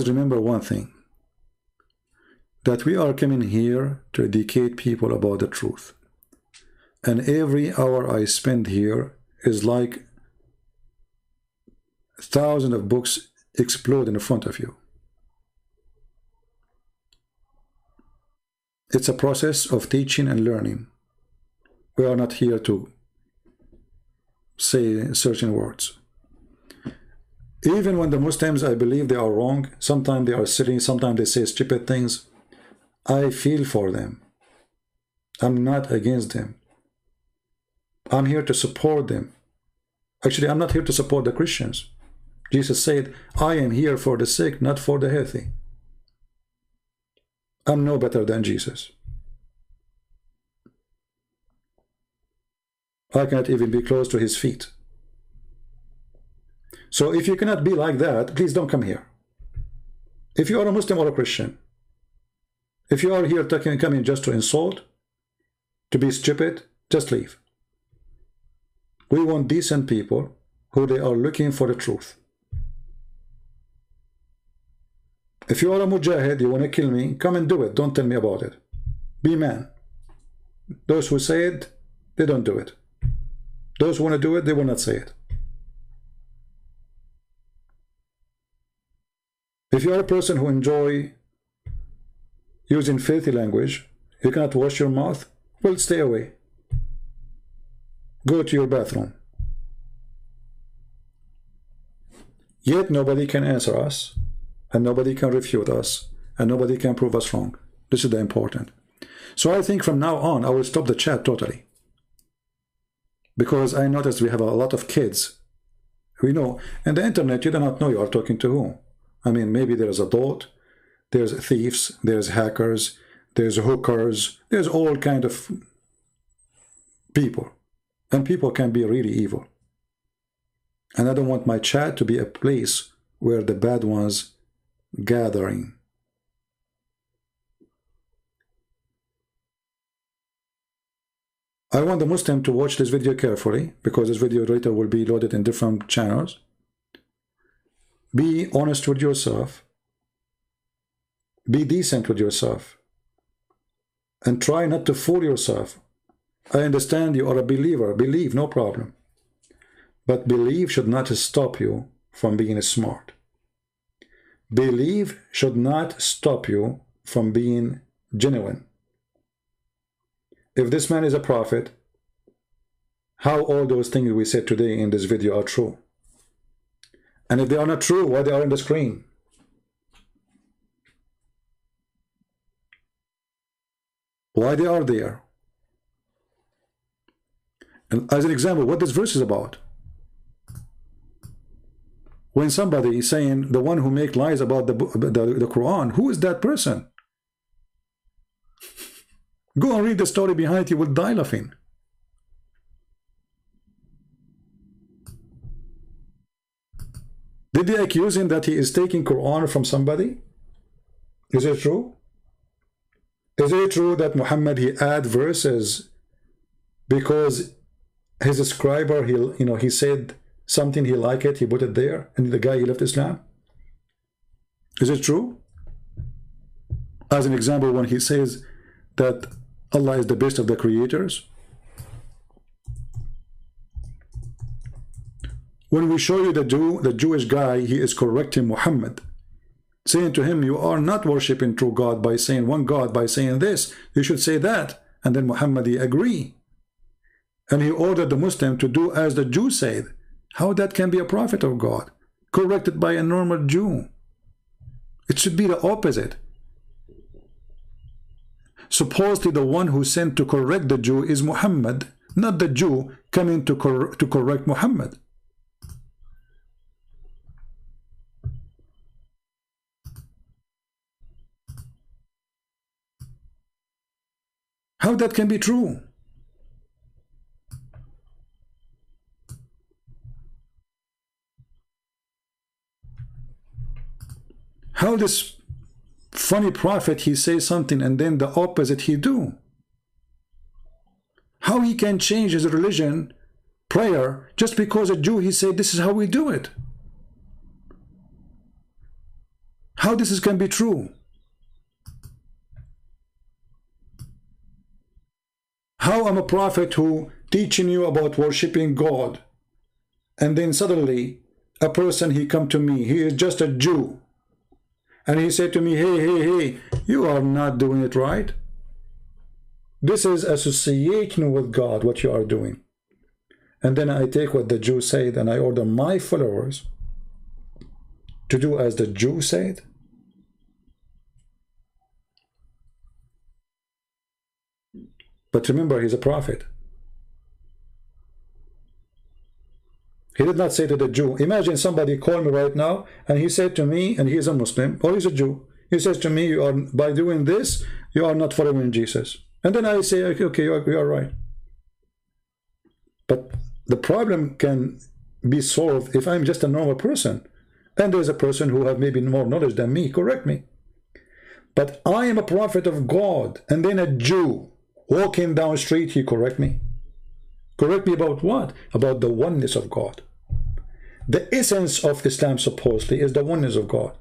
remember one thing, that we are coming here to educate people about the truth. And every hour I spend here is like thousands of books explode in front of you. It's a process of teaching and learning. We are not here to say certain words. Even when the Muslims, I believe they are wrong, sometimes they are silly, sometimes they say stupid things, I feel for them. I'm not against them. I'm here to support them. Actually, I'm not here to support the Christians. Jesus said, I am here for the sick, not for the healthy. I'm no better than Jesus. I cannot even be close to his feet. So if you cannot be like that, please don't come here. If you are a Muslim or a Christian, if you are here coming just to insult, to be stupid, just leave. We want decent people who they are looking for the truth. If you are a mujahid, you want to kill me, come and do it. Don't tell me about it. Be man. Those who say it, they don't do it. Those who want to do it, they will not say it. If you are a person who enjoy using filthy language, you cannot wash your mouth, well, stay away. Go to your bathroom. Yet nobody can answer us, and nobody can refute us, and nobody can prove us wrong. This is the important. So I think from now on, I will stop the chat totally. Because I noticed we have a lot of kids. We know, and the internet, you do not know you are talking to whom. I mean, maybe there's adult, there's thieves, there's hackers, there's hookers, there's all kind of people. And people can be really evil. And I don't want my chat to be a place where the bad ones gathering. I want the Muslim to watch this video carefully, because this video later will be loaded in different channels. Be honest with yourself. Be decent with yourself. And try not to fool yourself. I understand you are a believer. Believe, no problem. But belief should not stop you from being smart. Belief should not stop you from being genuine. If this man is a prophet, how all those things we said today in this video are true? And if they are not true, why they are on the screen? Why they are there? And as an example, what this verse is about. When somebody is saying the one who makes lies about the Quran, who is that person? Go and read the story behind it, you will die laughing. Did they accuse him that he is taking Quran from somebody? Is it true? Is it true that Muhammad, he add verses because his scriber, he said something, he liked it, he put it there, and the guy, he left Islam? Is it true? As an example, when he says that Allah is the best of the creators. When we show you the Jewish guy, he is correcting Muhammad, saying to him, you are not worshipping true God by saying one God, by saying this, you should say that. And then Muhammad, he agree. And he ordered the Muslim to do as the Jew said. How that can be a prophet of God? Corrected by a normal Jew. It should be the opposite. Supposedly the one who sent to correct the Jew is Muhammad, not the Jew coming to correct Muhammad. How that can be true? How this funny prophet, he says something and then the opposite he do? How he can change his religion, prayer, just because a Jew, he said this is how we do it? How this can be true? How I'm a prophet who teaching you about worshiping God, and then suddenly a person, he come to me, he is just a Jew, and he said to me, hey, you are not doing it right. This is associating with God, what you are doing. And then I take what the Jew said and I order my followers to do as the Jew said. But remember, he's a prophet. He did not say to the Jew, imagine somebody called me right now and he said to me, and he is a Muslim or he's a Jew, he says to me, you are, by doing this, you are not following Jesus. And then I say, okay, you are right. But the problem can be solved if I'm just a normal person and there's a person who have maybe more knowledge than me, correct me. But I am a prophet of God, and then a Jew walking down the street, he correct me. Correct me about what? About the oneness of God. The essence of Islam supposedly is the oneness of God.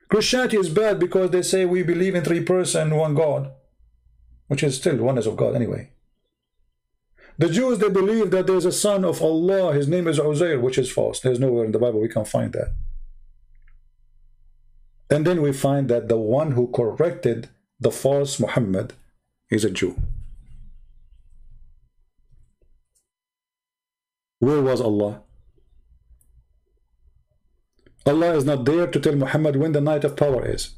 Christianity is bad because they say we believe in 3 persons, one God, which is still oneness of God anyway. The Jews, they believe that there's a son of Allah, his name is Uzair, which is false. There's nowhere in the Bible we can find that. And then we find that the one who corrected the false Muhammad is a Jew. Where was Allah? Allah is not there to tell Muhammad when the night of power is.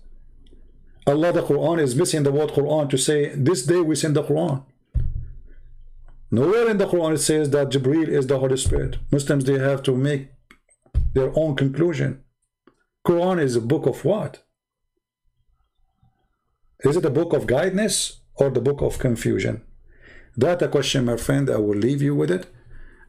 Allah, the Quran, is missing the word Quran to say, this day we send the Quran. Nowhere in the Quran it says that Jibreel is the Holy Spirit. Muslims, they have to make their own conclusion. Quran is a book of what? Is it a book of guidance or the book of confusion? That a question, my friend. I will leave you with it.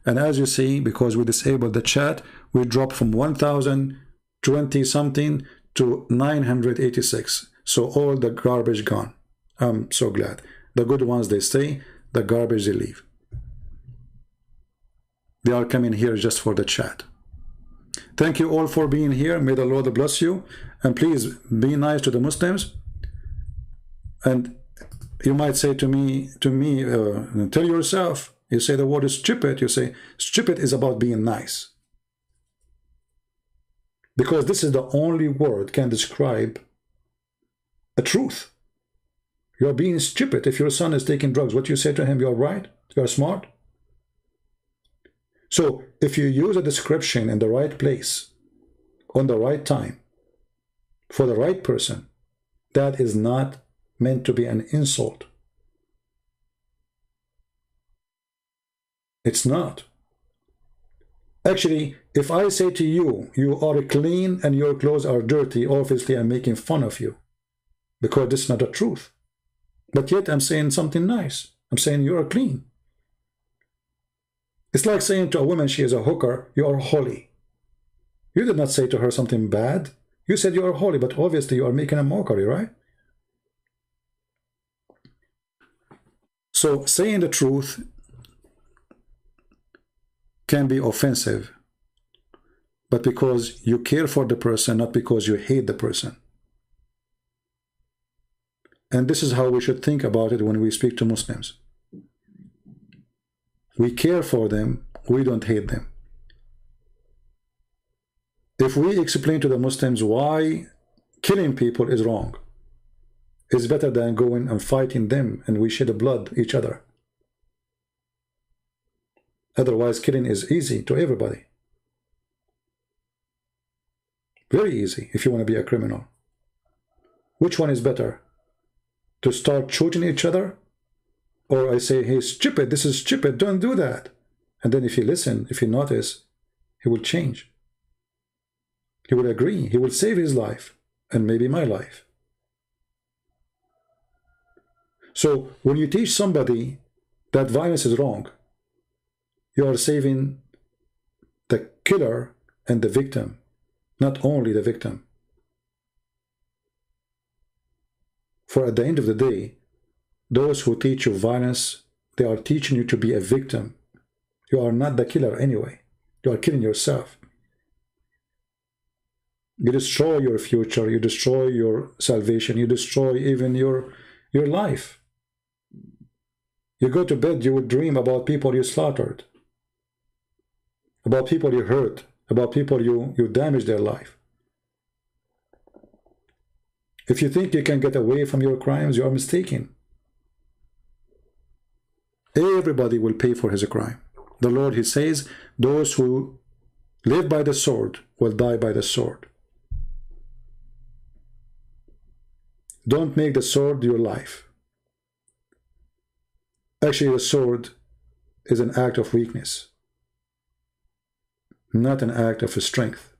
And as you see, because we disabled the chat, we dropped from 1,020 something to 986. So all the garbage gone. I'm so glad. The good ones, they stay. The garbage, they leave. They are coming here just for the chat. Thank you all for being here. May the Lord bless you. And please be nice to the Muslims. And you might say to me, tell yourself, you say the word is stupid. You say, stupid is about being nice. Because this is the only word can describe a truth. You're being stupid. If your son is taking drugs, what you say to him, you're right, you're smart. So if you use a description in the right place, on the right time, for the right person, that is not meant to be an insult. It's not. Actually, if I say to you, you are clean and your clothes are dirty, obviously I'm making fun of you. Because this is not the truth. But yet I'm saying something nice. I'm saying you are clean. It's like saying to a woman she is a hooker, you are holy. You did not say to her something bad. You said you are holy, but obviously you are making a mockery, right? So saying the truth can be offensive, but because you care for the person, not because you hate the person. And this is how we should think about it when we speak to Muslims. We care for them, we don't hate them. If we explain to the Muslims why killing people is wrong, it's better than going and fighting them and we shed blood each other. Otherwise, killing is easy to everybody. Very easy if you want to be a criminal. Which one is better? To start shooting each other? Or I say, hey, stupid, this is stupid, don't do that. And then if you listen, if you notice, he will change. He will agree, he will save his life, and maybe my life. So when you teach somebody that violence is wrong, you are saving the killer and the victim, not only the victim. For at the end of the day, those who teach you violence, they are teaching you to be a victim. You are not the killer anyway. You are killing yourself. You destroy your future, you destroy your salvation, you destroy even your life. You go to bed, you would dream about people you slaughtered, about people you hurt, about people you damaged their life. If you think you can get away from your crimes, you are mistaken. Everybody will pay for his crime. The Lord, he says, those who live by the sword will die by the sword. Don't make the sword your life. Actually, the sword is an act of weakness, not an act of strength.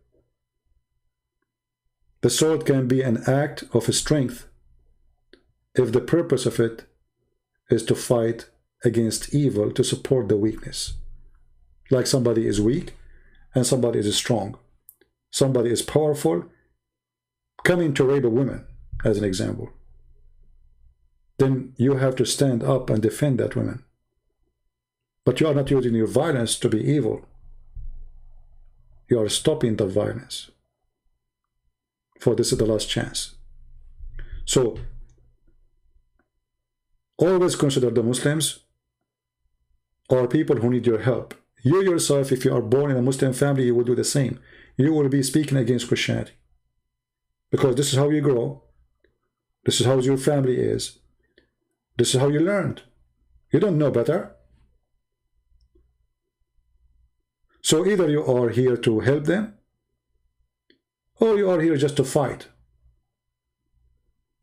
The sword can be an act of strength if the purpose of it is to fight against evil, to support the weakness. Like somebody is weak and somebody is strong. Somebody is powerful, coming to rape a woman, as an example. Then you have to stand up and defend that woman. But you are not using your violence to be evil. You are stopping the violence. For this is the last chance. So, always consider the Muslims are people who need your help. You yourself, if you are born in a Muslim family, you will do the same. You will be speaking against Christianity. Because this is how you grow. This is how your family is. This is how you learned. You don't know better. So either you are here to help them, or you are here just to fight.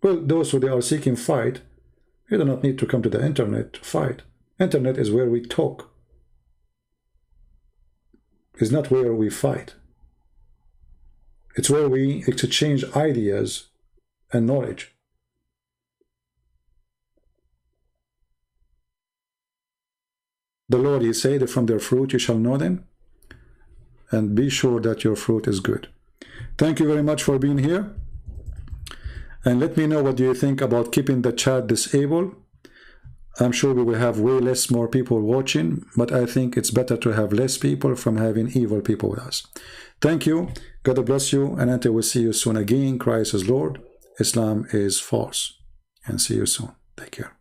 Well, those who they are seeking fight, you do not need to come to the internet to fight. Internet is where we talk. It's not where we fight. It's where we exchange ideas and knowledge. The Lord, he said, from their fruit you shall know them, and be sure that your fruit is good. Thank you very much for being here. And let me know what do you think about keeping the chat disabled. I'm sure we will have way less more people watching, but I think it's better to have less people from having evil people with us. Thank you. God bless you. And until we see you soon again, Christ is Lord. Islam is false. And see you soon. Take care.